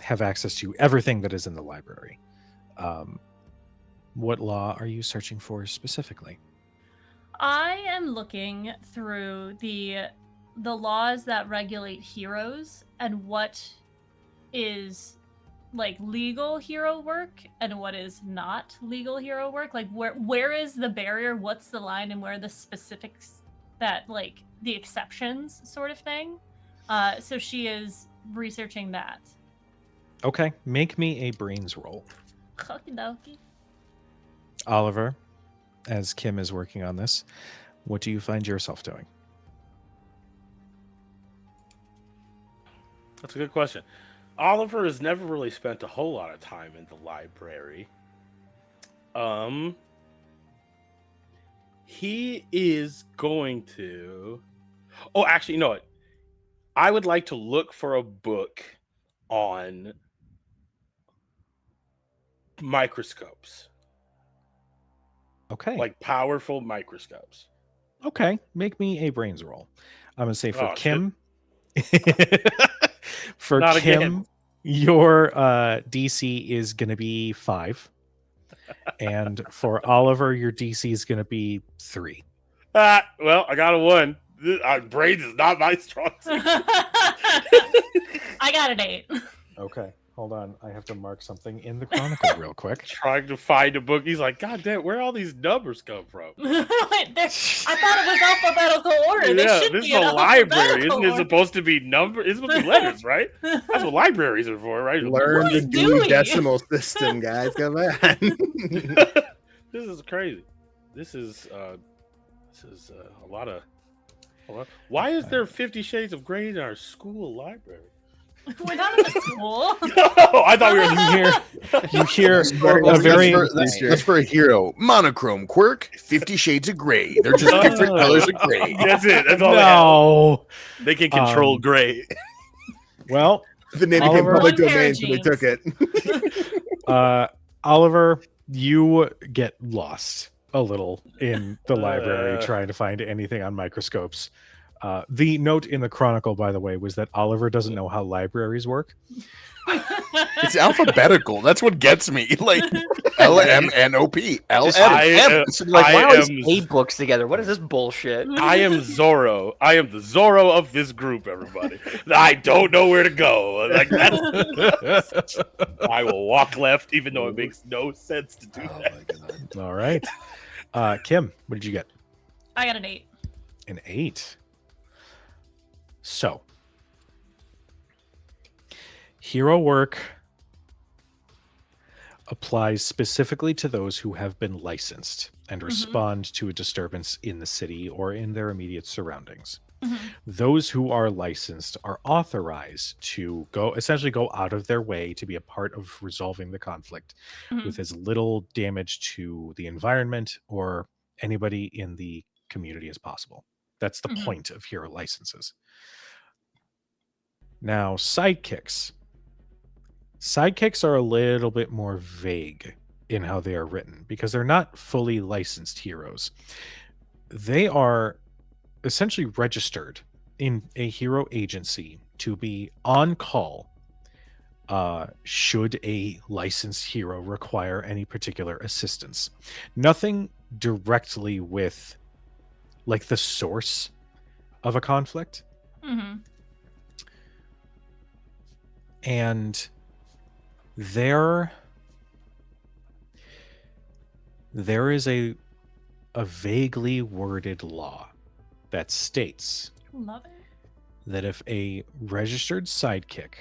have access to everything that is in the library. What law are you searching for specifically? I am looking through the laws that regulate heroes and what is like legal hero work and what is not legal hero work. Like where is the barrier, what's the line, and where are the specifics that like the exceptions sort of thing. So she is researching that. Okay, make me a brains roll. Okie dokie. Oliver, as Kim is working on this, what do you find yourself doing? That's a good question. Oliver has never really spent a whole lot of time in the library. He is going to. Oh, actually, you know what? I would like to look for a book on microscopes, Okay. like powerful microscopes. Okay, make me a brains roll. I'm gonna say for Oh, shit. Kim. For Not Kim, again. your DC is gonna be 5, and for Oliver, your DC is gonna be 3. Well, I got a 1. Brains is not my strong suit. I got an 8. Okay, hold on. I have to mark something in the chronicle real quick. Trying to find a book. He's like, God damn, where all these numbers come from? I thought it was alphabetical order. They Yeah, should this be is in a library. alphabetical Isn't it order. supposed to be number? It's supposed to be letters, right? That's what libraries are for, right? Learn What the is Dewey Dewey? Decimal System, guys. Come on. This is crazy. This is a lot of. Why is there 50 Shades of Grey in our school library? We're not in the school. Oh, I thought we were. You hear a That's very that's for a hero. Monochrome quirk, 50 Shades of Gray. They're just different colors of gray. That's it. That's all no. they can control Um, gray. Well, The name became Oliver? public One pair domain, of so they jeans. took it. Oliver, you get lost. a little in the library trying to find anything on microscopes. The note in the Chronicle, by the way, was that Oliver doesn't know how libraries work. It's alphabetical. That's what gets me. Like LMNOP. LM. So like, why are all am these 8 books together? What is this bullshit? I am Zorro. I am the Zorro of this group, everybody. I don't know where to go. Like that's I will walk left, even though it makes no sense to do that. My God. All right. Kim, what did you get? I got an 8. An 8. So, hero work applies specifically to those who have been licensed and respond to a disturbance in the city or in their immediate surroundings. Those who are licensed are authorized to essentially go out of their way to be a part of resolving the conflict with as little damage to the environment or anybody in the community as possible. That's the point of hero licenses. Now, sidekicks. Sidekicks are a little bit more vague in how they are written because they're not fully licensed heroes. They are essentially registered in a hero agency to be on call should a licensed hero require any particular assistance. Nothing directly with like the source of a conflict. And there is a vaguely worded law that states Love it. that if a registered sidekick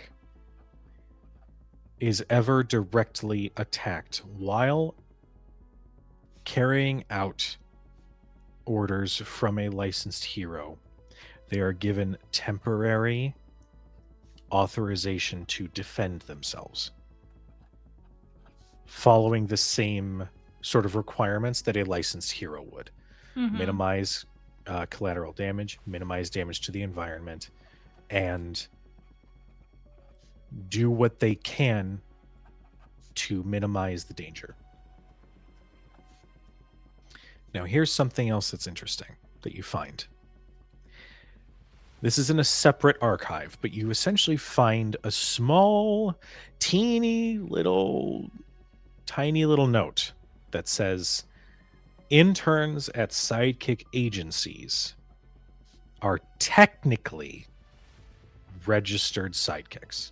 is ever directly attacked while carrying out orders from a licensed hero, they are given temporary authorization to defend themselves, following the same sort of requirements that a licensed hero would. Minimize collateral damage, minimize damage to the environment, and do what they can to minimize the danger. Now, here's something else that's interesting that you find. This is in a separate archive, but you essentially find a small, tiny little note that says interns at sidekick agencies are technically registered sidekicks.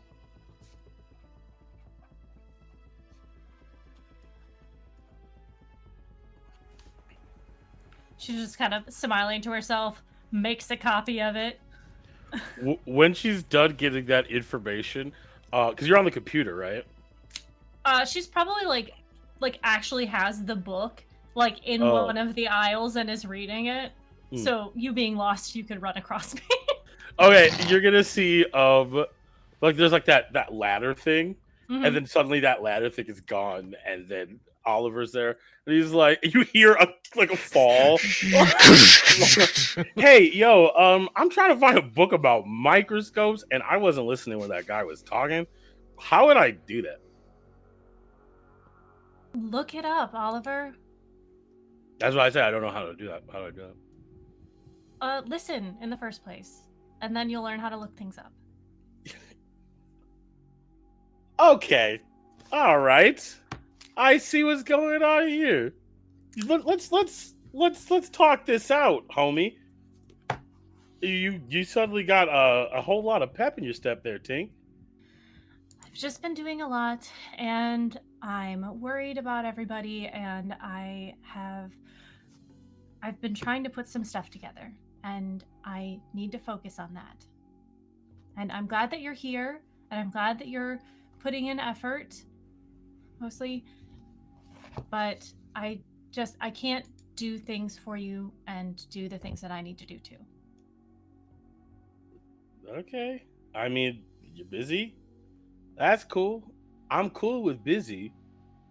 She's just kind of smiling to herself, makes a copy of it. When she's done getting that information, because you're on the computer, right? She's probably like actually has the book like in Oh. one of the aisles and is reading it. So you being lost, you could run across me. Okay, you're gonna see like there's like that ladder thing, and then suddenly that ladder thing is gone, and then Oliver's there, and he's like, you hear a fall. Hey, yo, I'm trying to find a book about microscopes, and I wasn't listening when that guy was talking. How would I do that? Look it up, Oliver. That's why I said I don't know how to do that. How do I do that? Listen in the first place, and then you'll learn how to look things up. Okay, all right. I see what's going on here. Let's talk this out, homie. You suddenly got a whole lot of pep in your step there, Tink. I've just been doing a lot, and I'm worried about everybody, and I've been trying to put some stuff together, and I need to focus on that. And I'm glad that you're here, and I'm glad that you're putting in effort, mostly, but I can't do things for you and do the things that I need to do too. Okay. I mean, you're busy. That's cool. I'm cool with busy,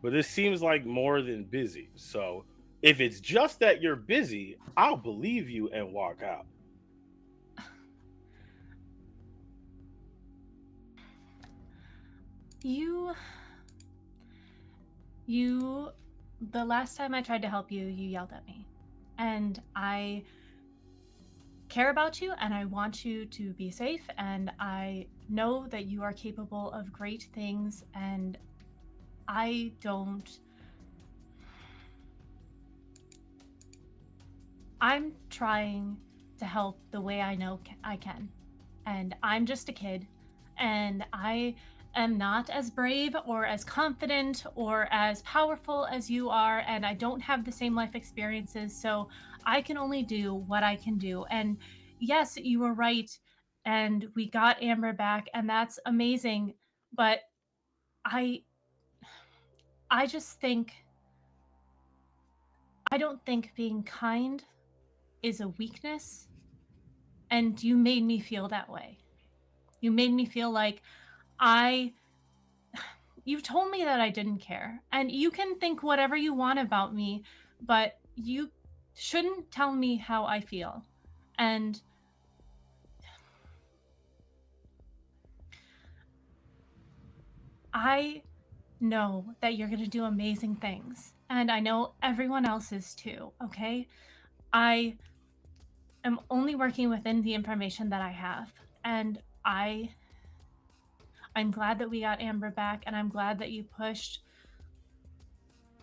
but this seems like more than busy. So if it's just that you're busy, I'll believe you and walk out. You The last time I tried to help you, you yelled at me. And I care about you and I want you to be safe. And I know that you are capable of great things. And I don't. I'm trying to help the way I know I can. And I'm just a kid. And I am not as brave or as confident or as powerful as you are. And I don't have the same life experiences. So I can only do what I can do. And yes, you were right. And we got Amber back. And that's amazing. But I. I just think I don't think being kind is a weakness, and you made me feel that way. You made me feel like I you told me that I didn't care. And you can think whatever you want about me, but you shouldn't tell me how I feel. And I know that you're going to do amazing things. And I know everyone else is too, okay? I am only working within the information that I have. And I'm glad that we got Amber back and I'm glad that you pushed.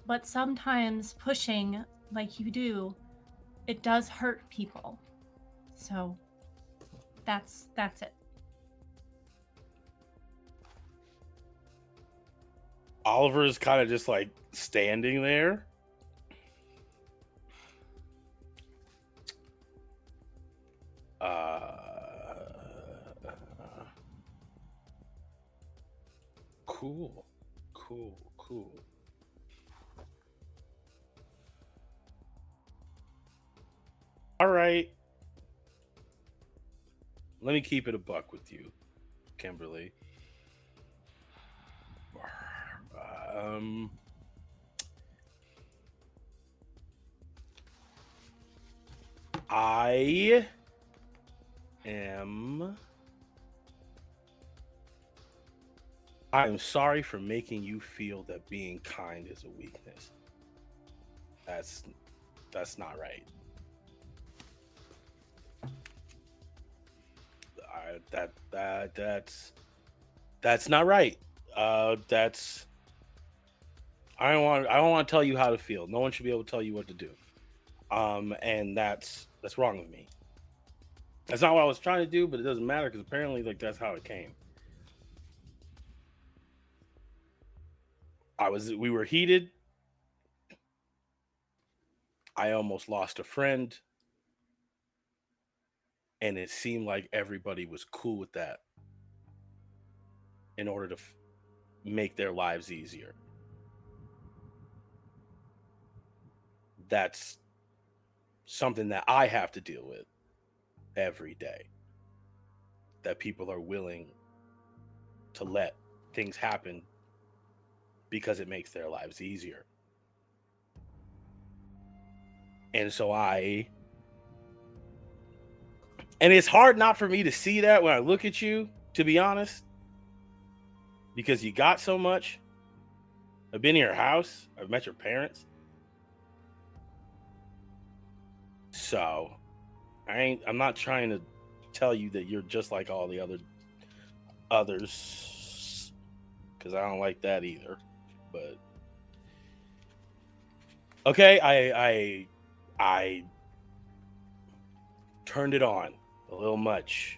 But sometimes pushing like you do, it does hurt people. So that's it. Oliver is kind of just like standing there. Cool, cool, cool. All right. Let me keep it a buck with you, Kimberly. Um, I am. I am sorry for making you feel that being kind is a weakness. That's that's not right. That's not right. That's I don't want to tell you how to feel. No one should be able to tell you what to do. And that's wrong with me. That's not what I was trying to do, but it doesn't matter because apparently like that's how it came. We were heated. I almost lost a friend, and it seemed like everybody was cool with that in order to make their lives easier. That's something that I have to deal with every day. That people are willing to let things happen because it makes their lives easier. And so and it's hard not for me to see that when I look at you, to be honest, because you got so much. I've been to your house, I've met your parents. So I'm not trying to tell you that you're just like all the others because I don't like that either. But okay, I turned it on a little much.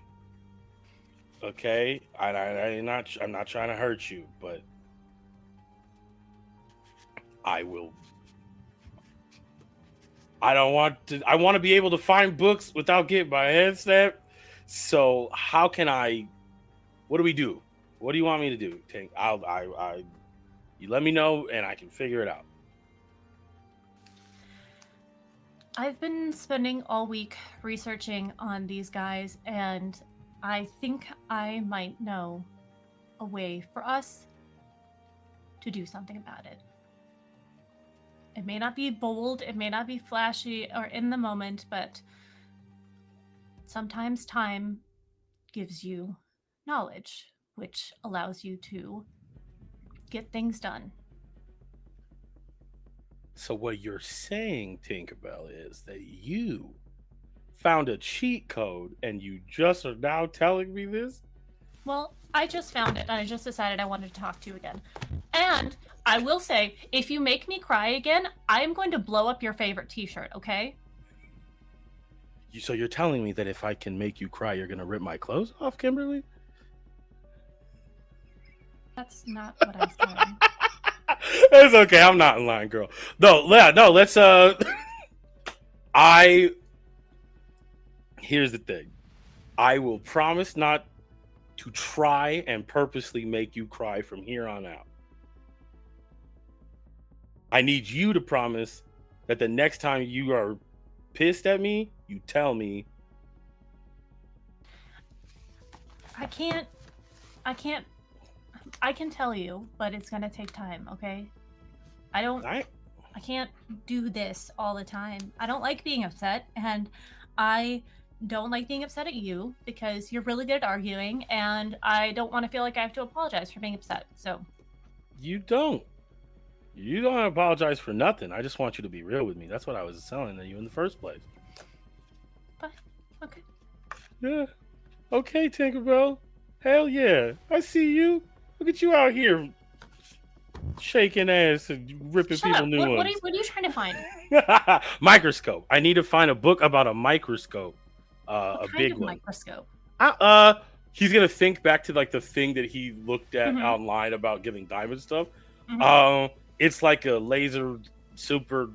Okay, I'm not trying to hurt you, but I will. I don't want to. I want to be able to find books without getting my head snapped. So how can I? What do we do? What do you want me to do? Tank? You let me know and I can figure it out. I've been spending all week researching on these guys, and I think I might know a way for us to do something about it. It may not be bold, it may not be flashy or in the moment, but sometimes time gives you knowledge, which allows you to get things done. So what you're saying, Tinkerbell, is that you found a cheat code and you just are now telling me this? Well, I just found it, and I just decided I wanted to talk to you again. And I will say, if you make me cry again, I am going to blow up your favorite T-shirt. Okay? So you're telling me that if I can make you cry, you're gonna rip my clothes off, Kimberly? That's not what I said. It's okay. I'm not in line, girl. No, no. Let's. I. Here's the thing. I will promise not to try and purposely make you cry from here on out. I need you to promise that the next time you are pissed at me, you tell me. I can tell you, but it's gonna take time, okay? I can't do this all the time. I don't like being upset, and I don't like being upset at you because you're really good at arguing, and I don't want to feel like I have to apologize for being upset. So You don't. You don't apologize for nothing. I just want you to be real with me. That's what I was telling you in the first place. fine. Okay. Yeah. Okay, Tinkerbell. Hell yeah. I see you. Look at you out here shaking ass and ripping Shut people up. new What ones. are you trying to find? Microscope. I need to find a book about a microscope. What A kind big of one. microscope? He's gonna think back to like the thing that he looked at Mhm. online about getting diamond stuff. Mhm. It's like a laser super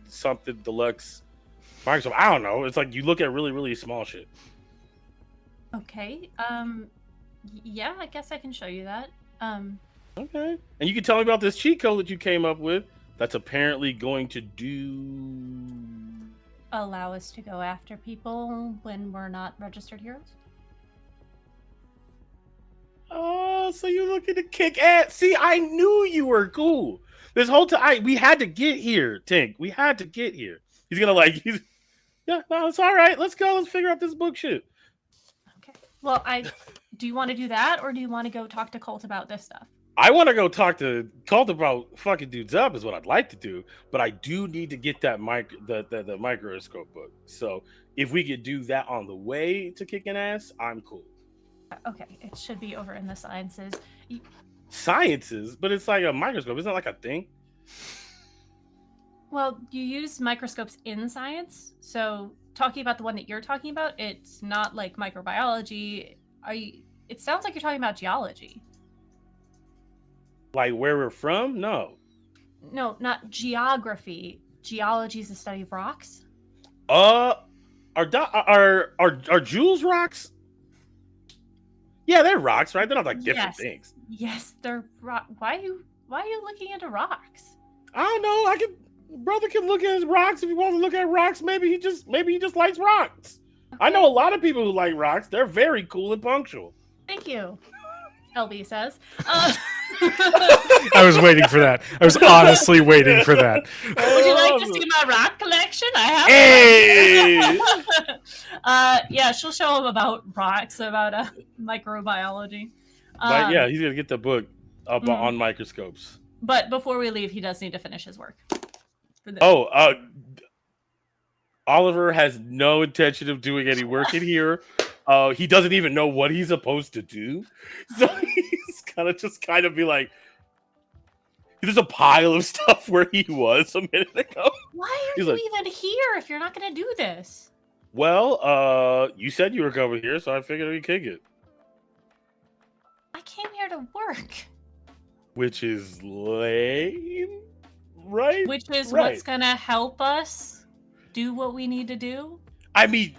something deluxe microscope. I don't know. It's like you look at really, really small shit. Okay. Yeah, I guess I can show you that. Okay. And you can tell me about this cheat code that you came up with that's apparently going to do. Allow us to go after people when we're not registered heroes. Oh, so you looking to kick ass? See, I knew you were cool. This whole time, we had to get here, Tink. We had to get here. He's gonna yeah, no, it's all right. Let's go. Let's figure out this book shit. Okay. Well, do you want to do that, or do you want to go talk to Colt about this stuff? I want to go talk to Colt about fucking dudes up is what I'd like to do, but I do need to get that the microscope book. So if we could do that on the way to kicking ass, I'm cool. Okay, it should be over in the sciences. Sciences, but it's like a microscope. Isn't that like a thing? Well, you use microscopes in science, so talking about the one that you're talking about, it's not like microbiology. It sounds like you're talking about geology. Like where we're from? No. No, not geography. Geology is the study of rocks. Are jewels rocks? Yeah, they're rocks, right? They're not like different things. Yes, they're rock. Why are you looking into rocks? I don't know. Brother can look at rocks if he wants to look at rocks. Maybe he just likes rocks. Okay. I know a lot of people who like rocks. They're very cool and punctual. Thank you. LB says. I was waiting for that. I was honestly waiting for that. Would you like to see my rock collection? I have. Hey! Yeah, she'll show him about rocks, about microbiology. But yeah, he's gonna get the book up on microscopes. But before we leave, he does need to finish his work. Oliver has no intention of doing any work in here. He doesn't even know what he's supposed to do. So he's kind of be like, there's a pile of stuff where he was a minute ago. Why are He's you like, even here if you're not going to do this? Well, you said you were coming here, so I figured we could get. I came here to work. Which is lame, right? Which is right. What's going to help us do what we need to do. I mean,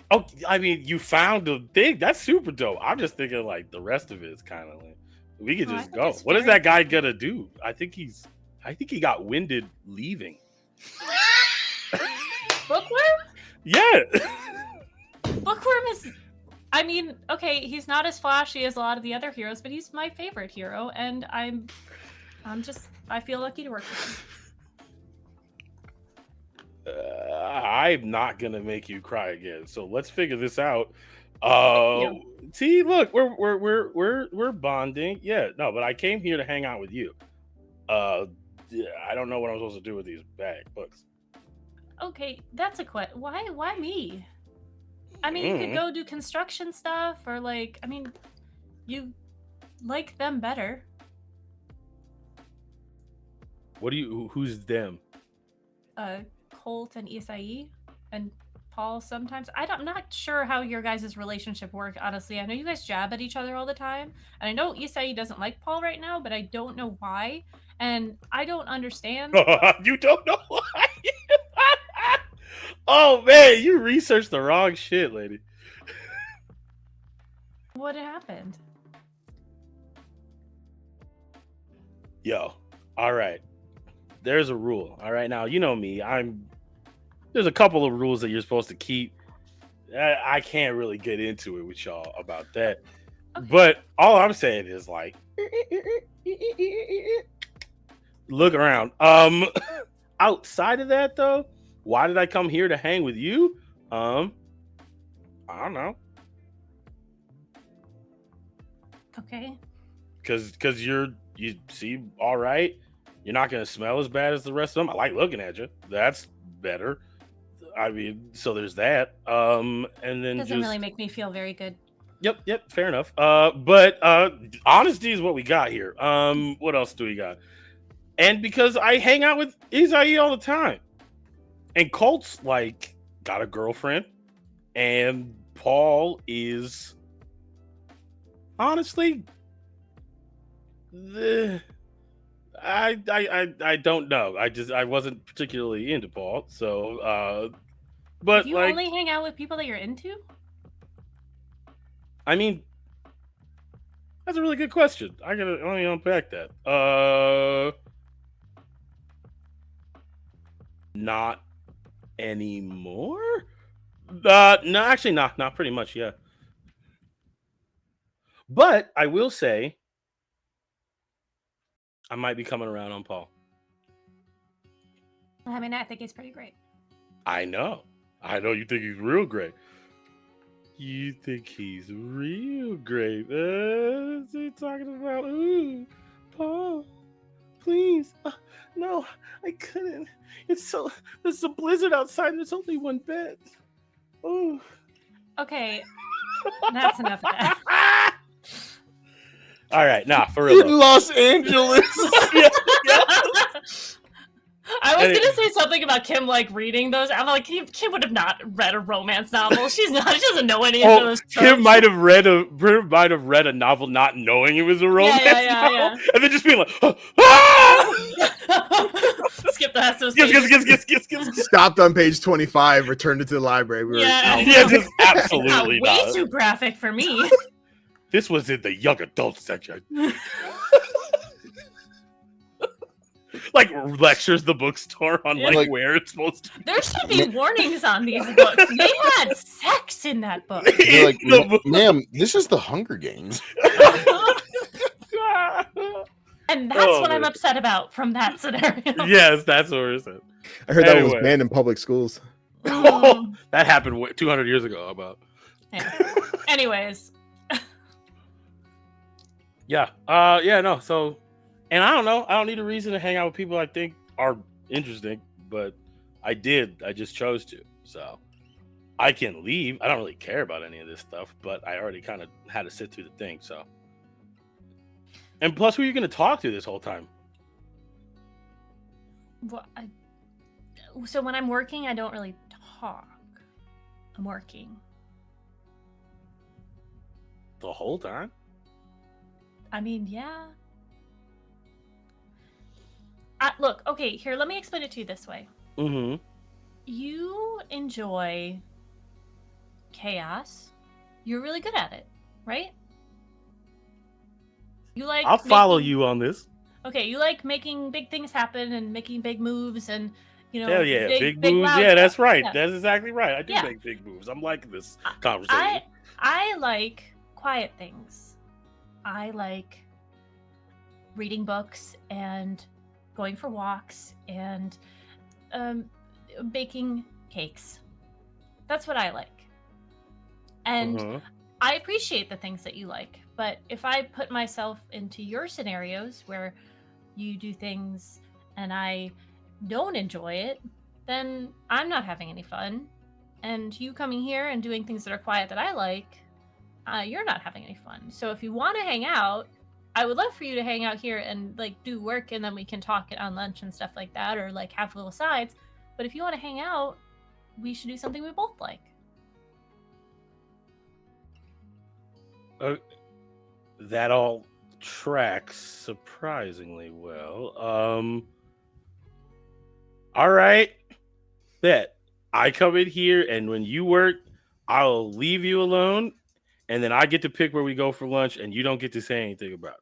you found a thing. That's super dope. I'm just thinking like the rest of it is kind of like we could just go. What is that guy gonna do? I think he got winded leaving. Bookworm? Yeah. Bookworm is. I mean, okay, he's not as flashy as a lot of the other heroes, but he's my favorite hero, and I feel lucky to work with him. I'm not gonna make you cry again. So let's figure this out. See, look, we're bonding. Yeah, no, but I came here to hang out with you. I don't know what I'm supposed to do with these books. Okay, that's a question. Why me? I mean, you could go do construction stuff, or like, I mean, you like them better. What do you? Who's them? Colt and Isai and Paul sometimes. I'm not sure how your guys' relationship work, honestly. I know you guys jab at each other all the time. And I know Isai doesn't like Paul right now, but I don't know why. And I don't understand. You don't know why? Oh man, you researched the wrong shit, lady. What happened? Yo, all right. There's a rule. All right, now you know me. There's a couple of rules that you're supposed to keep. I can't really get into it with y'all about that. Okay. But all I'm saying is like, look around. Outside of that though, why did I come here to hang with you? I don't know. Okay. Cause you seem all right. You're not gonna smell as bad as the rest of them. I like looking at you. That's better. I mean, so there's that. And then Doesn't really make me feel very good. Yep, fair enough. But honesty is what we got here. What else do we got? And because I hang out with Isai all the time. And Colt's like got a girlfriend. And Paul is honestly I don't know. I wasn't particularly into Paul, so but Do you like only hang out with people that you're into? I mean that's a really good question. Let me unpack that. Not anymore? No, actually not pretty much, yeah. But I will say I might be coming around on Paul. I mean, I think he's pretty great. I know you think he's real great. You think he's real great. What's he talking about? Ooh, Paul, please. No, I couldn't. There's a blizzard outside. There's only one bed. Oh. Okay, that's enough of that. All right, nah, for In real. though. Los Angeles. Yeah. I was And gonna say something about Kim like reading those. I'm like, Kim would have not read a romance novel. She doesn't know any of Oh, those. Kim tropes. might have read a novel not knowing it was a romance yeah. novel, and then just being like, ah! Skip the rest of those Skip. Stopped on page 25, returned it to the library. We were Yeah. out. Yeah, just Not absolutely way not. too graphic for me. This was in the young adult section. Like lectures the bookstore on Yeah. like where it's supposed to be. There should be warnings on these books. They had sex in that book. They're like, The book. ma'am, this is the Hunger Games. And that's Oh, what I'm man. upset about from that scenario. Yes, that's what it said. I heard that was Anyway. banned in public schools. Mm. That happened 200 years ago. How about? Yeah. Anyways, Yeah. Yeah. No. So, and I don't know. I don't need a reason to hang out with people I think are interesting, but I did. I just chose to. So, I can leave. I don't really care about any of this stuff, but I already kind of had to sit through the thing. So, and plus, who are you going to talk to this whole time? so when I'm working, I don't really talk. I'm working. The whole time? I mean, yeah. Look, okay, here, let me explain it to you this way. Mm-hmm. You enjoy chaos. You're really good at it, right? You like I'll follow making- you on this. Okay, you like making big things happen and making big moves and, you know, Hell yeah, big big moves. loud Yeah, that's stuff. right. Yeah. That's exactly right. I do Yeah. make big moves. I'm liking this conversation. I like quiet things. I like reading books and going for walks and baking cakes. That's what I like. And Uh-huh. I appreciate the things that you like. But if I put myself into your scenarios where you do things and I don't enjoy it, then I'm not having any fun. And you coming here and doing things that are quiet that I like, you're not having any fun. So if you want to hang out, I would love for you to hang out here and like do work, and then we can talk it on lunch and stuff like that, or like have little sides. But if you want to hang out, we should do something we both like. That all tracks surprisingly well. All right. Bet. I come in here, and when you work, I'll leave you alone, and then I get to pick where we go for lunch, and you don't get to say anything about it.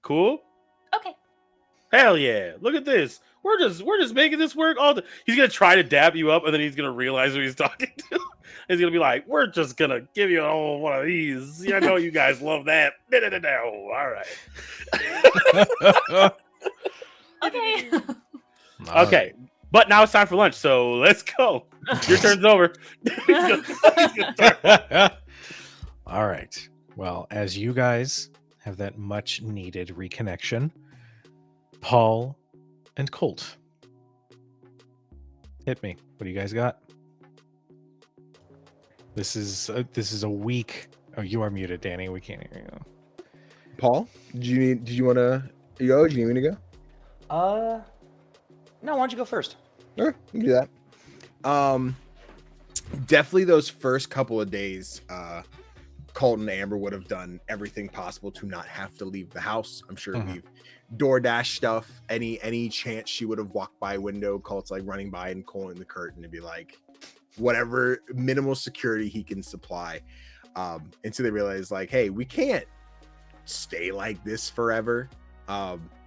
Cool? Okay. Hell yeah! Look at this. We're just making this work. He's gonna try to dap you up, and then he's gonna realize who he's talking to. He's gonna be like, "We're just gonna give you a whole one of these. Yeah, I know you guys love that." No, all right. Okay. Okay, but now it's time for lunch, so let's go. Your turn's over. All right. Well, as you guys have that much needed reconnection, Paul and Colt, hit me. What do you guys got? This is a week. Oh, you are muted, Danny. We can't hear you. Paul, did you want to go? Do you need me to go? No, why don't you go first? Sure, we can do that. Definitely those first couple of days, Colt and Amber would have done everything possible to not have to leave the house. I'm sure we've DoorDash stuff. Any chance she would have walked by a window, Colt's like running by and pulling the curtain to be like, whatever minimal security he can supply. Until they realize like, hey, we can't stay like this forever.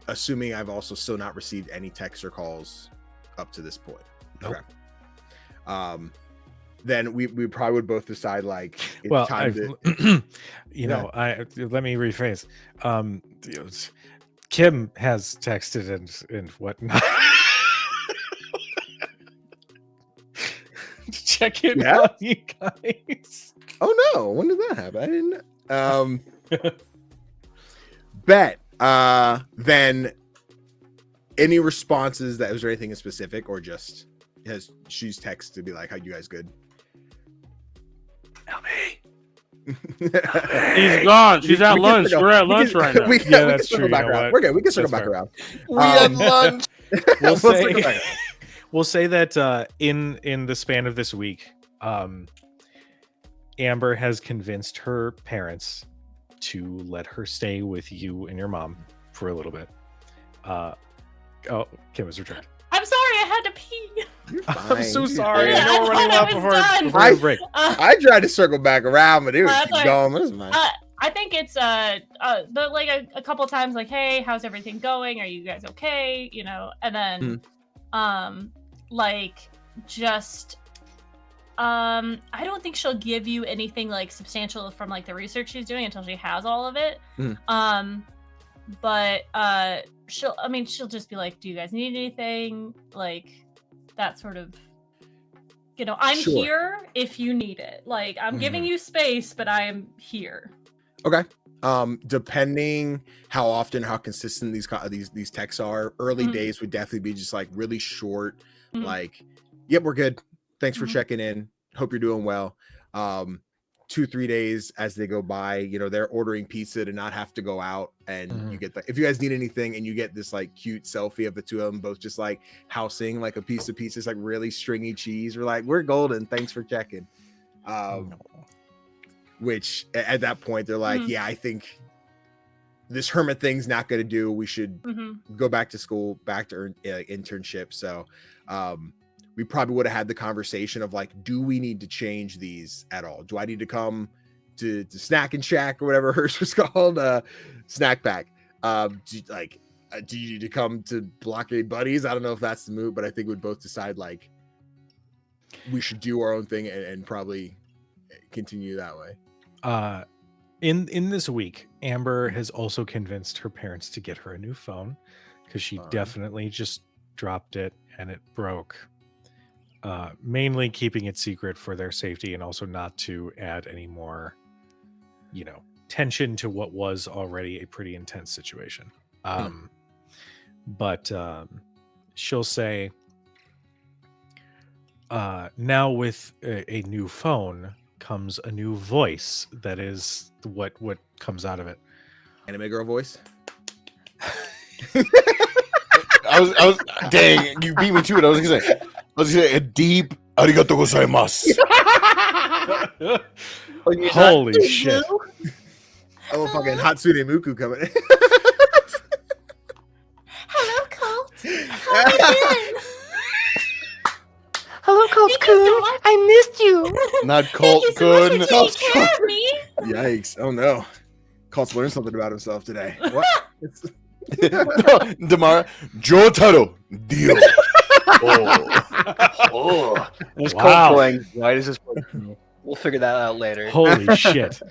Assuming I've also still not received any texts or calls up to this point. Nope. Okay. Then we probably would both decide like it's Well, time to let me rephrase. Kim has texted and whatnot. To check in on you guys. Oh no, when did that happen? I didn't bet. Then any responses that was there anything specific or just has she's texted to be like, how you guys good? He's gone. She's at lunch. We're at lunch right now. That's true. We're good. We can circle back around. We had lunch. We'll say that in the span of this week, Amber has convinced her parents to let her stay with you and your mom for a little bit. Kim has returned. I'm sorry, I had to pee. You're I'm so fine. sorry. Yeah, I know we're running out before the break. I tried to circle back around, but it was That's keep all going. That's fine. I think it's the like a couple times like, hey, how's everything going? Are you guys okay? You know, and then like just I don't think she'll give you anything like substantial from like the research she's doing until she has all of it. But she'll just be like, do you guys need anything? Like that sort of, you know, I'm Sure. here if you need it. Like I'm giving you space, but I am here. Okay. Depending how often, how consistent these texts are, early days would definitely be just like really short, like, yep, we're good. Thanks for checking in. Hope you're doing well. 2-3 days as they go by, you know, they're ordering pizza to not have to go out, and you get if you guys need anything, and you get this like cute selfie of the two of them both just like housing like a piece of pizza, it's like really stringy cheese. We're like, we're golden. Thanks for checking. Which at that point they're like, yeah, I think this hermit thing's not going to do. We should go back to school, back to internship. So we probably would have had the conversation of like, do we need to change these at all? Do I need to come to Snack and Shack or whatever hers was called, Snack Pack? Do you need to come to Blockade Buddies? I don't know if that's the move, but I think we'd both decide like we should do our own thing and probably continue that way. In this week, Amber has also convinced her parents to get her a new phone because she definitely just dropped it and it broke. Mainly keeping it secret for their safety and also not to add any more, you know, tension to what was already a pretty intense situation. But she'll say, now with a new phone comes a new voice. That is what comes out of it. Anime girl voice. I was dang, you beat me to it. I was gonna say a deep arigato gozaimasu. Holy shit! A little fucking Hatsune Miku coming. Hello, Colt. How you been? Hello, Colt Thank you so Kun. much. I missed you. Not Thank Colt you so much Kun. for taking care of me. Yikes! Oh no, Colt's learned something about himself today. What? It's... Damara Jotaro Dio. Oh, this Wow. Colt going. Why does this work for me? We'll figure that out later. Holy shit!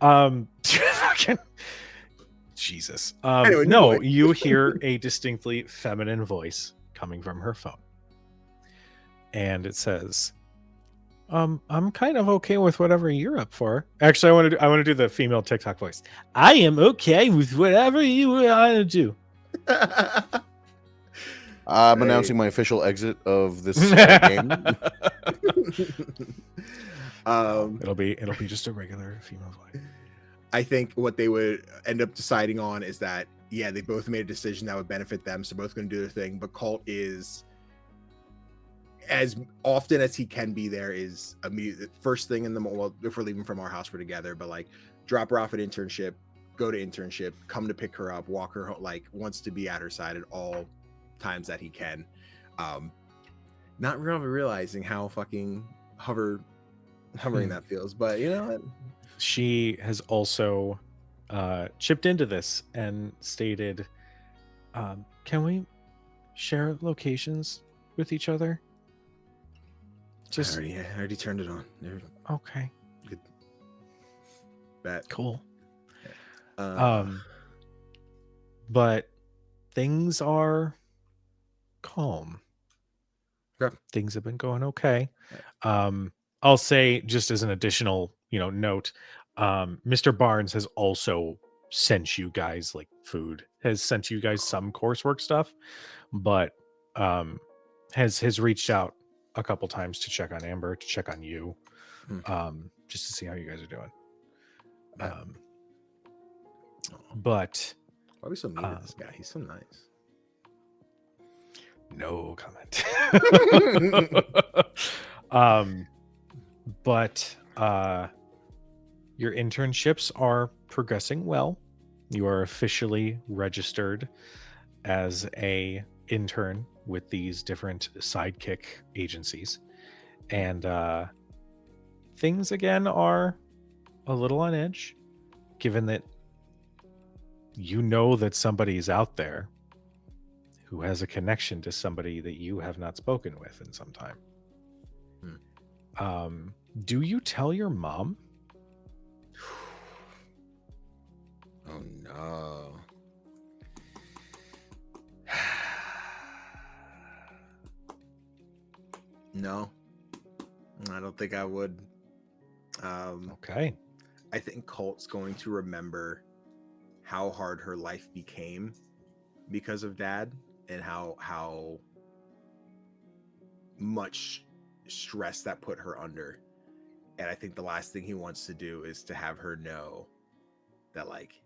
Fucking Jesus. Anyway, new No, boy. you hear a distinctly feminine voice coming from her phone, and it says, I'm kind of okay with whatever you're up for. Actually, I want to do the female TikTok voice. I am okay with whatever you want to do. I'm Hey. announcing my official exit of this game. It'll be just a regular female voice. I think what they would end up deciding on is that, yeah, they both made a decision that would benefit them, so both going to do their thing. But Colt is, as often as he can be there, is first thing in the morning. Well, if we're leaving from our house, we're together, but like drop her off at internship, go to internship, come to pick her up, walk her home, like wants to be at her side at all times that he can. Not really realizing how fucking hovering that feels, but you know what? She has also chipped into this and stated, can we share locations with each other? Just I already turned it on. There, okay, good. Bet. cool. Uh, But things are calm. Okay. Things have been going okay. I'll say, just as an additional, note, Mr. Barnes has also sent you guys like food, has sent you guys some coursework stuff, but has reached out a couple times to check on Amber, to check on you, just to see how you guys are doing. But why are we so mean to this guy? He's so nice. no comment. But your internships are progressing well. You are officially registered as a intern with these different sidekick agencies, and things again are a little on edge, given that you know that somebody's out there who has a connection to somebody that you have not spoken with in some time. Do you tell your mom? Oh no. No, I don't think I would. Okay. I think Colt's going to remember how hard her life became because of Dad, and how much stress that put her under. And I think the last thing he wants to do is to have her know that, like,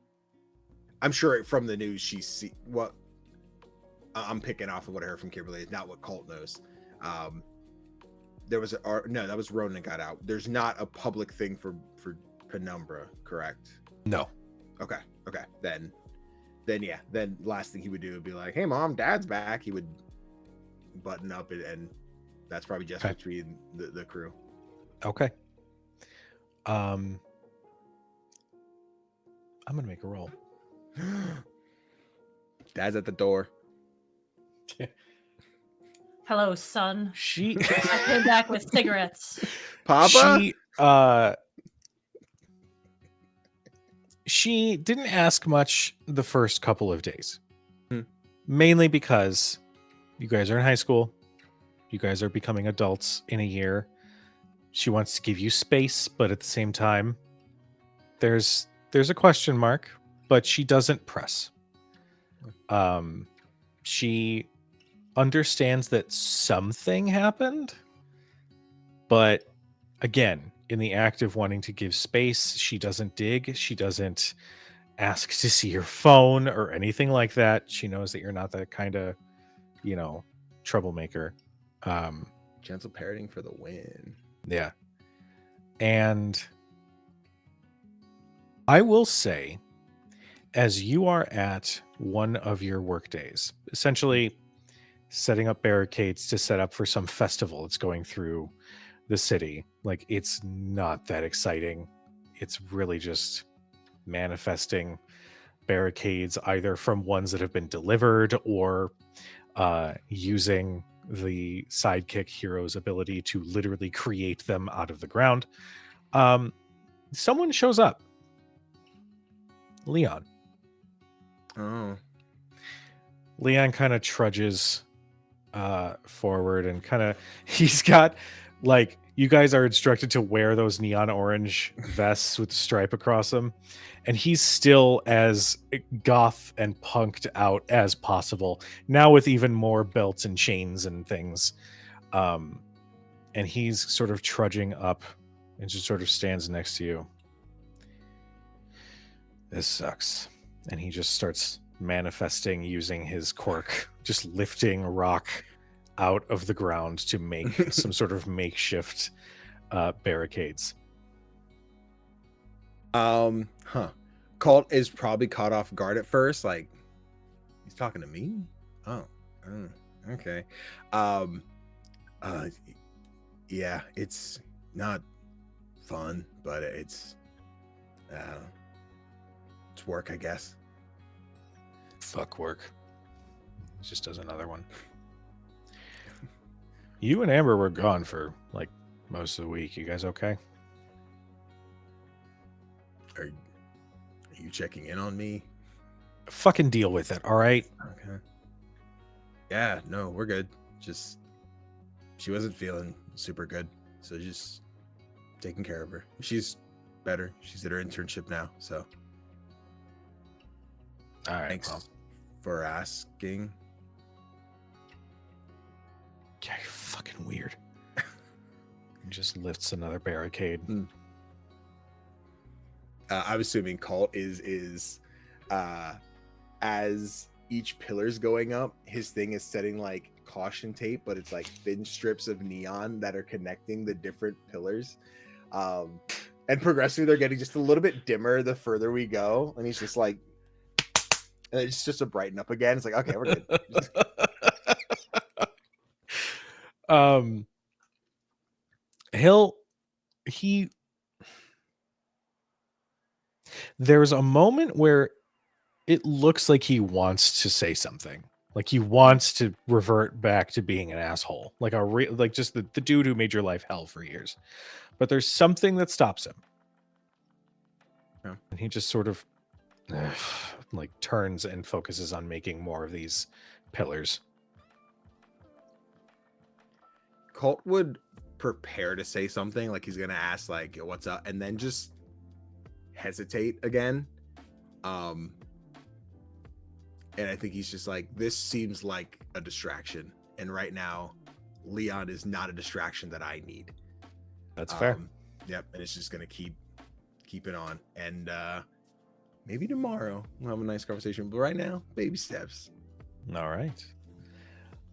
I'm sure from the news what I'm picking off of what I heard from Kimberly is not what Colt knows. There was that was Ronan got out. There's not a public thing for Penumbra, correct? No. Okay. Then yeah. Then last thing he would do would be like, "Hey, Mom, Dad's back." He would button up and that's probably just between the crew. Okay. I'm gonna make a roll. Dad's at the door. Hello, son. She I came back with cigarettes. Papa? She didn't ask much the first couple of days. Hmm. Mainly because you guys are in high school. You guys are becoming adults in a year. She wants to give you space, but at the same time, there's a question mark, but she doesn't press. She understands that something happened, but again, in the act of wanting to give space, she doesn't dig. She doesn't ask to see your phone or anything like that. She knows that you're not that kind of, troublemaker. Gentle parroting for the win. Yeah. And I will say, as you are at one of your work days, essentially setting up barricades to set up for some festival that's going through the city, like it's not that exciting. It's really just manifesting barricades either from ones that have been delivered or using the sidekick hero's ability to literally create them out of the ground. Someone shows up. Leon. Oh. Leon kind of trudges forward and he's got, like, you guys are instructed to wear those neon orange vests with the stripe across them, and he's still as goth and punked out as possible, now with even more belts and chains and things. And he's sort of trudging up and just sort of stands next to you. This sucks. And he just starts manifesting using his quirk, just lifting rock out of the ground to make some sort of makeshift barricades. Colt is probably caught off guard at first, like, he's talking to me? Okay. Yeah, it's not fun, but it's work, I guess. Fuck work. He just does another one. You and Amber were gone for like most of the week. You guys okay? Are you checking in on me? Fucking deal with it, all right? Okay. Yeah, no, we're good. Just she wasn't feeling super good, so just taking care of her. She's better. She's at her internship now, so All right. thanks Well, for asking. yeah, you're fucking weird. He just lifts another barricade. I'm assuming Colt is as each pillar's going up, his thing is setting like caution tape, but it's like thin strips of neon that are connecting the different pillars. And progressively they're getting just a little bit dimmer the further we go. And he's just like, and it's just to brighten up again. It's like, okay, we're good. There's a moment where it looks like he wants to say something. Like he wants to revert back to being an asshole. Like like just the dude who made your life hell for years. But there's something that stops him. Yeah. And he just sort of like turns and focuses on making more of these pillars. Colt would prepare to say something, like he's gonna ask like what's up, and then just hesitate again. And I think he's just like, this seems like a distraction, and right now Leon is not a distraction that I need. That's fair. Yep. And it's just gonna keep it on, and maybe tomorrow we'll have a nice conversation, but right now, baby steps. All right.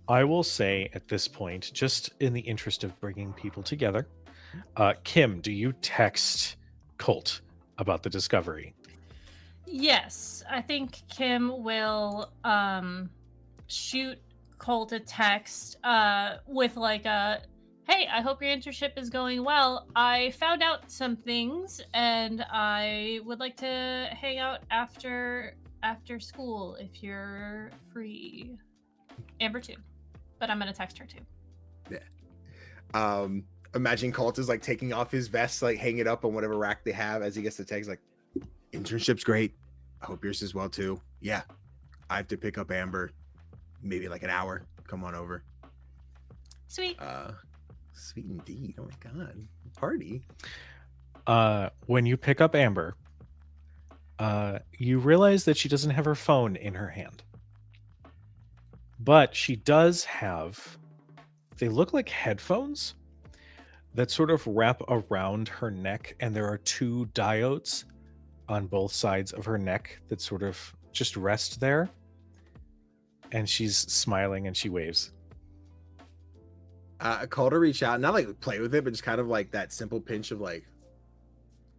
I will say at this point, just in the interest of bringing people together, Kim, do you text Colt about the discovery? Yes, I think Kim will shoot Colt a text with like a, hey, I hope your internship is going well. I found out some things and I would like to hang out after school if you're free. Amber too. But I'm gonna text her too. Yeah. Imagine Colt is like taking off his vest, like hang it up on whatever rack they have as he gets the text, like, internship's great. I hope yours is well too. Yeah. I have to pick up Amber maybe like an hour. Come on over. Sweet. Sweet indeed. Oh my god. Party. When you pick up Amber, you realize that she doesn't have her phone in her hand. but she does have, they look like headphones that sort of wrap around her neck, and there are two diodes on both sides of her neck that sort of just rest there. And she's smiling and she waves. I call to reach out, not like play with it, but just kind of like that simple pinch of like,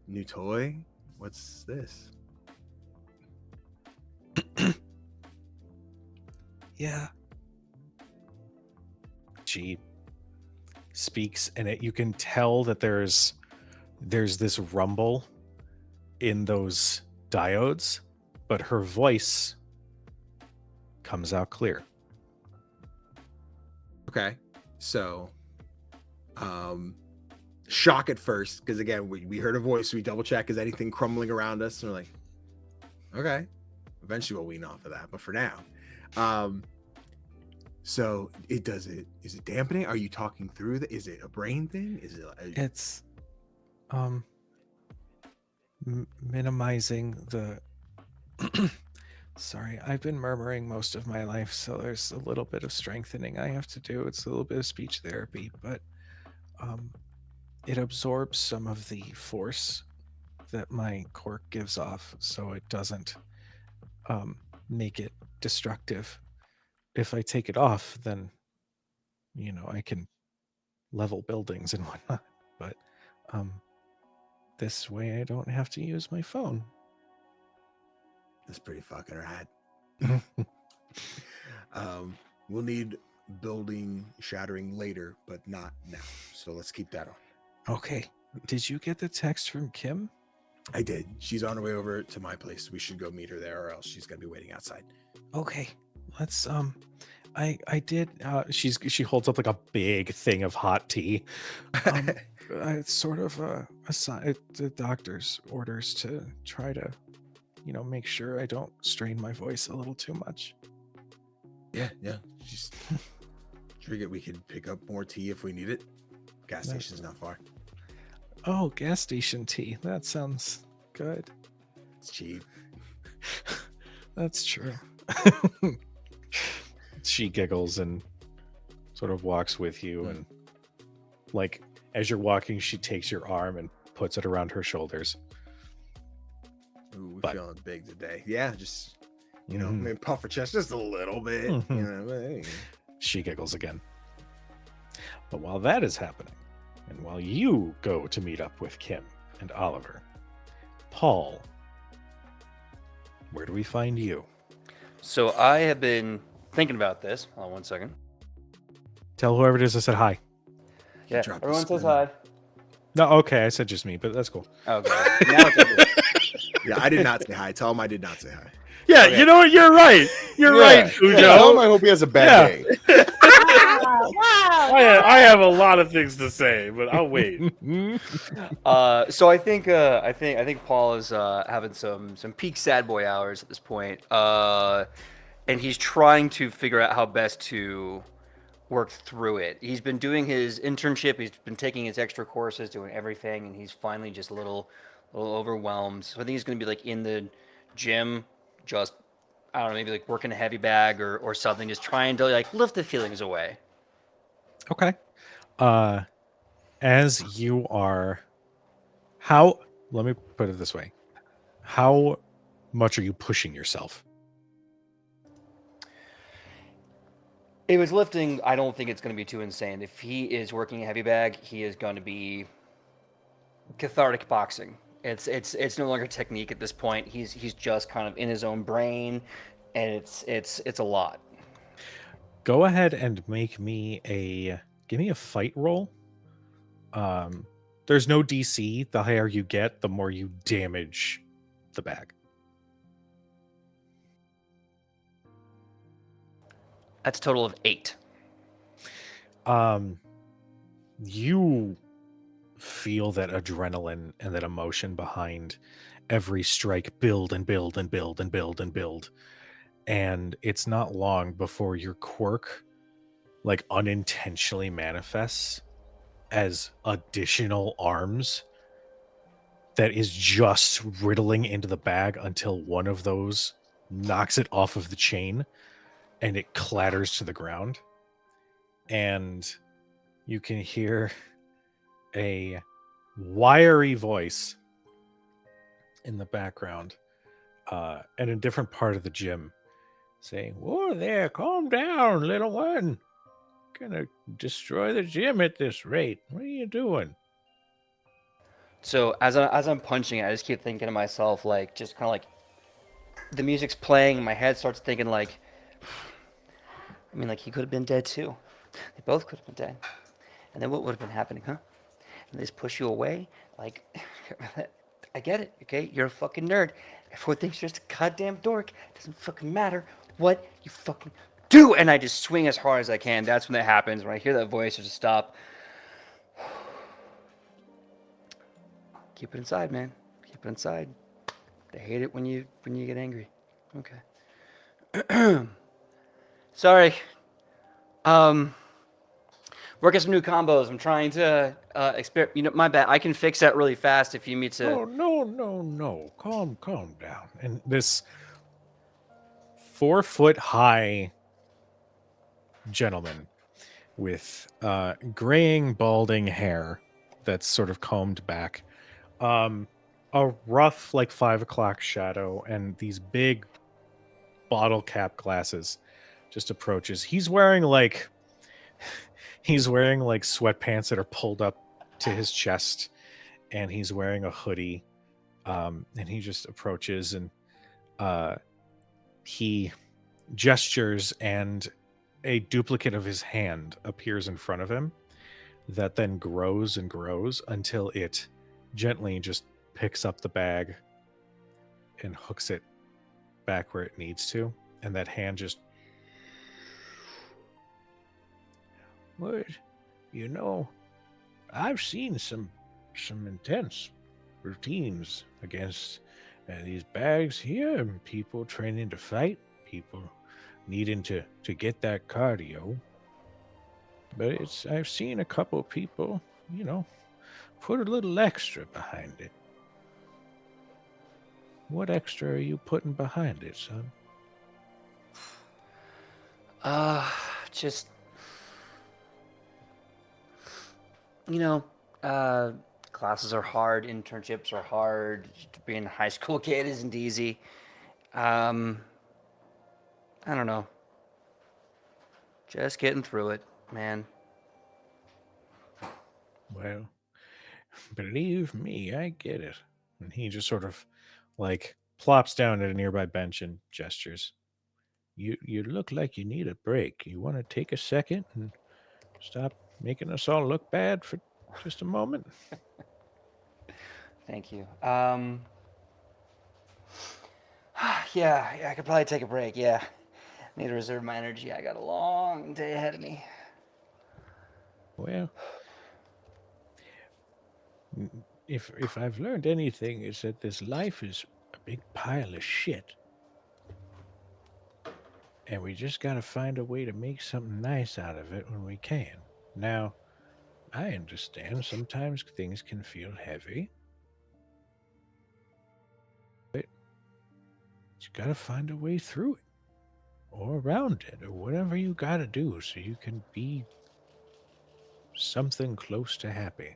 new toy? What's this? Yeah. She speaks, and you can tell that there's this rumble in those diodes, but her voice comes out clear. Okay. So, shock at first, because again, we heard a voice, so we double check, is anything crumbling around us? And we're like, okay. Eventually we'll wean off of that, but for now. So is it dampening? Are you talking through the, is it a brain thing? Is it It's minimizing the sorry, I've been murmuring most of my life, so there's a little bit of strengthening I have to do. It's a little bit of speech therapy, but it absorbs some of the force that my cork gives off, so it doesn't make it destructive. If I take it off, then I can level buildings and whatnot. But this way I don't have to use my phone. That's pretty fucking rad. We'll need building shattering later, but not now. So let's keep that on. Okay. Did you get the text from Kim? I did. She's on her way over to my place. We should go meet her there, or else she's gonna be waiting outside. Okay. Let's I did she holds up like a big thing of hot tea. It's sort of the doctor's orders to try to make sure I don't strain my voice a little too much. Yeah. Just figured we could pick up more tea if we need it. Gas station's not far. Oh, gas station tea. That sounds good. It's cheap. That's true. She giggles and sort of walks with you, and like as you're walking, she takes your arm and puts it around her shoulders. Ooh, we're feeling big today. Yeah, just maybe puff her chest just a little bit. But hey. She giggles again. But while that is happening, and while you go to meet up with Kim and Oliver, Paul, where do we find you? So I have been thinking about this. Hold on 1 second. Tell whoever it is I said hi. Yeah, Drop the everyone says spoon. hi. No, okay, I said just me, but that's cool. Okay. Now it's everyone. Yeah, I did not say hi. Tell him I did not say hi. Yeah, Okay. you know what? You're right. You're right, Tell him I Cujo. hope he has a bad day. Wow. I have a lot of things to say, but I'll wait. So I think Paul is having some peak sad boy hours at this point, and he's trying to figure out how best to work through it. He's been doing his internship. He's been taking his extra courses, doing everything, and he's finally just a little overwhelmed. So I think he's going to be like in the gym, just I don't know, maybe like working a heavy bag or something, just trying to like lift the feelings away. Okay. As you are, let me put it this way. How much are you pushing yourself? If it's lifting, I don't think it's going to be too insane. If he is working a heavy bag, he is going to be cathartic boxing. It's no longer technique at this point. He's just kind of in his own brain, and it's a lot. Go ahead and give me a fight roll. There's no DC. The higher you get, the more you damage the bag. That's a total of 8. You feel that adrenaline and that emotion behind every strike build and build and build and build and build. And it's not long before your quirk like unintentionally manifests as additional arms that is just riddling into the bag until one of those knocks it off of the chain. and it clatters to the ground. And you can hear a wiry voice in the background, in a different part of the gym, saying, "Whoa there, calm down, little one. Gonna destroy the gym at this rate. What are you doing?" So as I'm punching, I just keep thinking to myself, like, just kind of like the music's playing, my head starts thinking like, I mean, like he could have been dead too. They both could have been dead. And then what would have been happening, huh? And they just push you away, like, I get it, okay? You're a fucking nerd. Everyone thinks you're just a goddamn dork. It doesn't fucking matter what you fucking do. And I just swing as hard as I can. That's when that happens. When I hear that voice, I just stop. Keep it inside, man. Keep it inside. They hate it when you get angry. Okay. Sorry. Working some new combos. I'm trying to experiment. You know, my bad. I can fix that really fast if you need to. Oh, no. Calm down. And this 4-foot high gentleman with graying, balding hair that's sort of combed back, a rough, like 5 o'clock shadow, and these big bottle cap glasses just approaches. He's wearing like sweatpants that are pulled up to his chest, and he's wearing a hoodie. And he just approaches, and he gestures, and a duplicate of his hand appears in front of him that then grows and grows until it gently just picks up the bag and hooks it back where it needs to. And that hand just, "What? You know, I've seen some intense routines against these bags here, and people training to fight, people needing to get that cardio. But I've seen a couple people, put a little extra behind it. What extra are you putting behind it, son?" Just, you know, uh, classes are hard, internships are hard, being a high school kid isn't easy. I don't know. Just getting through it, man. Well, believe me, I get it. And he just sort of like plops down at a nearby bench and gestures. You look like you need a break. You want to take a second and stop making us all look bad for just a moment? Thank you. Yeah, I could probably take a break. Yeah, need to reserve my energy. I got a long day ahead of me. Well, if I've learned anything, it's that this life is a big pile of shit. And we just gotta find a way to make something nice out of it when we can. Now, I understand sometimes things can feel heavy, but you gotta find a way through it, or around it, or whatever you gotta do so you can be something close to happy.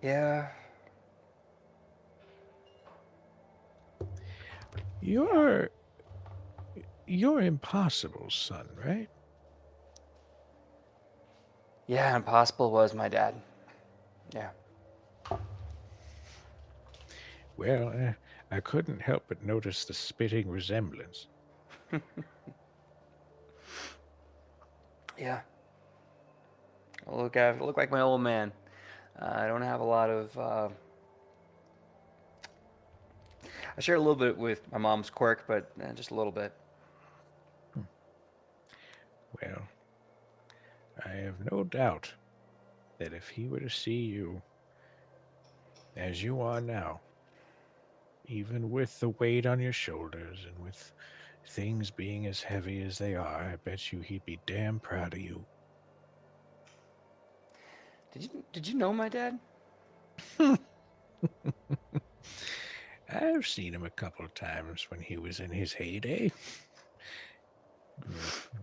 Yeah. You're you're Impossible's son, right? Yeah, Impossible was my dad. Yeah. Well, I couldn't help but notice the spitting resemblance. Yeah. I look like my old man. I don't have a lot of. I share a little bit with my mom's quirk, but just a little bit. Well, I have no doubt that if he were to see you as you are now, even with the weight on your shoulders and with things being as heavy as they are, I bet you he'd be damn proud of you. Did you know my dad? I've seen him a couple of times when he was in his heyday.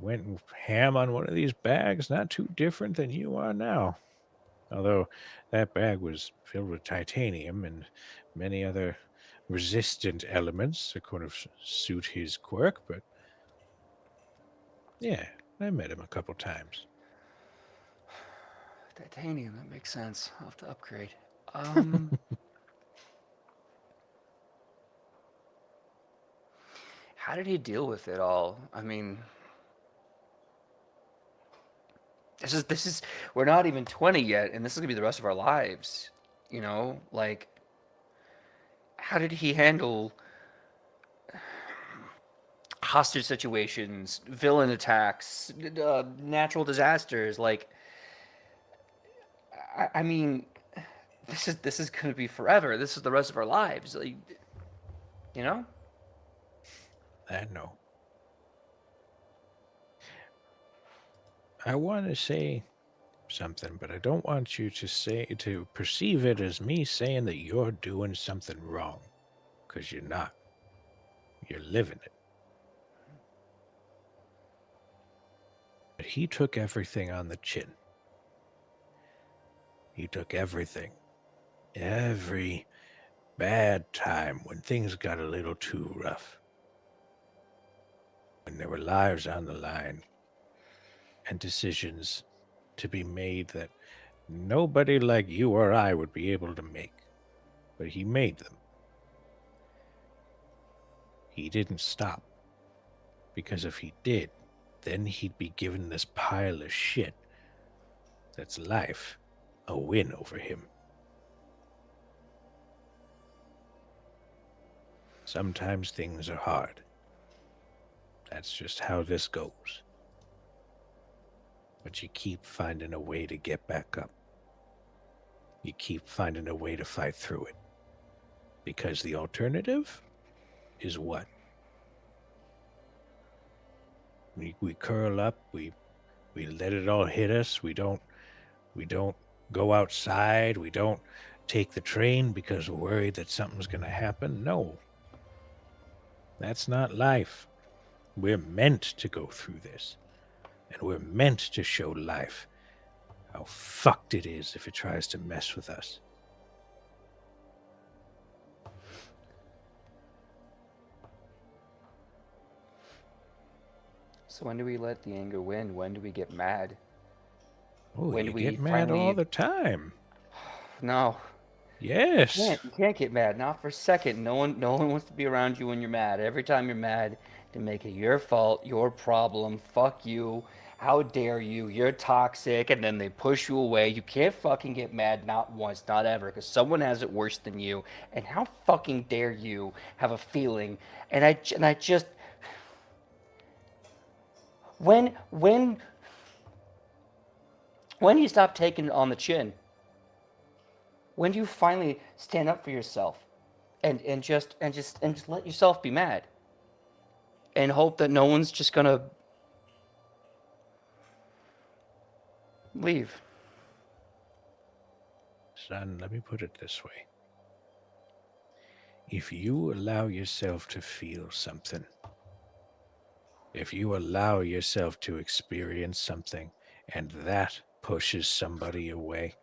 Went ham on one of these bags, not too different than you are now. Although that bag was filled with titanium and many other resistant elements that could have suit his quirk, but yeah, I met him a couple times. Titanium, that makes sense. I'll have to upgrade. How did he deal with it all? I mean, this is we're not even 20 yet, and this is gonna be the rest of our lives. You know, like, how did he handle hostage situations, villain attacks, natural disasters? Like, I mean, this is gonna be forever. This is the rest of our lives. Like, you know? I know. I want to say something, but I don't want you to perceive it as me saying that you're doing something wrong, because you're not. You're living it. But he took everything on the chin. He took everything. Every bad time when things got a little too rough. When there were lives on the line and decisions to be made that nobody like you or I would be able to make. But he made them. He didn't stop. Because if he did, then he'd be given this pile of shit that's life, a win over him. Sometimes things are hard. That's just how this goes. But you keep finding a way to get back up. You keep finding a way to fight through it. Because the alternative is what? We curl up, we let it all hit us, we don't go outside, we don't take the train because we're worried that something's gonna happen. No. That's not life. We're meant to go through this. And we're meant to show life how fucked it is if it tries to mess with us. So when do we let the anger win? When do we get mad? Oh, When you do get we mad all finally? the time. No, Yes. you can't get mad. Not for a second. No one wants to be around you when you're mad. Every time you're mad, to make it your fault, your problem. Fuck you. How dare you? You're toxic, and then they push you away. You can't fucking get mad, not once, not ever, because someone has it worse than you. And how fucking dare you have a feeling? And I just when you stop taking it on the chin, when do you finally stand up for yourself and just let yourself be mad and hope that no one's just gonna leave? Son, let me put it this way. If you allow yourself to feel something, if you allow yourself to experience something, and that pushes somebody away,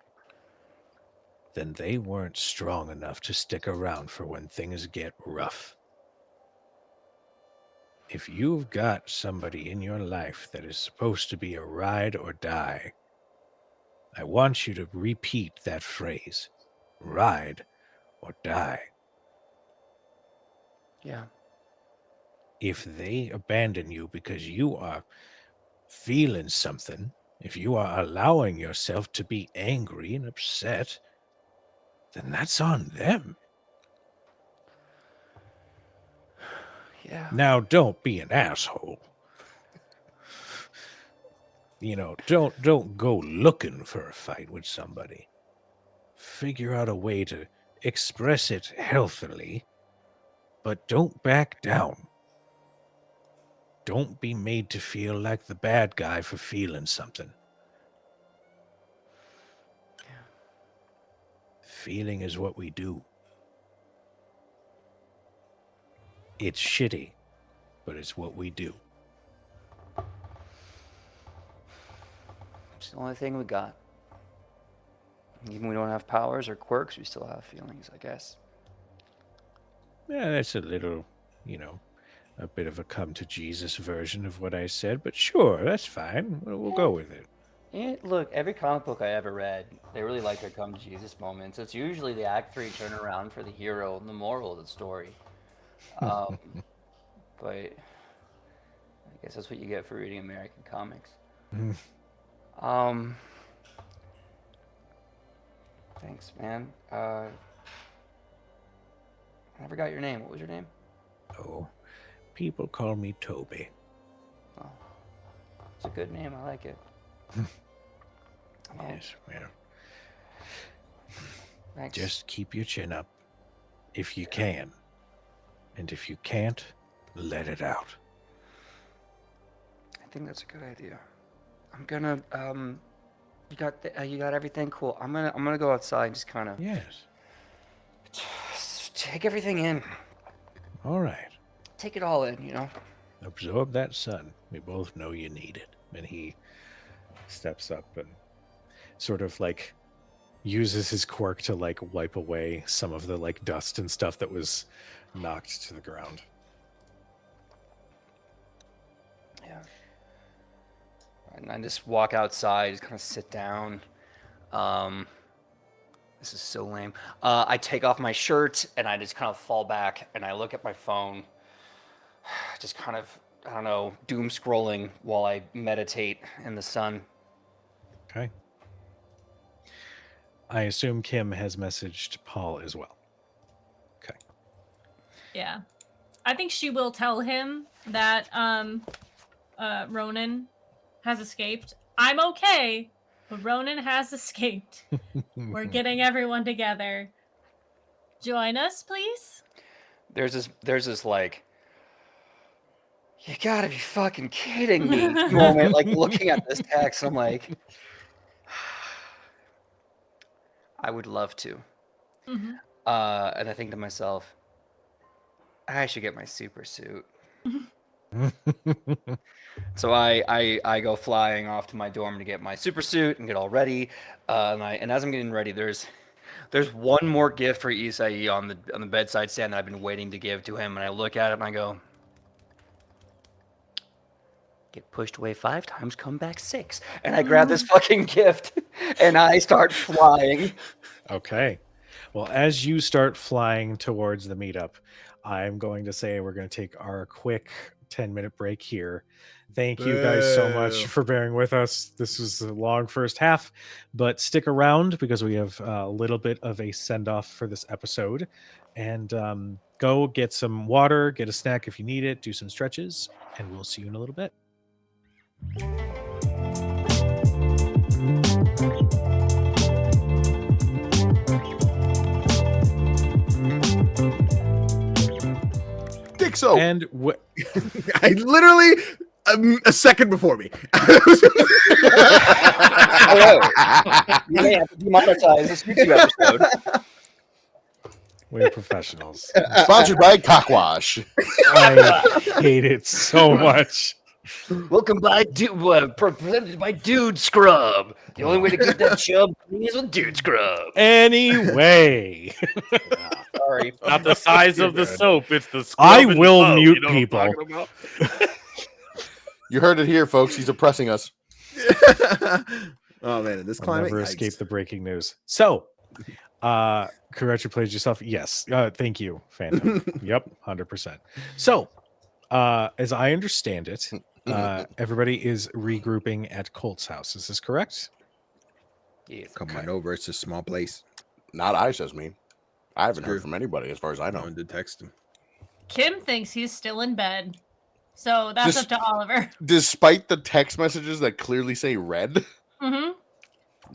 then they weren't strong enough to stick around for when things get rough. If you've got somebody in your life that is supposed to be a ride or die, I want you to repeat that phrase, ride or die. Yeah. If they abandon you because you are feeling something, if you are allowing yourself to be angry and upset, then that's on them. Yeah. Now, don't be an asshole. Don't go looking for a fight with somebody. Figure out a way to express it healthily, but don't back down. Don't be made to feel like the bad guy for feeling something. Feeling is what we do. It's shitty, but it's what we do. It's the only thing we got. Even we don't have powers or quirks, we still have feelings, I guess. Yeah, that's a little, a bit of a come to Jesus version of what I said, but sure, that's fine. We'll go with it. Look, every comic book I ever read, they really like their come to Jesus moments. It's usually the Act 3 turnaround for the hero and the moral of the story. But I guess that's what you get for reading American comics. Thanks, man. I forgot your name. What was your name? Oh, people call me Toby. Oh, it's a good name. I like it. Yes, well, Thanks. just keep your chin up if you can. And if you can't, let it out. I think that's a good idea. I'm gonna you got everything cool. I'm gonna go outside and just kind of Yes. take everything in. All right. Take it all in, you know. Absorb that sun. We both know you need it. And he steps up and sort of like uses his quirk to like wipe away some of the like dust and stuff that was knocked to the ground. Yeah. And I just walk outside, just kind of sit down. This is so lame. I take off my shirt and I just kind of fall back and I look at my phone. Just kind of, I don't know, doom scrolling while I meditate in the sun. Okay. I assume Kim has messaged Paul as well. Okay. Yeah. I think she will tell him that Ronan has escaped. I'm okay, but Ronan has escaped. We're getting everyone together. Join us, please. There's this like, you gotta be fucking kidding me moment, like looking at this text. I'm like, I would love to. Mm-hmm. And I think to myself, I should get my super suit. So I go flying off to my dorm to get my super suit and get all ready. And as I'm getting ready, there's one more gift for Isai on the bedside stand that I've been waiting to give to him. And I look at it and I go, get pushed away 5 times, come back 6. And I grab this fucking gift and I start flying. Okay. Well, as you start flying towards the meetup, I'm going to say we're going to take our quick 10-minute break here. Thank you guys so much Boo. for bearing with us. This was a long first half, but stick around because we have a little bit of a send-off for this episode. And go get some water, get a snack if you need it, do some stretches, and we'll see you in a little bit. Think so. And what? I literally a second before me. Hello. You may have to demonetize this YouTube episode. We're professionals. Sponsored by Cockwash. I hate it so much. Welcome by presented by Dude Scrub. The only way to get that chub clean is with Dude Scrub. Anyway, Sorry. Not the size of the soap, it's the scrub I and will soap, mute you know what I'm people. talking about? You heard it here, folks. He's oppressing us. Oh man, in this I'll climate, never yikes. escape the breaking news. So, congratulations yourself. Yes, thank you, Phantom. Yep, 100%. So, as I understand it, everybody is regrouping at Colt's house. Is this correct? Yes. Come on over. It's a small place. Not I, says me. I haven't True. heard from anybody as far as I No know. one did text him. Kim thinks he's still in bed. So that's Just- up to Oliver. Despite the text messages that clearly say red. Mm-hmm.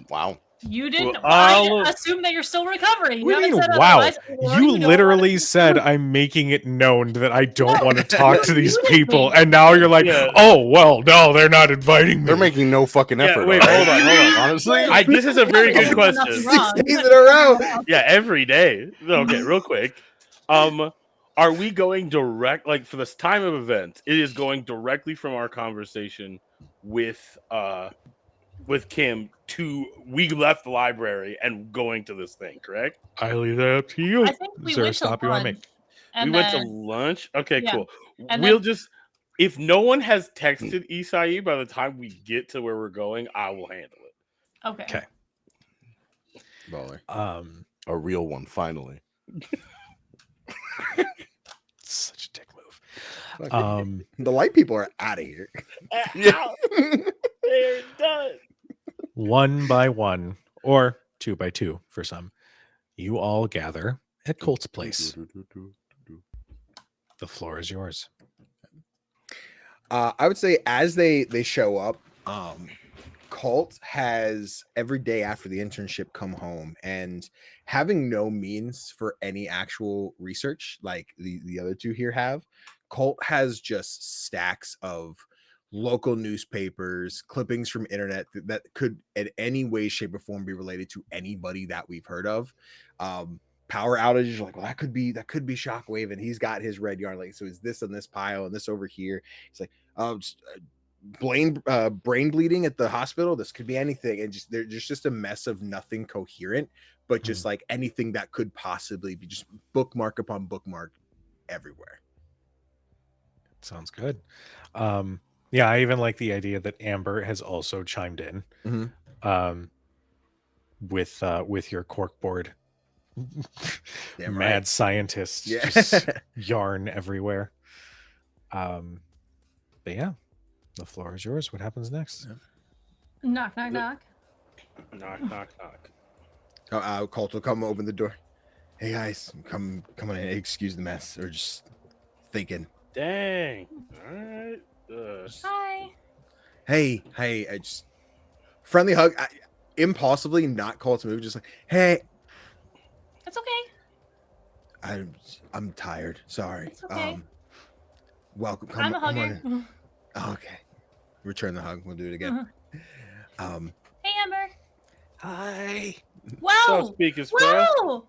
Wow. You didn't. Well, I Oliver- assume that you're still recovering. What do you haven't mean, said wow? otherwise, or You don't literally wanna- said I'm making it known that I don't No, want to talk to these you didn't people, make it and now you're like, Yeah. oh well, no, they're not inviting me. They're making no fucking Yeah, effort. wait, all right? hold on. Honestly, This is a very You're good doing nothing question. wrong. 6 days in a row. Yeah, every day. Okay, real quick. Are we going direct, like for this time of event? It is going directly from our conversation with Kim to we left the library and going to this thing, correct? I leave that up to you. I think we Is there a went to stop you want to lunch. make? And We went to then, lunch. Okay, yeah. cool. And We'll then- just if no one has texted Isai by the time we get to where we're going, I will handle it. okay. Okay. Baller. A real one, finally. Such a dick move. Fuck. The light people are out of here. Yeah. They're done. 1 by 1 or 2 by 2 for some, you all gather at Colt's place. The floor is yours. I would say as they show up, Colt has every day after the internship come home, and having no means for any actual research like the other two here have, Colt has just stacks of local newspapers, clippings from internet that could in any way, shape, or form be related to anybody that we've heard of. Power outages, like, well, that could be Shockwave, and he's got his red yarn. Like, so is this on this pile and this over here? It's like, brain bleeding at the hospital. This could be anything, and just there's just a mess of nothing coherent, but just like anything that could possibly be just bookmark upon bookmark everywhere. Sounds good. Yeah, I even like the idea that Amber has also chimed in with your corkboard. Damn Mad right. scientists Yeah. just yarn everywhere. But yeah, the floor is yours. What happens next? Knock, knock, knock. Knock, knock, knock. Colt will come open the door. Hey guys, come on in. Excuse the mess, or just thinking. Dang. All right. Hi. Hey, I just friendly hug. Impulsively, not Colt's move. Just like, hey, It's okay. I'm tired. Sorry. It's okay. Welcome. I'm a come hugger. on in. Oh, okay. Return the hug. We'll do it again. Hey, Amber. Hi. So Whoa. speak as well. Whoa.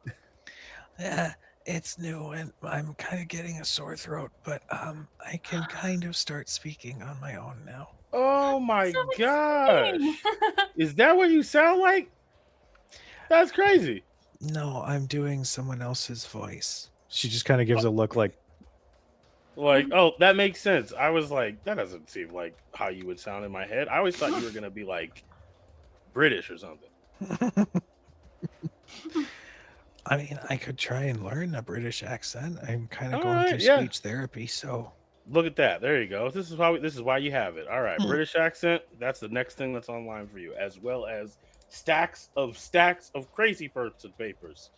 Yeah, it's new and I'm kind of getting a sore throat, but I can kind of start speaking on my own now. Oh my So gosh. exciting. Is that what you sound like? That's crazy. No, I'm doing someone else's voice. She just kind of gives a look like, Like, oh, that makes sense. I was like, that doesn't seem like how you would sound in my head. I always thought you were gonna be like British or something. I mean, I could try and learn a British accent. I'm kind of All going right, through yeah. speech therapy, so Look at that. There you go. This is why you have it. All right, British accent. That's the next thing that's online for you, as well as stacks of crazy person papers.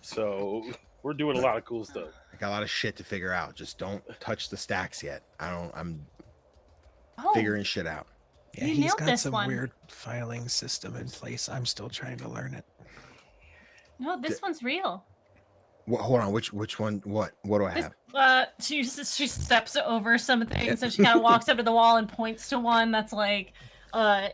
So we're doing a lot of cool stuff. I got a lot of shit to figure out. Just don't touch the stacks yet. I'm Oh, figuring shit out. yeah, You he's nailed got this some one. weird filing system in place. I'm still trying to learn it. no, this one's real. Hold on. Which one? What do I This, have? she steps over some things, so she kind of walks up to the wall and points to one that's like, like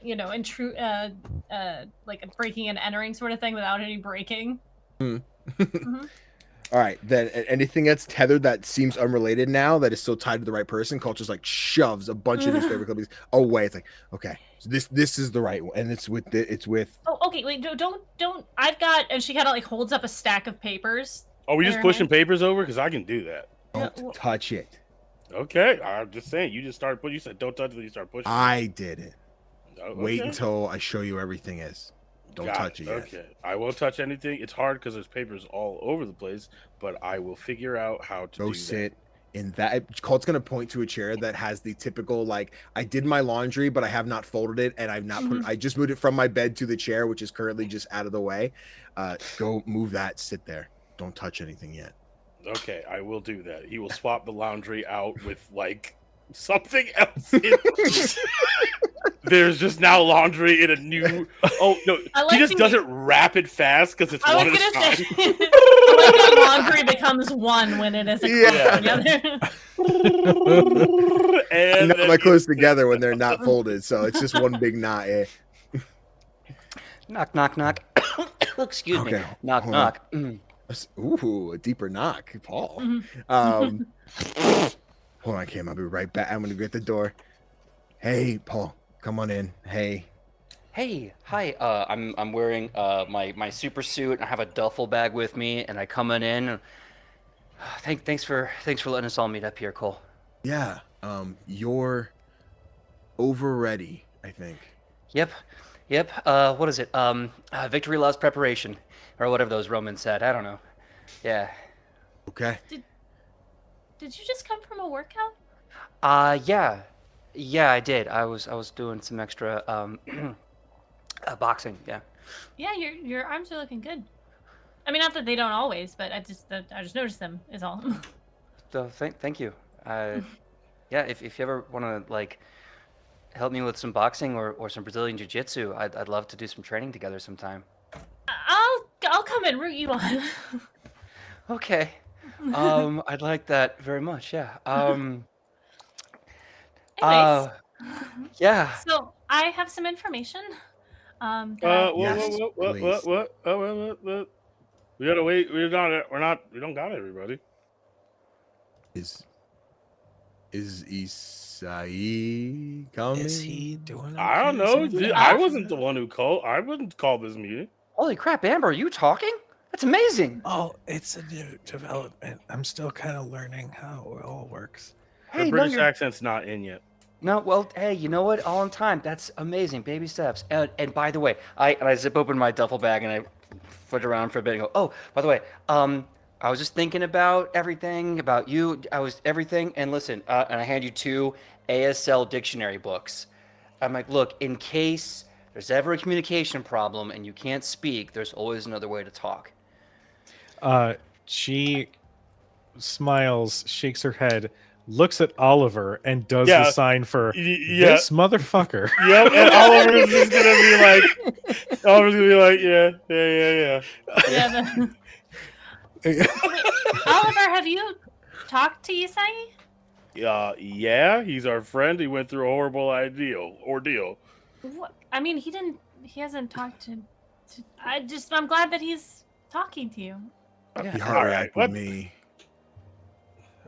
a breaking and entering sort of thing without any breaking. All right, then anything that's tethered that seems unrelated now that is still tied to the right person, Colt just like shoves a bunch of newspaper clippings away. It's like, okay, so this is the right one, and it's with Oh, okay, wait, don't. I've got, and she kind of like holds up a stack of papers. Are we just Iron pushing Man. papers over? Because I can do that. don't touch it. Okay, I'm just saying. You just started. You said don't touch it. You start pushing. I did it. Oh, Wait okay. until I show you everything is. Don't Got touch it yet. Okay, I won't touch anything. It's hard because there's papers all over the place, but I will figure out how to Go do sit in that. Colt's gonna point to a chair that has the typical like, I did my laundry, but I have not folded it, and I've not put. I just moved it from my bed to the chair, which is currently just out of the way. Go move that. Sit there. Don't touch anything yet. that. Okay, I will do that. He will swap the laundry out with like something else. In There's just now laundry in a new. Oh no! I like He just the- does it rapid fast because it's I one was at a gonna time. say, I like that laundry becomes one when it is a Yeah. together. And Knot then my you- clothes together when they're not folded, so it's just one big knot. Eh? Knock, knock, knock. Excuse me. Okay, Knock, hold on. knock. Ooh, a deeper knock, Paul. Mhm. Um, hold on, Kim. I'll be right back. I'm gonna go at the door. Hey, Paul, come on in. Hey. Hey, hi. I'm wearing my super suit. I have a duffel bag with me, and I coming in. Thanks for letting us all meet up here, Cole. Yeah. You're over ready, I think. Yep, yep. What is it? Victory loves preparation, or whatever those Romans said. I don't know. Yeah. Okay. Did you just come from a workout? Yeah, yeah. I did. I was doing some extra boxing. Yeah. Yeah, your arms are looking good. I mean, not that they don't always, but I just noticed them is all. So thank you. Yeah. If you ever want to like help me with some boxing or some Brazilian jiu-jitsu, I'd love to do some training together sometime. I'll come and root you on. Okay. I'd like that very much. Yeah. Anyways, Yeah. so I have some information. That Whoa, Yes, whoa, whoa, please. what? Oh, what? We gotta wait. We don't got everybody. Is Isai coming? Is he doing? I don't okay? Is know. anybody I here for wasn't the that? one who called. I wouldn't call this meeting. Holy crap, Amber, are you talking? That's amazing. Oh, it's a new development. I'm still kind of learning how it all works. The Hey, no, British you're accent's not in yet. no. Well, hey, you know what? All on time. That's amazing. Baby steps. And by the way, I zip open my duffel bag and I foot around for a bit and go, oh, by the way, I was just thinking about everything about you. I was everything. And listen, and I hand you 2 ASL dictionary books. I'm like, look, in case there's ever a communication problem and you can't speak, there's always another way to talk. She smiles, shakes her head, looks at Oliver, and does the Yeah, sign for yeah, this motherfucker. yep. And Oliver's just gonna be like, yeah. yeah. Wait, Oliver, have you talked to Isai? Yeah. He's our friend. He went through a horrible ordeal. What? I mean, he hasn't talked to. I'm glad that he's talking to you. Yeah. He All heart right, reacted what? me.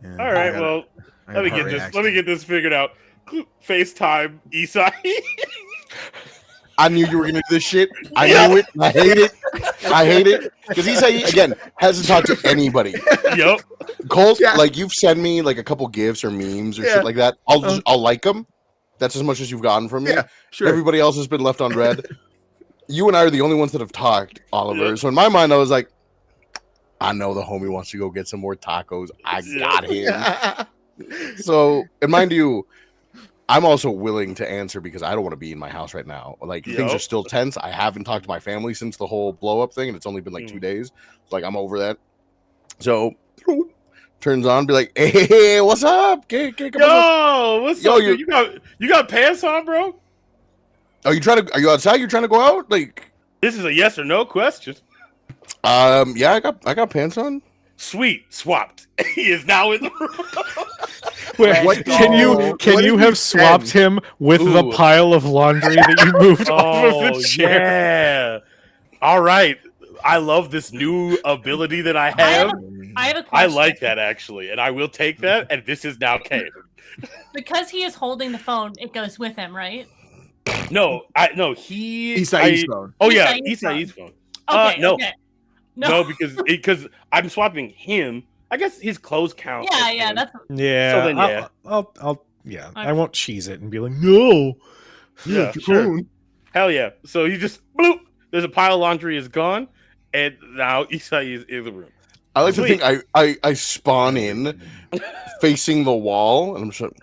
Yeah, All I right, got- well, I let got me heart get this. Let me reaction. get this figured out. FaceTime, Isai. I knew you were gonna do this shit. I knew it. I hate it. I hate it because Isai again hasn't talked to anybody. Yep. Colt, Yeah. like you've sent me like a couple gifs or memes or Yeah. shit like that. I'll like them. That's as much as you've gotten from me. Yeah, sure. Everybody else has been left on red. You and I are the only ones that have talked, Oliver. Yep. So in my mind, I was like, I know the homie wants to go get some more tacos. I Yep. got him. So, and mind you, I'm also willing to answer because I don't want to be in my house right now. Like things are Yep. still tense. I haven't talked to my family since the whole blow up thing, and it's only been like 2 days. Like I'm over that. So turns on, be like, hey, what's up? ¿Qué pasa? Yo, what's Yo, up, dude? You got pants on, bro? Are you outside? You trying to go out? Like, This is a yes or no question. yeah, I got pants on. Sweet, swapped. He is now in the room. Wait, What- can you what can you did have you swapped send? him with the Ooh. pile of laundry that you moved off of Oh the chair? yeah. All right. I love this new ability that I I have have. I have a I question. like that actually, and I will take that. And this is now canon. Because he is holding the phone. It goes with him, right? No, he. Isai's phone. Oh yeah, Isai's Isai's phone. Okay. No. Okay. No, because I'm swapping him. I guess his clothes count. Yeah. as Yeah. him. That's Yeah, So then, yeah. I'll yeah. I Okay. won't cheese it and be like, no. Yeah, sure. Hell yeah. So he just bloop. There's a pile of laundry is gone, and now Isai is in the room. I like Sweet. to think I spawn in facing the wall, and I'm just like,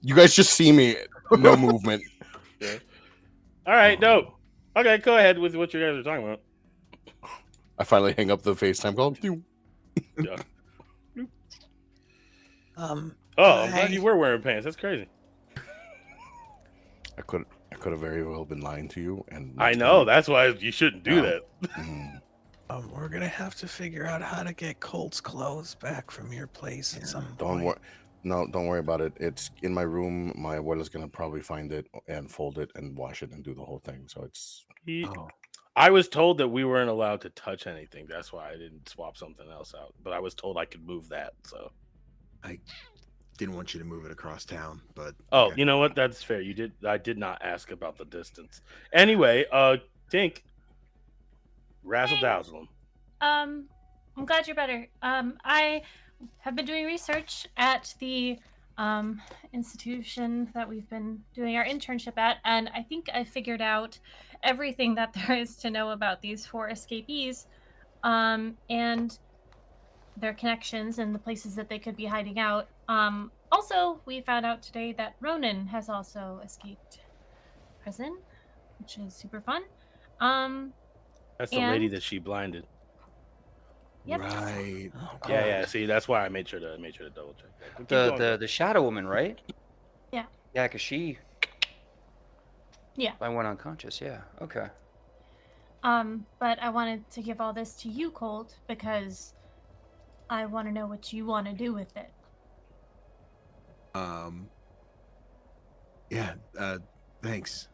you guys just see me, no movement. All right, dope. Okay, go ahead with what you guys are talking about. I finally hang up the FaceTime call. Yeah. Um, Oh, I'm glad you were wearing pants. That's crazy. I could have very well been lying to you, and I know. That's why you shouldn't do No. that. Mhm. we're gonna have to figure out how to get Colt's clothes back from your place at some Don't point. worry. No, don't worry about it. It's in my room. My abuela's gonna probably find it and fold it and wash it and do the whole thing. So it's He, Oh, I was told that we weren't allowed to touch anything. That's why I didn't swap something else out. But I was told I could move that. So. I didn't want you to move it across town, but Oh, okay. you know what? That's fair. You did. I did not ask about the distance. Anyway, Tink, razzle Hey. dazzle 'em. I'm glad you're better. I have been doing research at the institution that we've been doing our internship at, and I think I figured out everything that there is to know about these 4 escapees, and their connections and the places that they could be hiding out. Also, we found out today that Ronan has also escaped prison, which is super fun. That's the lady And that she blinded. yep. Right. Oh, Yeah, God. yeah. See, that's why I made sure to double check that. But keep The going, girl. the Shadow Woman, right? Yeah. Yeah, because she. Yeah. I went unconscious. Yeah. Okay. But I wanted to give all this to you, Colt, because I want to know what you want to do with it. Yeah, thanks.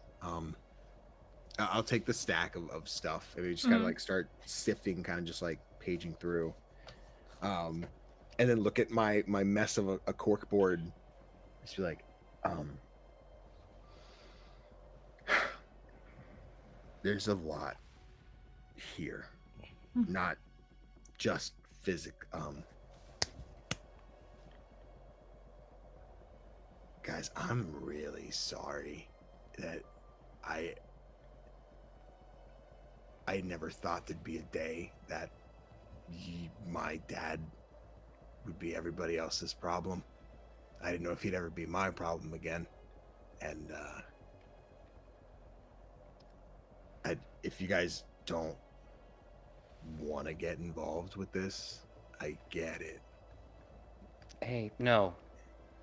I'll take the stack of stuff and we just kind of Mhm. like start sifting, kind of just like paging through. And then look at my mess of a cork board. Just be like, there's a lot here. Mhm. Not just guys, I'm really sorry that I never thought there'd be a day that my dad would be everybody else's problem. I didn't know if he'd ever be my problem again. And if you guys don't want to get involved with this, I get it. Hey, no.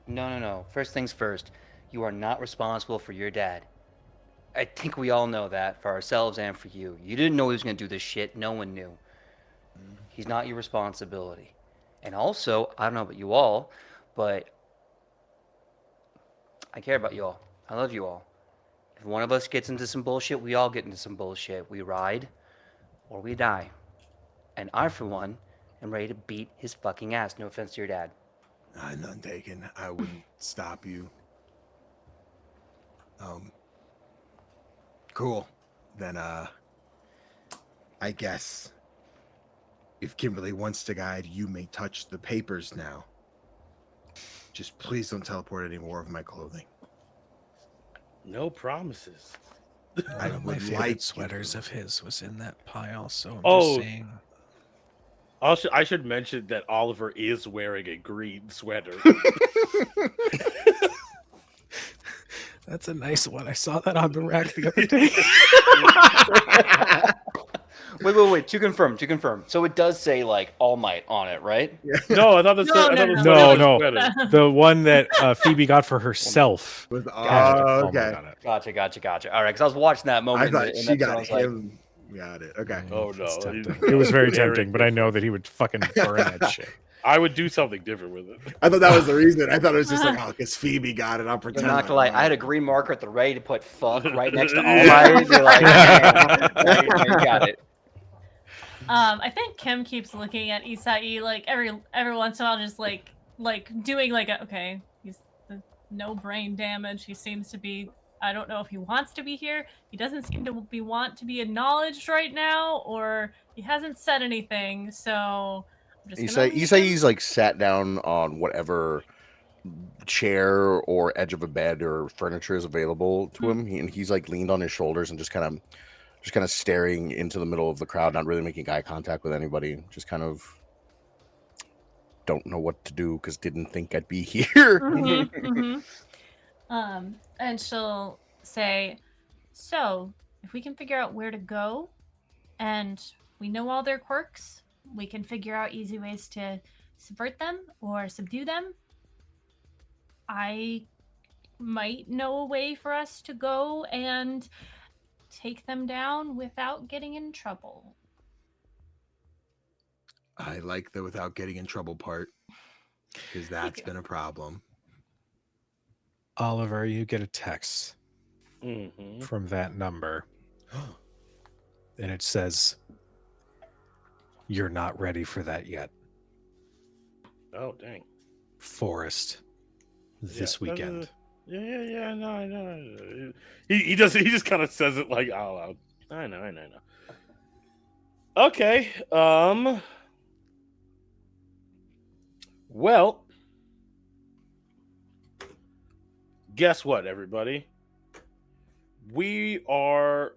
No. First things first. You are not responsible for your dad. I think we all know that for ourselves and for you. You didn't know he was going to do this shit. No one knew. He's not your responsibility. And also, I don't know about you all, but I care about you all. I love you all. If one of us gets into some bullshit, we all get into some bullshit. We ride or we die. And I, for one, am ready to beat his fucking ass. No offense to your dad. None taken. I wouldn't stop you. Cool. Then I guess if Kimberly wants to guide, you may touch the papers now. Just please don't teleport any more of my clothing. No promises. I One of my would favorite like sweaters you. of his was in that pile, so I'm Oh. just saying. Also, I should mention that Oliver is wearing a green sweater. That's a nice one. I saw that on the rack the other day. Wait. To confirm. So it does say, like, All Might on it, right? No, I thought it said, I thought it said No, it was no. sweater. The one that Phoebe got for herself. With had oh, All Might okay. on it. Gotcha. All right, because I was watching that moment. I thought in she the episode, I got was like, him. Got it. Okay. Oh, It's no. tempting. No, It was very very tempting, but I know different. that he would fucking burn that shit. I would do something different with it. I thought that was the reason. I thought it was just like, oh, because Phoebe got it. I'll I'm pretend. not like gonna lie, mine. I had a green marker at the ready to put fuck right next to All Yeah. Might. Be like, man, you got it. I think Kim keeps looking at Isai like every once in a while, just like doing like okay, he's no brain damage. He seems to be. I don't know if he wants to be here. He doesn't seem to want to be acknowledged right now, or he hasn't said anything. So I'm just gonna leave him. Isai's like sat down on whatever chair or edge of a bed or furniture is available to him, and he's like leaned on his shoulders and just kind of staring into the middle of the crowd, not really making eye contact with anybody. Just kind of don't know what to do because didn't think I'd be here. And she'll say, so if we can figure out where to go and we know all their quirks, we can figure out easy ways to subvert them or subdue them. I might know a way for us to go and take them down without getting in trouble. I like the without getting in trouble part because that's been a problem. Oliver, you get a text Mm-hmm. from that number. and it says, "You're not ready for that yet, Oh, dang. Forest, this Yeah. weekend." Yeah. No, I know. He does. He just kind of says it like out loud. I know. Okay. Well, guess what, everybody? We are.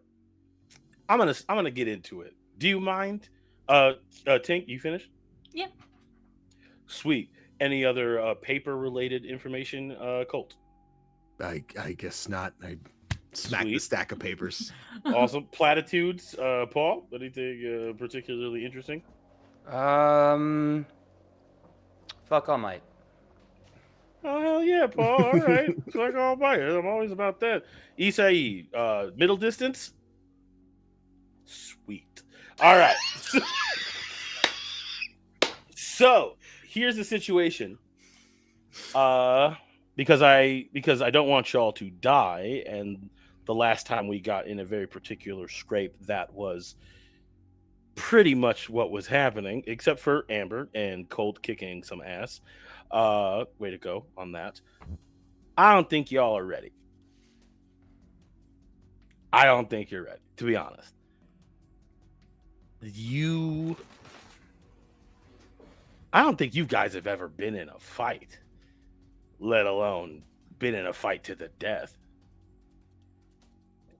I'm gonna get into it. Do you mind? Tink, you finished? Yep. Sweet. Any other paper related information, Colt? I guess not. I smacked the Sweet. stack of papers. Awesome. Platitudes, Paul. Anything particularly interesting? Fuck All Might. Oh hell yeah, Paul. All right. Like all by it. I'm always about that. Isai, middle distance. Sweet. All right. So here's the situation. Because I don't want y'all to die, and the last time we got in a very particular scrape, that was pretty much what was happening, except for Amber and Colt kicking some ass. Way to go on that. I don't think y'all are ready. I don't think you're ready, to be honest. I don't think you guys have ever been in a fight, let alone been in a fight to the death.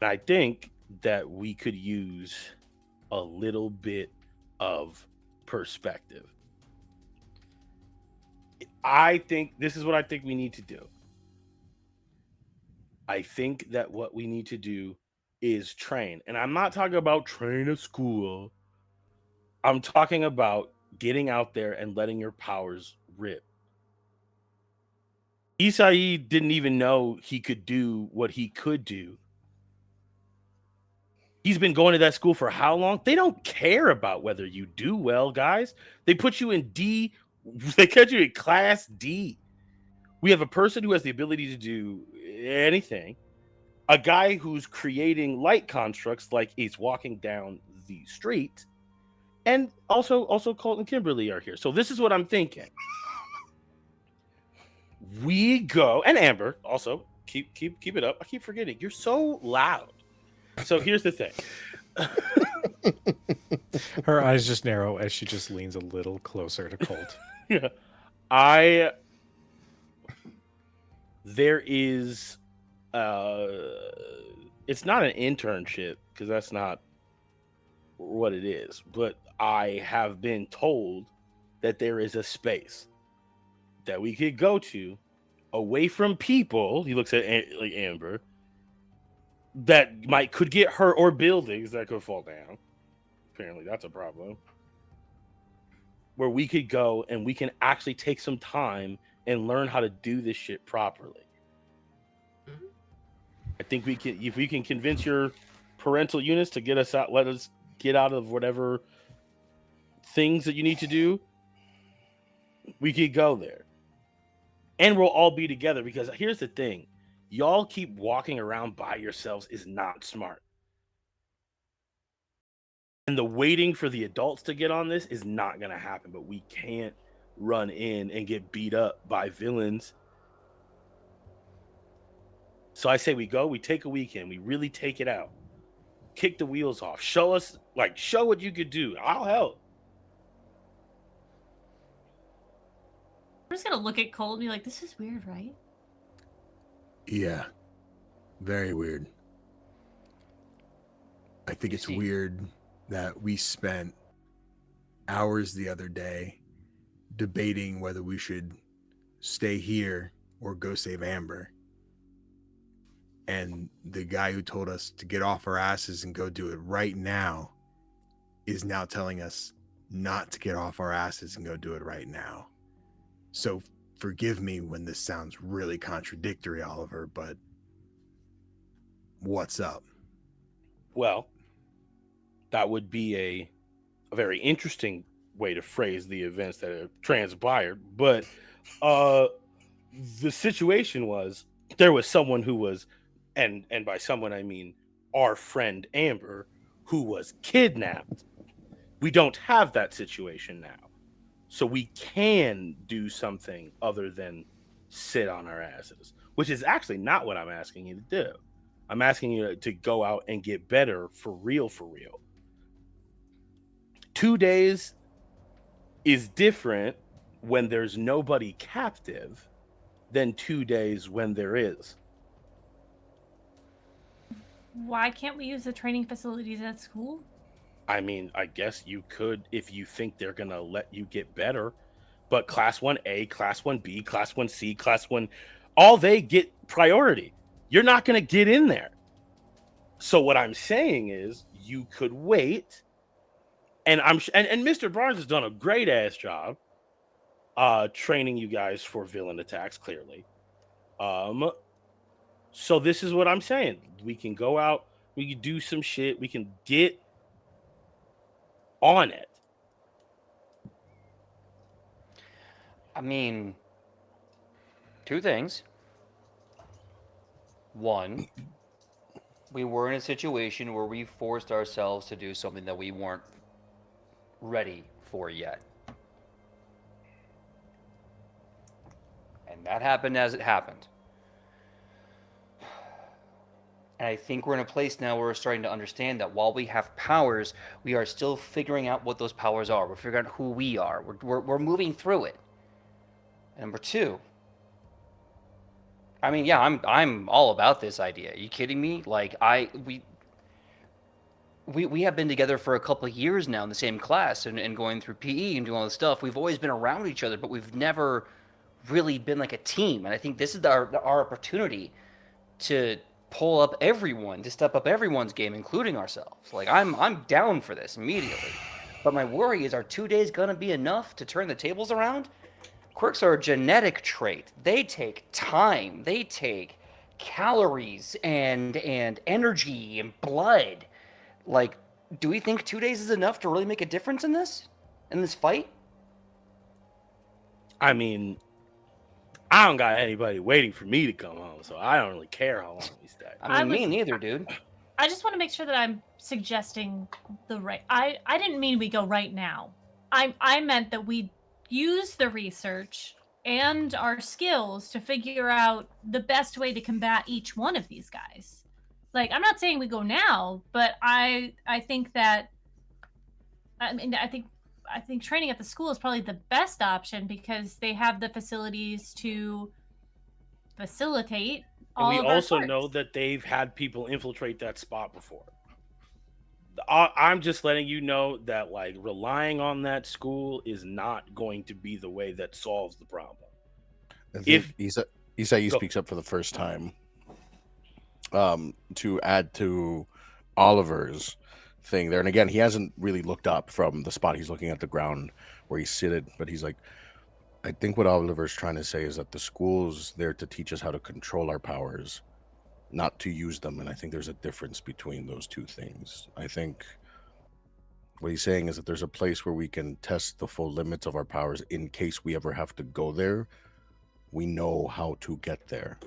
I think that we could use a little bit of perspective. I think this is what I think we need to do. I think that what we need to do is train. And I'm not talking about train at school. I'm talking about getting out there and letting your powers rip. Isai didn't even know he could do what he could do. He's been going to that school for how long? They don't care about whether you do well, guys. They put you in D. They catch you in class D. We have a person who has the ability to do anything. A guy who's creating light constructs like he's walking down the street. And also Colt and Kimberly are here. So this is what I'm thinking. We go, and Amber also keep it up. I keep forgetting. You're so loud. So here's the thing. Her eyes just narrow as she just leans a little closer to Colt. Yeah. There is it's not an internship because that's not what it is, but I have been told that there is a space that we could go to away from people. He looks at like Amber that could get hurt, or buildings that could fall down. Apparently that's a problem. Where we could go and we can actually take some time and learn how to do this shit properly. I think we can, if we can convince your parental units to get us out, let us get out of whatever things that you need to do, we could go there. And we'll all be together, because here's the thing. Y'all keep walking around by yourselves is not smart. And the waiting for the adults to get on this is not going to happen, but we can't run in and get beat up by villains. So I say we go, we take a weekend, we really take it out. Kick the wheels off. Show what you could do. I'll help. I'm just gonna look at Cole and be like, this is weird, right? Yeah. Very weird. I think it's weird that we spent hours the other day debating whether we should stay here or go save Amber. And the guy who told us to get off our asses and go do it right now is now telling us not to get off our asses and go do it right now. So forgive me when this sounds really contradictory, Oliver, but what's up? Well, that would be a very interesting way to phrase the events that have transpired. But the situation was, there was someone who was, and by someone I mean our friend Amber, who was kidnapped. We don't have that situation now. So we can do something other than sit on our asses, which is actually not what I'm asking you to do. I'm asking you to go out and get better for real, for real. 2 days is different when there's nobody captive than 2 days when there is. Why can't we use the training facilities at school? I mean, I guess you could if you think they're going to let you get better. But Class 1A, Class 1B, Class 1C, Class 1, all they get priority. You're not going to get in there. So what I'm saying is you could wait. And and Mr. Barnes has done a great ass job training you guys for villain attacks, clearly. So this is what I'm saying. We can go out, we can do some shit, we can get on it. I mean, two things. One, we were in a situation where we forced ourselves to do something that we weren't ready for yet. And that happened as it happened. And I think we're in a place now where we're starting to understand that while we have powers, we are still figuring out what those powers are. We're figuring out who we are. We're moving through it. And number two, I mean, yeah, I'm all about this idea. Are you kidding me? Like we have been together for a couple of years now in the same class and going through PE and doing all this stuff. We've always been around each other, but we've never really been like a team. And I think this is our opportunity to pull up everyone, to step up everyone's game, including ourselves. Like I'm down for this immediately. But my worry is, are 2 days gonna be enough to turn the tables around? Quirks are a genetic trait. They take time. They take calories and energy and blood. Like, do we think 2 days is enough to really make a difference in this fight? I mean, I don't got anybody waiting for me to come home, so I don't really care how long we stay. I mean, me neither, dude. I just want to make sure that I'm suggesting the right. I didn't mean we go right now. I meant that we use the research and our skills to figure out the best way to combat each one of these guys. Like, I'm not saying we go now, but I think that I think training at the school is probably the best option because they have the facilities to facilitate all And of we our also parts. know that they've had people infiltrate that spot before. I'm just letting you know that, like, relying on that school is not going to be the way that solves the problem. I think If- Isai Go. speaks up for the first time. To add to Oliver's thing there, and again, he hasn't really looked up from the spot. He's looking at the ground where he's seated, but he's like, I think what Oliver's trying to say is that the school's there to teach us how to control our powers, not to use them. And I think there's a difference between those two things. I think what he's saying is that there's a place where we can test the full limits of our powers in case we ever have to go there. We know how to get there.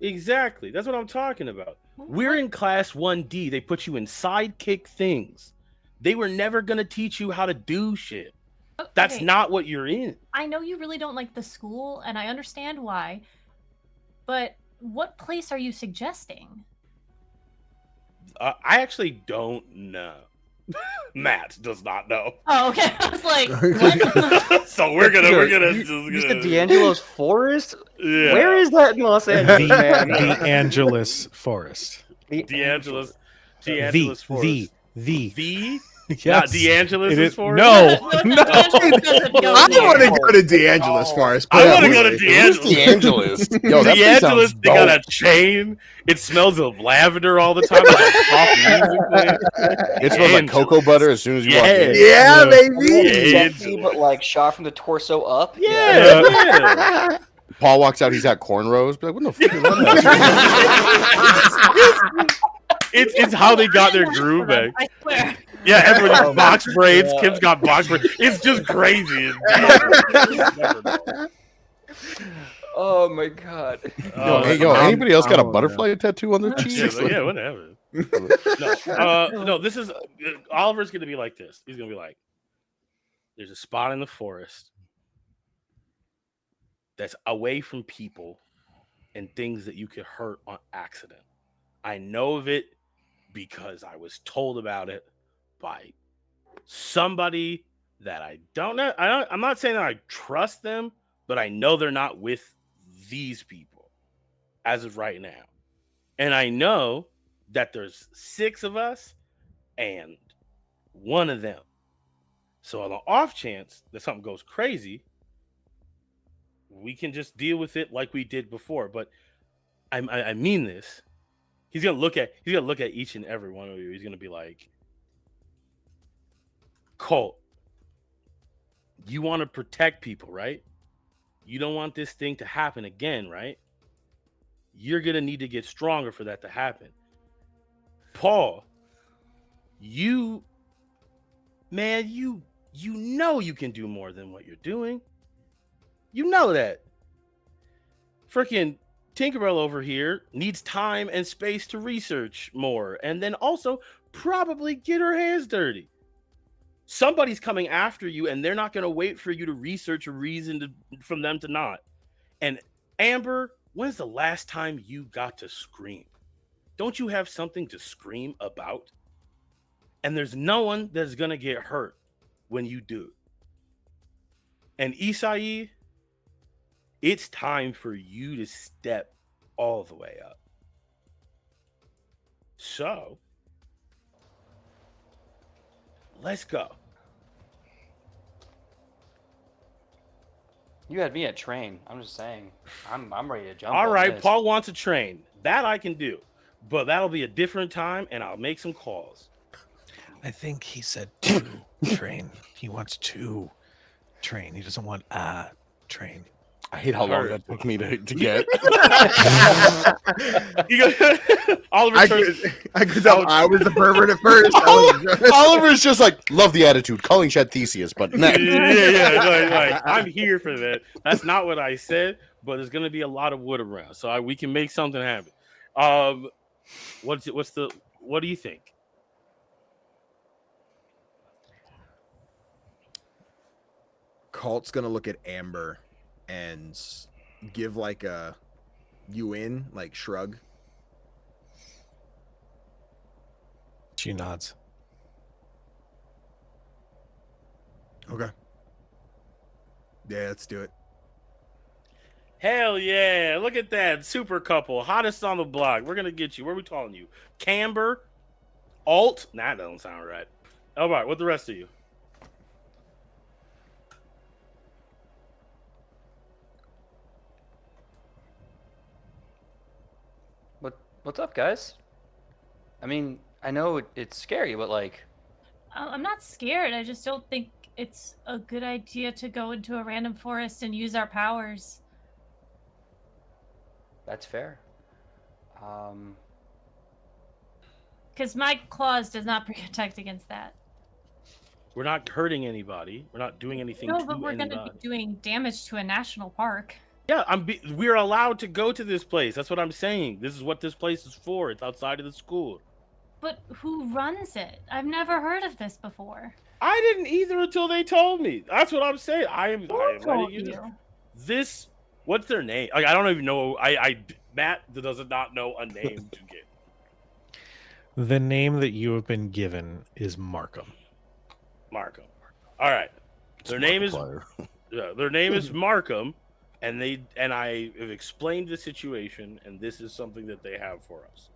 Exactly. That's what I'm talking about. We're in Class 1D. They put you in sidekick things. They were never going to teach you how to do shit. That's Okay, not what you're in. I know you really don't like the school, and I understand why. But what place are you suggesting? I actually don't know. Matt does not know. Oh, okay. I was like, what? So we're gonna You said D'Angelo's Forest? Yeah. Where is that in Los Angeles, man? The Angeles Forest. D'Angelo's The Forest. the Not yes. D'Angelo's It is- Forest? No, No, no. D'Angelo doesn't go I there. want to go to D'Angelo's Forest. I want to please. go to Who's D'Angelo's. D'Angelo's? Yo, that place D'Angelo's, sounds they got a dope. chain. It smells of lavender all the time. There's like soft music playing. It smells like cocoa butter as soon as you walk in. Yeah, Yeah. baby. Jesse, but like shot from the torso up. Yeah, yeah. Paul walks out, he's got cornrows. Be like, what the fuck is that? It's how they got their I didn't groove work for back. them, I swear. Yeah, everyone Oh got my box braids. God. Kim's got box braids. It's just crazy. It's never know. Oh my god. Yo, hey, yo, anybody else got a Oh, butterfly tattoo on their Yeah, cheeks? but yeah, whatever. No. This is Oliver's gonna be like this. He's gonna be like, "There's a spot in the forest that's away from people and things that you could hurt on accident. I know of it because I was told about it by somebody that I don't know. I'm not saying that I trust them, but I know they're not with these people as of right now. And I know that there's 6 of us and one of them. So on the off chance that something goes crazy, we can just deal with it like we did before. But I mean this. He's gonna look at each and every one of you. He's gonna be like, Colt, you want to protect people, right? You don't want this thing to happen again, right? You're gonna need to get stronger for that to happen. Paul, you know you can do more than what you're doing. You know that. Freaking Tinkerbell over here needs time and space to research more and then also probably get her hands dirty. Somebody's coming after you and they're not going to wait for you to research a reason from them to not. And Amber, when's the last time you got to scream? Don't you have something to scream about? And there's no one that's going to get hurt when you do. And Isai, it's time for you to step all the way up. So, let's go. You had me at train. I'm just saying. I'm ready to jump. All on right, this. Paul wants a train. That I can do. But that'll be a different time and I'll make some calls. I think he said 2 train. He wants 2 train. He doesn't want a train. I hate how long that took me to get. Oliver turns. I could tell I was the pervert at first. Oliver's just like, love the attitude, calling Chad Theseus, but next. Like, I'm here for that. That's not what I said, but there's gonna be a lot of wood around, so we can make something happen. What do you think? Colt's gonna look at Amber and give like a you in, like shrug. She nods. Okay. Yeah, let's do it. Hell yeah! Look at that super couple, hottest on the block. We're gonna get you. Where are we calling you? Camber, Alt. Nah, that doesn't sound right. All right, what the rest of you? What's up, guys? I mean, I know it's scary, but like, I'm not scared. I just don't think it's a good idea to go into a random forest and use our powers. that's fair. Because my claws does not protect against that. We're not hurting anybody. We're not doing anything No, to but we're going anybody. to be doing damage to a national park. Yeah, we're allowed to go to this place. That's what I'm saying. This is what this place is for. It's outside of the school. But who runs it? I've never heard of this before. I didn't either until they told me. That's what I'm saying. I am Who told letting you. you? This. What's their name? Like, I don't even know. Matt does not know a name to get. The name that you have been given is Markham. Markham. All right. Their name is Markham, and I have explained the situation, and this is something that they have for us.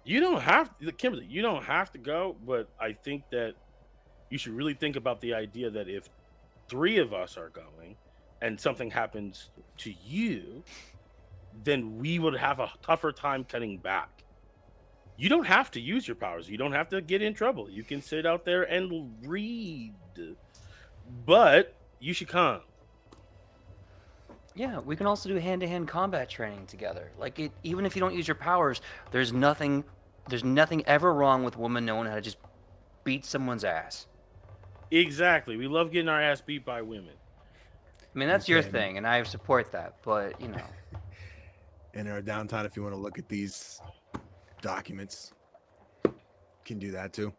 You don't have to, Kimberly. You don't have to go, but I think that you should really think about the idea that if 3 of us are going, and something happens to you, then we would have a tougher time cutting back. You don't have to use your powers. You don't have to get in trouble. You can sit out there and read. But you should come. yeah, we can also do hand-to-hand combat training together. Like, even if you don't use your powers, there's nothing ever wrong with a woman knowing how to just beat someone's ass. Exactly. We love getting our ass beat by women. I mean, that's your thing, and I support that. But in our downtime, if you want to look at these documents, can do that too.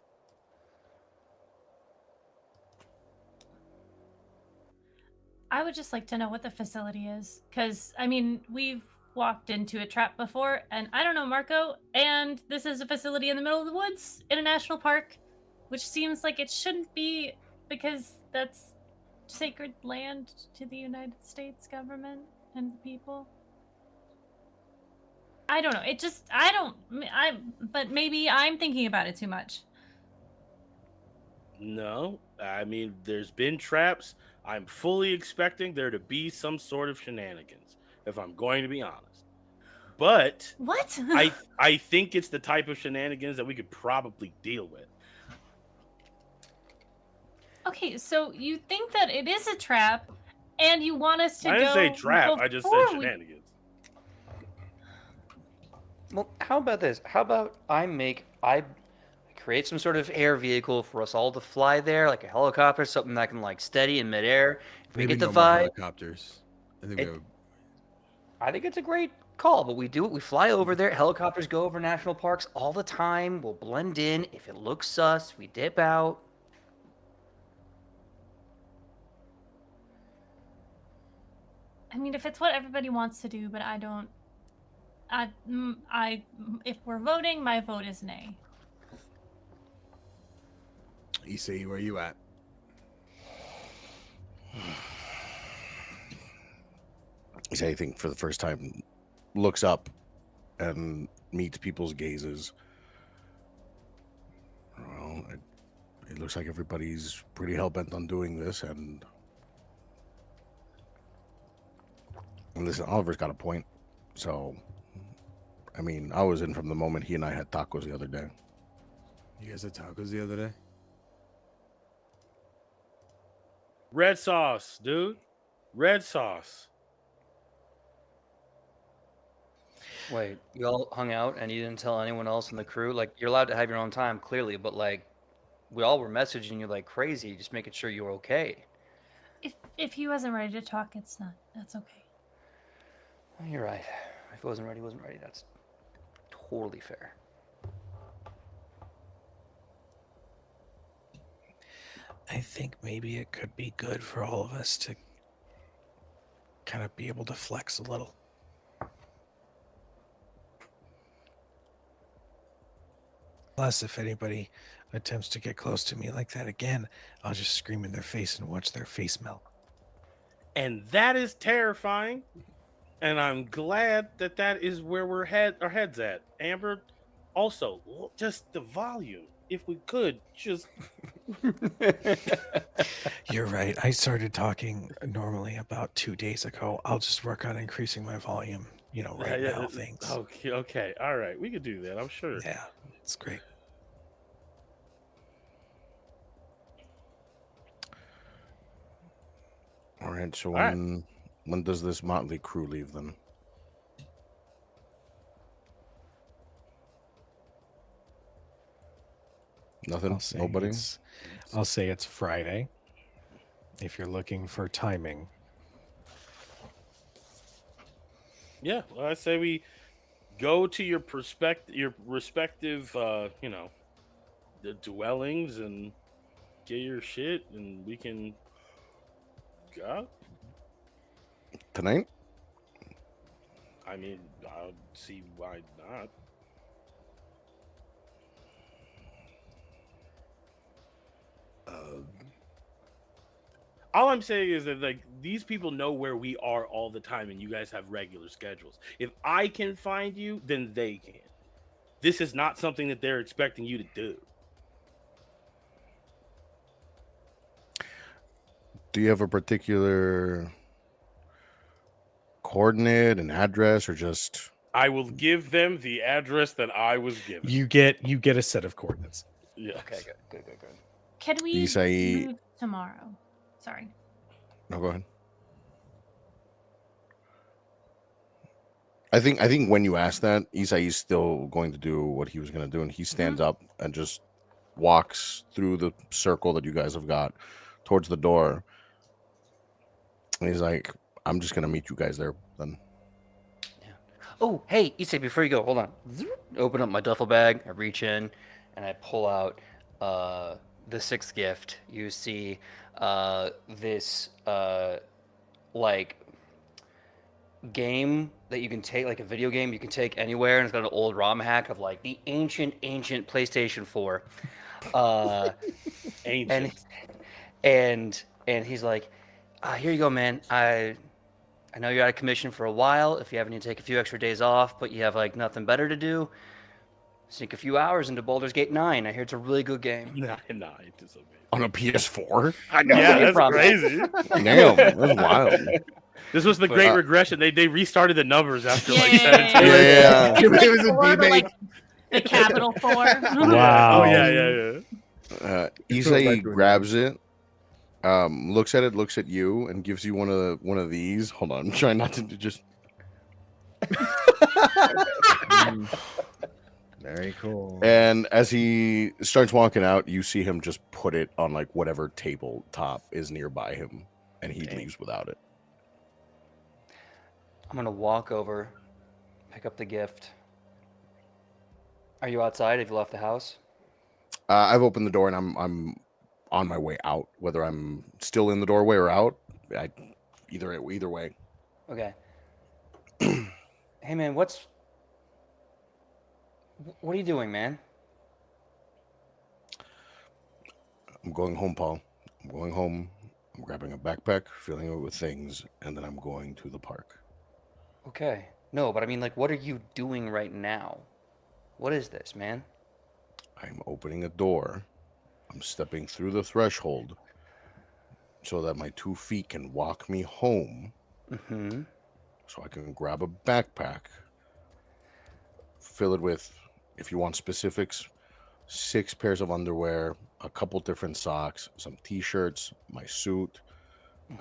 I would just like to know what the facility is, because I mean, we've walked into a trap before, and I don't know, Marco. And this is a facility in the middle of the woods in a national park, which seems like it shouldn't be, because that's sacred land to the United States government and the people. I don't know. It just but maybe I'm thinking about it too much. No, I mean, there's been traps. I'm fully expecting there to be some sort of shenanigans, if I'm going to be honest. But What? I think it's the type of shenanigans that we could probably deal with. Okay, so you think that it is a trap, and you want us to I didn't go say trap. I just said before we. shenanigans. Well, how about this? How about I create some sort of air vehicle for us all to fly there, like a helicopter, something that can like steady in midair. If we Maybe get the no more vibe, helicopters. I think we have. I think it's a great call. But we do it. We fly over there. Helicopters go over national parks all the time. We'll blend in. If it looks sus, we dip out. I mean, if it's what everybody wants to do, but I don't. If we're voting, my vote is nay. Isai, where you at? Isai, I think for the first time, looks up and meets people's gazes. Well, it looks like everybody's pretty hell-bent on doing this, and listen, Oliver's got a point. So, I mean, I was in from the moment he and I had tacos the other day. You guys had tacos the other day? Red sauce, dude. Red sauce. Wait, you all hung out and you didn't tell anyone else in the crew? Like, you're allowed to have your own time, clearly, but like, we all were messaging you like crazy, just making sure you were okay. If he wasn't ready to talk, it's not. That's okay. Well, you're right. If he wasn't ready, he wasn't ready. That's totally fair. I think maybe it could be good for all of us to kind of be able to flex a little. Plus, if anybody attempts to get close to me like that again, I'll just scream in their face and watch their face melt. And that is terrifying. And I'm glad that that is where our heads at. Amber, also, just the volume. If we could, just... You're right. I started talking normally about 2 days ago. I'll just work on increasing my volume, right now, thanks. Okay, all right. We could do that, I'm sure. Yeah, it's great. All right, so All right. when does this motley crew leave then? Nothing? Nobody? I'll say it's Friday. If you're looking for timing. Yeah, well, I say we go to your respective, the dwellings and get your shit, and we can go. Tonight? I mean, I don't see why not. All I'm saying is that like these people know where we are all the time, and you guys have regular schedules. If I can find you, then they can. This is not something that they're expecting you to do. Do you have a particular coordinate, an address, or just... I will give them the address that I was given. You get a set of coordinates. Yeah. Okay, good. Can we Isai- do tomorrow? Sorry. No, go ahead. I think when you ask that, Isai is still going to do what he was going to do, and he stands up and just walks through the circle that you guys have got towards the door. And he's like, I'm just going to meet you guys there then. Yeah. Oh, hey, Isai, before you go, hold on. Open up my duffel bag. I reach in, and I pull out the sixth gift. You see this like game that you can take, like a video game you can take anywhere, and it's got an old ROM hack of like the ancient PlayStation 4. Uh, and Ancient. and he's like, here you go, man. I know you're out of commission for a while. If you happen to take a few extra days off, but you have like nothing better to do, sink a few hours into Baldur's Gate 9. I hear it's a really good game. Nah, it is amazing. On a PS4? I know. Yeah, you that's promised. crazy. Damn, that's wild. This was the great regression. They restarted the numbers after like Yeah. 17 years. Yeah. It was a Four to, remake. like, the capital 4. Wow. Oh yeah. Isai grabs it, looks at it, looks at you, and gives you one of these. Hold on, I'm trying not to just. Very cool. And as he starts walking out, you see him just put it on like whatever tabletop is nearby him, and he leaves without it. I'm gonna walk over, pick up the gift. Are you outside? Have you left the house? I've opened the door and I'm on my way out. Whether I'm still in the doorway or out, either way. Okay. Hey man, what are you doing, man? I'm going home, Paul. I'm going home. I'm grabbing a backpack, filling it with things, and then I'm going to the park. Okay. No, but I mean, like, what are you doing right now? What is this, man? I'm opening a door. I'm stepping through the threshold so that my 2 feet can walk me home. Mm-hmm. So I can grab a backpack, fill it with, if you want specifics, 6 pairs of underwear, a couple different socks, some t-shirts, my suit.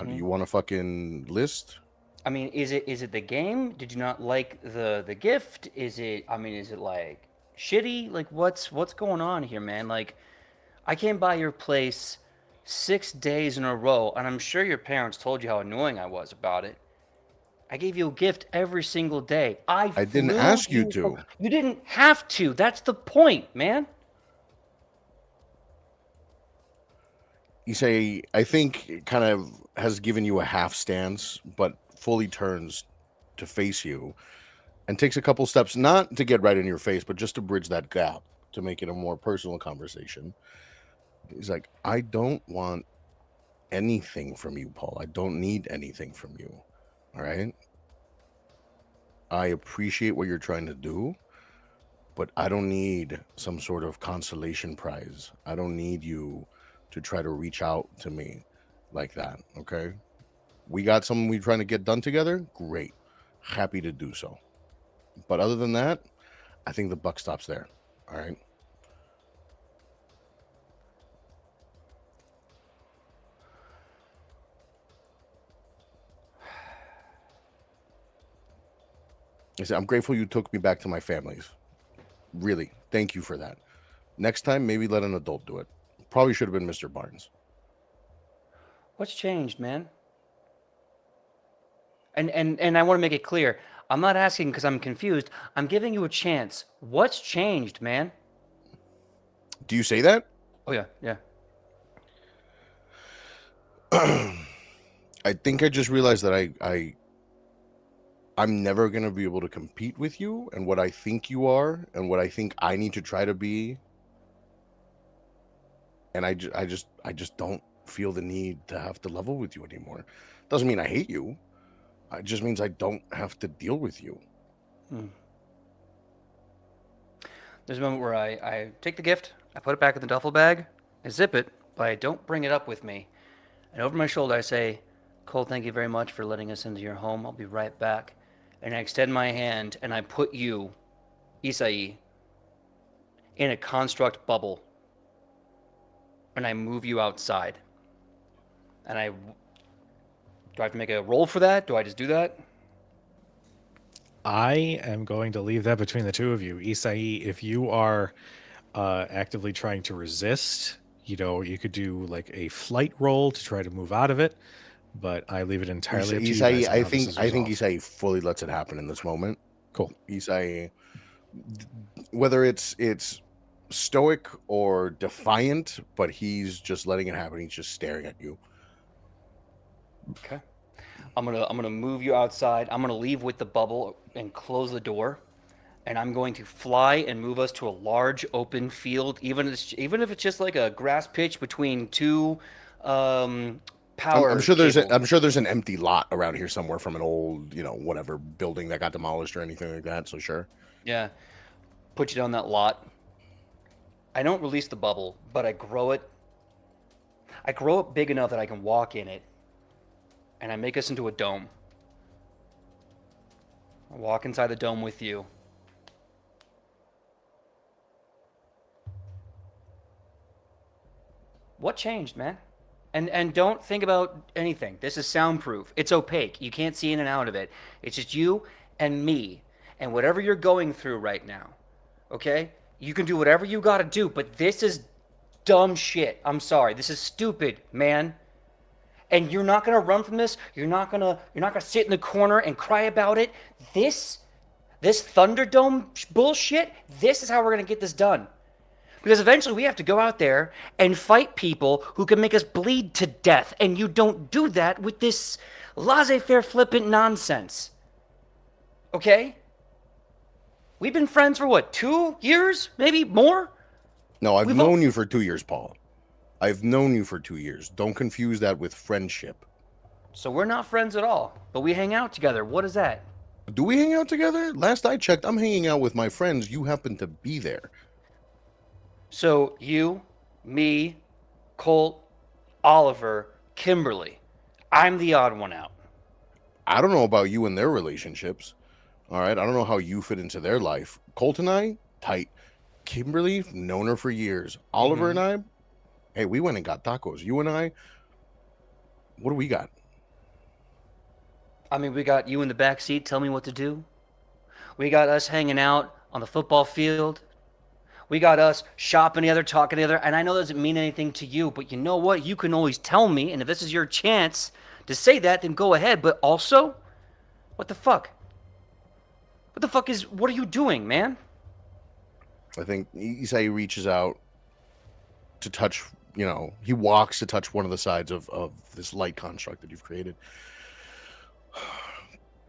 Do you want a fucking list? I mean, is it the game? Did you not like the gift? Is it like shitty? Like what's going on here, man? Like I came by your place 6 days in a row, and I'm sure your parents told you how annoying I was about it. I gave you a gift every single day. I didn't flew ask you to. You didn't have to. That's the point, man. Isai, I think it kind of has given you a half stance, but fully turns to face you and takes a couple steps, not to get right in your face, but just to bridge that gap, to make it a more personal conversation. He's like, I don't want anything from you, Paul. I don't need anything from you. All right? I appreciate what you're trying to do, but I don't need some sort of consolation prize. I don't need you to try to reach out to me like that, okay? We got something we're trying to get done together? Great. Happy to do so. But other than that, I think the buck stops there, all right? I said, I'm grateful you took me back to my family's. Really, thank you for that. Next time, maybe let an adult do it. Probably should have been Mr. Barnes. What's changed, man? And I want to make it clear. I'm not asking because I'm confused. I'm giving you a chance. What's changed, man? Do you say that? Oh yeah, yeah. I think I just realized that I'm never going to be able to compete with you and what I think you are and what I think I need to try to be. And I just don't feel the need to have to level with you anymore. Doesn't mean I hate you. It just means I don't have to deal with you. There's a moment where I take the gift, I put it back in the duffel bag, I zip it, but I don't bring it up with me. And over my shoulder I say, Cole, thank you very much for letting us into your home. I'll be right back. And I extend my hand and I put you, Isai, in a construct bubble. And I move you outside. And do I have to make a roll for that? Do I just do that? I am going to leave that between the two of you. Isai, if you are actively trying to resist, you could do like a flight roll to try to move out of it, but I leave it entirely up to you guys on I how this think is I think resolved. Isai fully lets it happen in this moment. Cool. Isai, whether it's stoic or defiant, but he's just letting it happen. He's just staring at you. Okay. I'm gonna move you outside. I'm gonna leave with the bubble and close the door, and I'm going to fly and move us to a large open field, even if it's just like a grass pitch between two power I'm sure cables. I'm sure there's an empty lot around here somewhere from an old, whatever building that got demolished or anything like that. So sure. Yeah. Put you down that lot. I don't release the bubble, but I grow it. I grow it big enough that I can walk in it, and I make us into a dome. I walk inside the dome with you. What changed, man? And don't think about anything. This is soundproof. It's opaque. You can't see in and out of it. It's just you and me and whatever you're going through right now. Okay? You can do whatever you got to do, but this is dumb shit. I'm sorry. This is stupid, man. And you're not going to run from this. You're not going to sit in the corner and cry about it. This Thunderdome bullshit, this is how we're going to get this done. Because eventually we have to go out there and fight people who can make us bleed to death. And you don't do that with this laissez-faire flippant nonsense. Okay? We've been friends for what, 2 years? Maybe more? No, I've known you for 2 years, Paul. I've known you for 2 years. Don't confuse that with friendship. So we're not friends at all, but we hang out together. What is that? Do we hang out together? Last I checked, I'm hanging out with my friends. You happen to be there. So you, me, Colt, Oliver, Kimberly. I'm the odd one out. I don't know about you and their relationships. All right, I don't know how you fit into their life. Colt and I, tight. Kimberly, known her for years. Oliver and I, hey, we went and got tacos. You and I, what do we got? I mean, we got you in the back seat, tell me what to do. We got us hanging out on the football field. We got us shopping together, talking together, and I know that doesn't mean anything to you, but you know what? You can always tell me, and if this is your chance to say that, then go ahead. But also, what the fuck? What are you doing, man? I think Isai reaches out to touch, he walks to touch one of the sides of this light construct that you've created.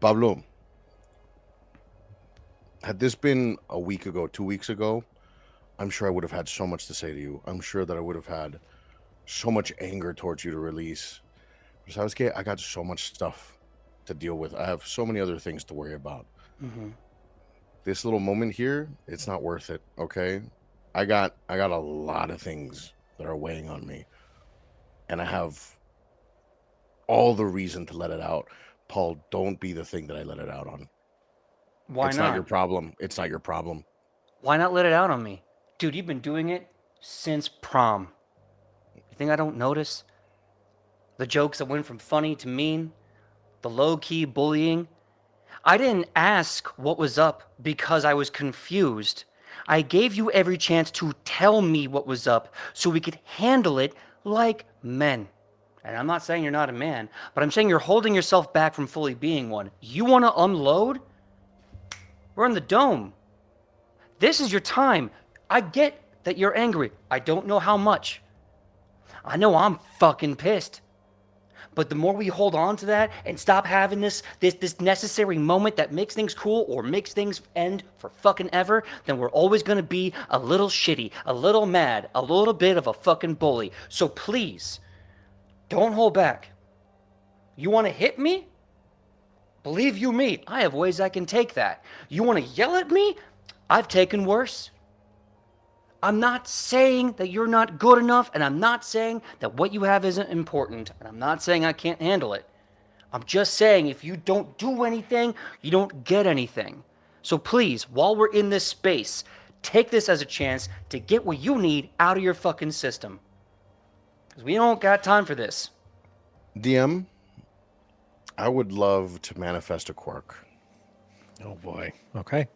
Pablo, had this been a week ago, 2 weeks ago, I'm sure I would have had so much to say to you. I'm sure that I would have had so much anger towards you to release. But I got so much stuff to deal with. I have so many other things to worry about. This little moment here, it's not worth it, okay? I got a lot of things that are weighing on me. And I have all the reason to let it out. Paul, don't be the thing that I let it out on. Why It's not? not your problem. It's not your problem. Why not let it out on me? Dude, you've been doing it since prom. You think I don't notice? The jokes that went from funny to mean, the low-key bullying. I didn't ask what was up because I was confused. I gave you every chance to tell me what was up so we could handle it like men. And I'm not saying you're not a man, but I'm saying you're holding yourself back from fully being one. You want to unload? We're in the dome. This is your time. I get that you're angry. I don't know how much. I know I'm fucking pissed. But the more we hold on to that and stop having this necessary moment that makes things cool or makes things end for fucking ever, then we're always gonna be a little shitty, a little mad, a little bit of a fucking bully. So please, don't hold back. You wanna hit me? Believe you me, I have ways I can take that. You wanna yell at me? I've taken worse. I'm not saying that you're not good enough, and I'm not saying that what you have isn't important, and I'm not saying I can't handle it. I'm just saying if you don't do anything, you don't get anything. So please, while we're in this space, take this as a chance to get what you need out of your fucking system. Because we don't got time for this. DM, I would love to manifest a quirk. Oh boy. Okay.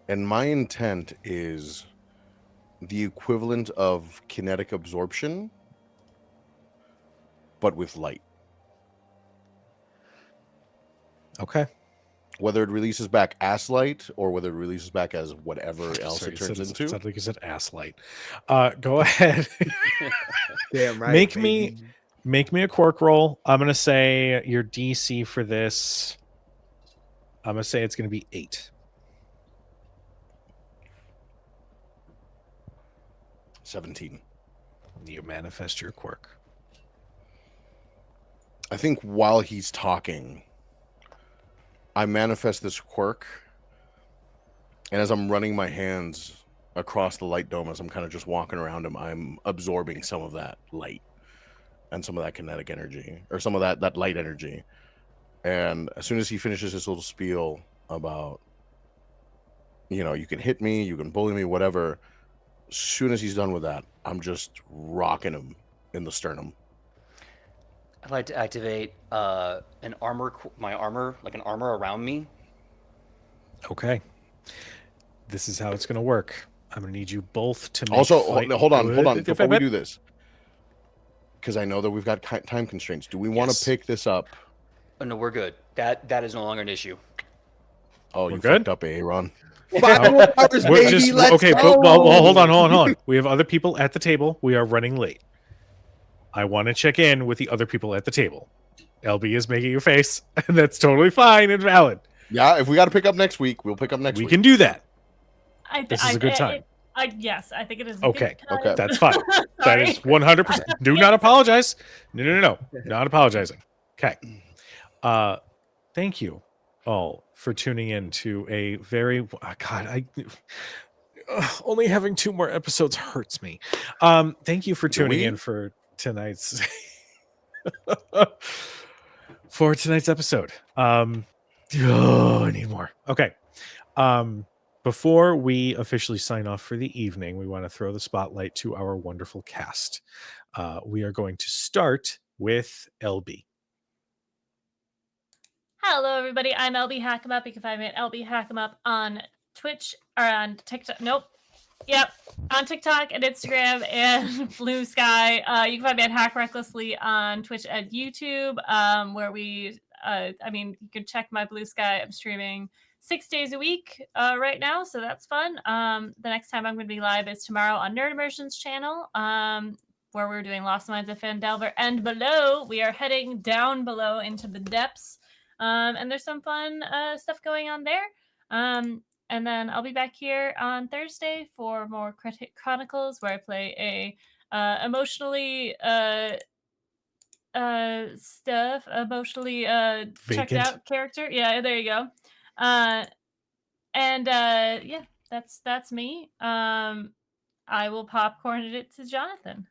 And my intent is the equivalent of kinetic absorption, but with light. Okay. whether it releases back as light or whether it releases back as whatever else Sorry, it turns it into. sounded like you said ass light. Go ahead. Damn right. make baby. me a quirk roll. I'm gonna say your DC for this. I'm gonna say it's gonna be 8. 17. You manifest your quirk. I think while he's talking, I manifest this quirk, and as I'm running my hands across the light dome, as I'm kind of just walking around him, I'm absorbing some of that light and some of that kinetic energy, or some of that light energy. And as soon as he finishes his little spiel about, you can hit me, you can bully me, whatever, as soon as he's done with that, I'm just rocking him in the sternum. I'd like to activate my armor, like an armor around me. Okay. This is how it's gonna work. I'm gonna need you both to make Also, fight. hold on. If Before I we bet- do this, because I know that we've got time constraints. Do we want Yes. to pick this up? Oh no, we're good. That is no longer an issue. Oh, We're you good? fucked up, Aaron. 5 more hours, We're baby. just Let's okay. go. Well, hold on. We have other people at the table. We are running late. I want to check in with the other people at the table. LB is making a face, and that's totally fine and valid. Yeah, if we got to pick up next week, we'll pick up next We week. can do that. This is a good time. Yes, I think it is. A Okay, good time. okay. That's fine. That Sorry. is 100%. Do not apologize. No. Not apologizing. Okay. Thank you all for tuning in to a very only having 2 more episodes hurts me. Thank you for tuning in for tonight's episode. I need more. Okay. Before we officially sign off for the evening, we want to throw the spotlight to our wonderful cast. We are going to start with LB. Hello, everybody. I'm LB Hackemup. You can find me at LB Hackemup on Twitch or on TikTok. Nope. Yep. On TikTok and Instagram and Blue Sky. You can find me at Hack Recklessly on Twitch and YouTube, where you can check my Blue Sky. I'm streaming 6 days a week right now, so that's fun. The next time I'm going to be live is tomorrow on Nerd Immersion's channel, where we're doing Lost Minds of Fandelver and below. We are heading down below into the depths. And there's some fun stuff going on there. And then I'll be back here on Thursday for more Chronicles, where I play a emotionally checked out character. Yeah, there you go. Yeah, that's me. I will popcorn it to Jonathan.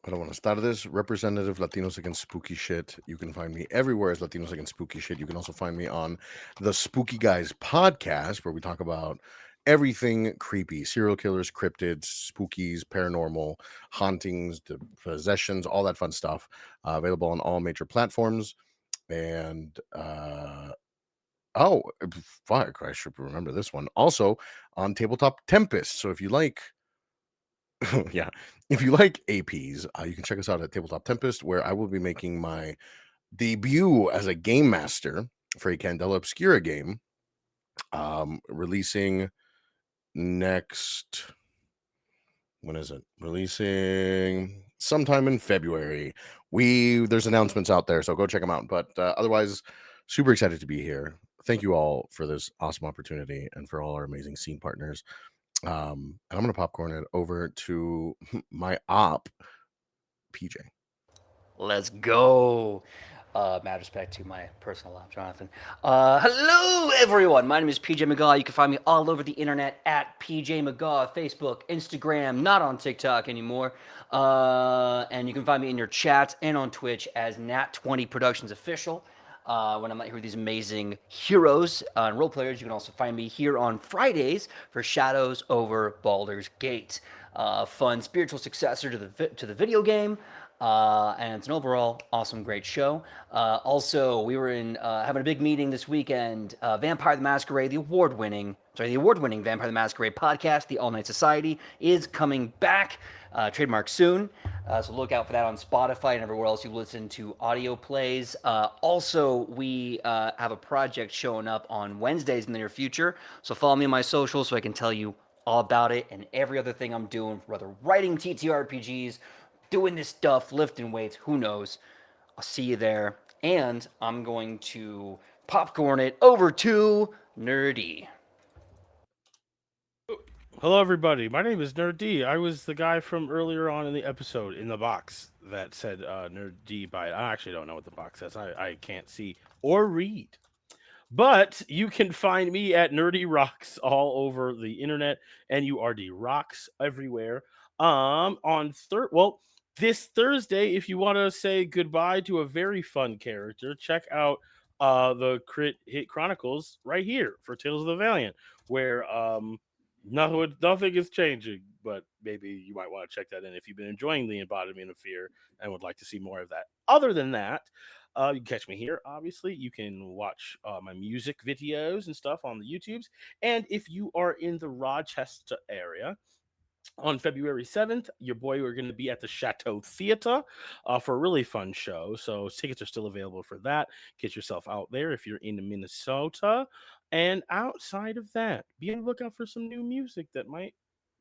I don't want to start this. Representative Latinos Against Spooky Shit. You can find me everywhere as Latinos Against Spooky Shit. You can also find me on the Spooky Guys podcast, where we talk about everything creepy: serial killers, cryptids, spookies, paranormal, hauntings, possessions, all that fun stuff. Available on all major platforms. And fuck, I should remember this one. Also on Tabletop Tempest. So if you like yeah, if you like APs, you can check us out at Tabletop Tempest, where I will be making my debut as a game master for a Candela Obscura game, releasing next. When is it releasing? Sometime in February. There's announcements out there, so go check them out. But otherwise, super excited to be here. Thank you all for this awesome opportunity and for all our amazing scene partners. And I'm going to popcorn it over to my op, PJ. Let's go. Mad respect to my personal op, Jonathan. Hello, everyone. My name is PJ McGaw. You can find me all over the internet at PJ McGaw, Facebook, Instagram, not on TikTok anymore. And you can find me in your chats and on Twitch as Nat20 Productions Official. When I'm out here with these amazing heroes and role players, you can also find me here on Fridays for Shadows over Baldur's Gate. Fun spiritual successor to the video game. And it's an overall awesome, great show. Also, we were having a big meeting this weekend. Vampire the Masquerade, the award-winning Vampire the Masquerade podcast, The All Night Society, is coming back. trademark soon. So look out for that on Spotify and everywhere else you listen to audio plays. Also, we have a project showing up on Wednesdays in the near future. So follow me on my socials so I can tell you all about it and every other thing I'm doing, whether writing TTRPGs, doing this stuff, lifting weights, who knows. I'll see you there. And I'm going to popcorn it over to Nerdy. Hello, everybody. My name is Nerd D. I was the guy from earlier on in the episode in the box that said Nerd D by. I actually don't know what the box says. I can't see or read. But you can find me at Nerdy Rocks all over the internet, NURD Rocks everywhere. This Thursday, if you want to say goodbye to a very fun character, check out the Crit Hit Chronicles right here for Tales of the Valiant, where nothing is changing, but maybe you might want to check that in if you've been enjoying the Embodiment of Fear and would like to see more of that. Other than that, you can catch me here. Obviously, you can watch my music videos and stuff on the YouTubes. And if you are in the Rochester area, on February 7th, your boy, we're going to be at the Chateau Theater for a really fun show. So tickets are still available for that. Get yourself out there if you're in Minnesota. And outside of that, be on the lookout for some new music that might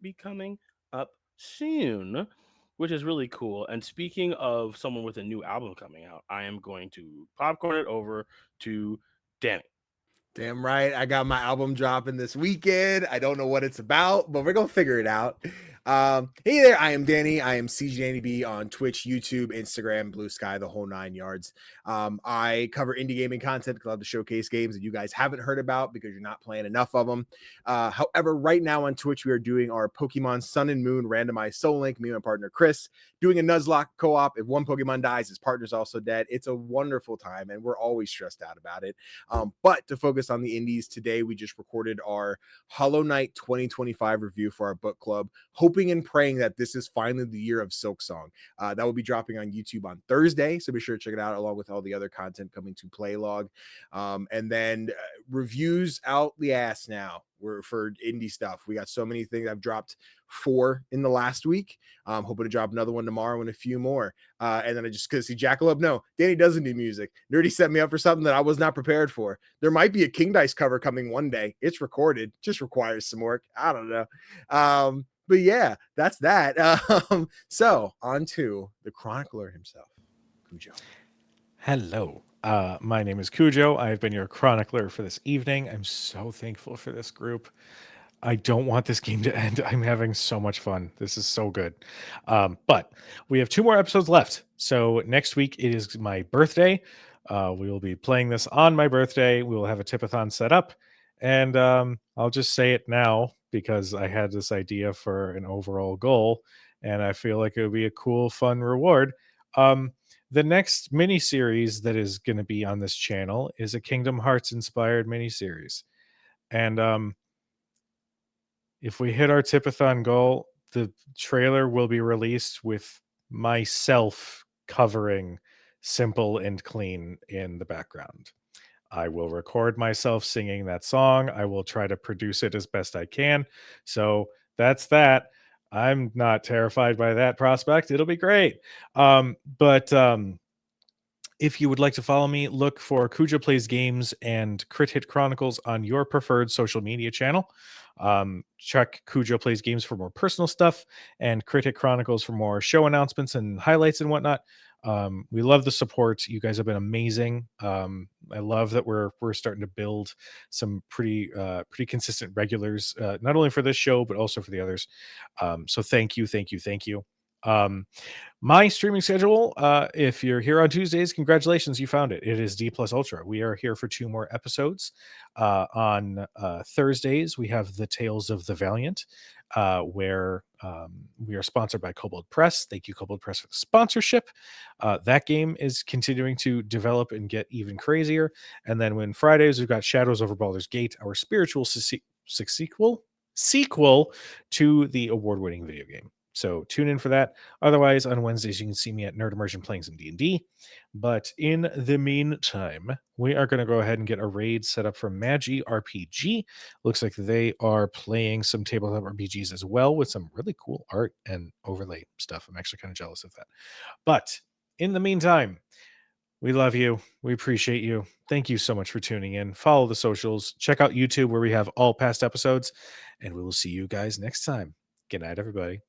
be coming up soon, which is really cool. And speaking of someone with a new album coming out, I am going to popcorn it over to Danny. Damn right. I got my album dropping this weekend. I don't know what it's about, but we're going to figure it out. Hey there. I am Danny. I am CGDannyB on Twitch, YouTube, Instagram, Blue Sky, the whole 9 yards. I cover indie gaming content because I love to showcase games that you guys haven't heard about because you're not playing enough of them. However, right now on Twitch, we are doing our Pokemon Sun and Moon randomized Soul Link. Me and my partner Chris doing a Nuzlocke co-op. If one Pokemon dies, his partner's also dead. It's a wonderful time, and we're always stressed out about it. But to focus on the indies today, we just recorded our Hollow Knight 2025 review for our book club, hoping and praying that this is finally the year of Silksong. That will be dropping on YouTube on Thursday, so be sure to check it out along with all the other content coming to Playlog. And then reviews out the ass now. We're for indie stuff. We got so many things. I've dropped 4 in the last week. I'm hoping to drop another one tomorrow and a few more. And then I just see Jackalope. No, Danny doesn't do music. Nerdy set me up for something that I was not prepared for. There might be a King Dice cover coming one day. It's recorded, just requires some work. I don't know. But yeah, that's that. So on to the chronicler himself, Cujo. Hello. My name is Cujo. I've been your chronicler for this evening. I'm so thankful for this group. I don't want this game to end. I'm having so much fun. This is so good. But we have 2 more episodes left. So next week it is my birthday. We will be playing this on my birthday. We will have a tipathon set up. And I'll just say it now because I had this idea for an overall goal. And I feel like it would be a cool, fun reward. The next mini series that is going to be on this channel is a Kingdom Hearts inspired mini series. And if we hit our tipathon goal, the trailer will be released with myself covering Simple and Clean in the background. I will record myself singing that song. I will try to produce it as best I can. So that's that. I'm not terrified by that prospect. It'll be great. But if you would like to follow me, look for Cujo Plays Games and Crit Hit Chronicles on your preferred social media channel. Check Cujo Plays Games for more personal stuff and Crit Hit Chronicles for more show announcements and highlights and whatnot. We love the support. You guys have been amazing. I love that we're starting to build some pretty consistent regulars, not only for this show but also for the others. So thank you. My streaming schedule, if you're here on Tuesdays, congratulations, you found it. It is D plus Ultra. We are here for 2 more episodes. On Thursdays, we have the Tales of the Valiant, where we are sponsored by Kobold Press. Thank you, Kobold Press, for the sponsorship. That game is continuing to develop and get even crazier. And then when Fridays, we've got Shadows over Baldur's Gate, our spiritual sequel to the award-winning video game. So tune in for that. Otherwise, on Wednesdays, you can see me at Nerd Immersion playing some D&D. But in the meantime, we are going to go ahead and get a raid set up from Magi RPG. Looks like they are playing some tabletop RPGs as well with some really cool art and overlay stuff. I'm actually kind of jealous of that. But in the meantime, we love you. We appreciate you. Thank you so much for tuning in. Follow the socials. Check out YouTube where we have all past episodes. And we will see you guys next time. Good night, everybody.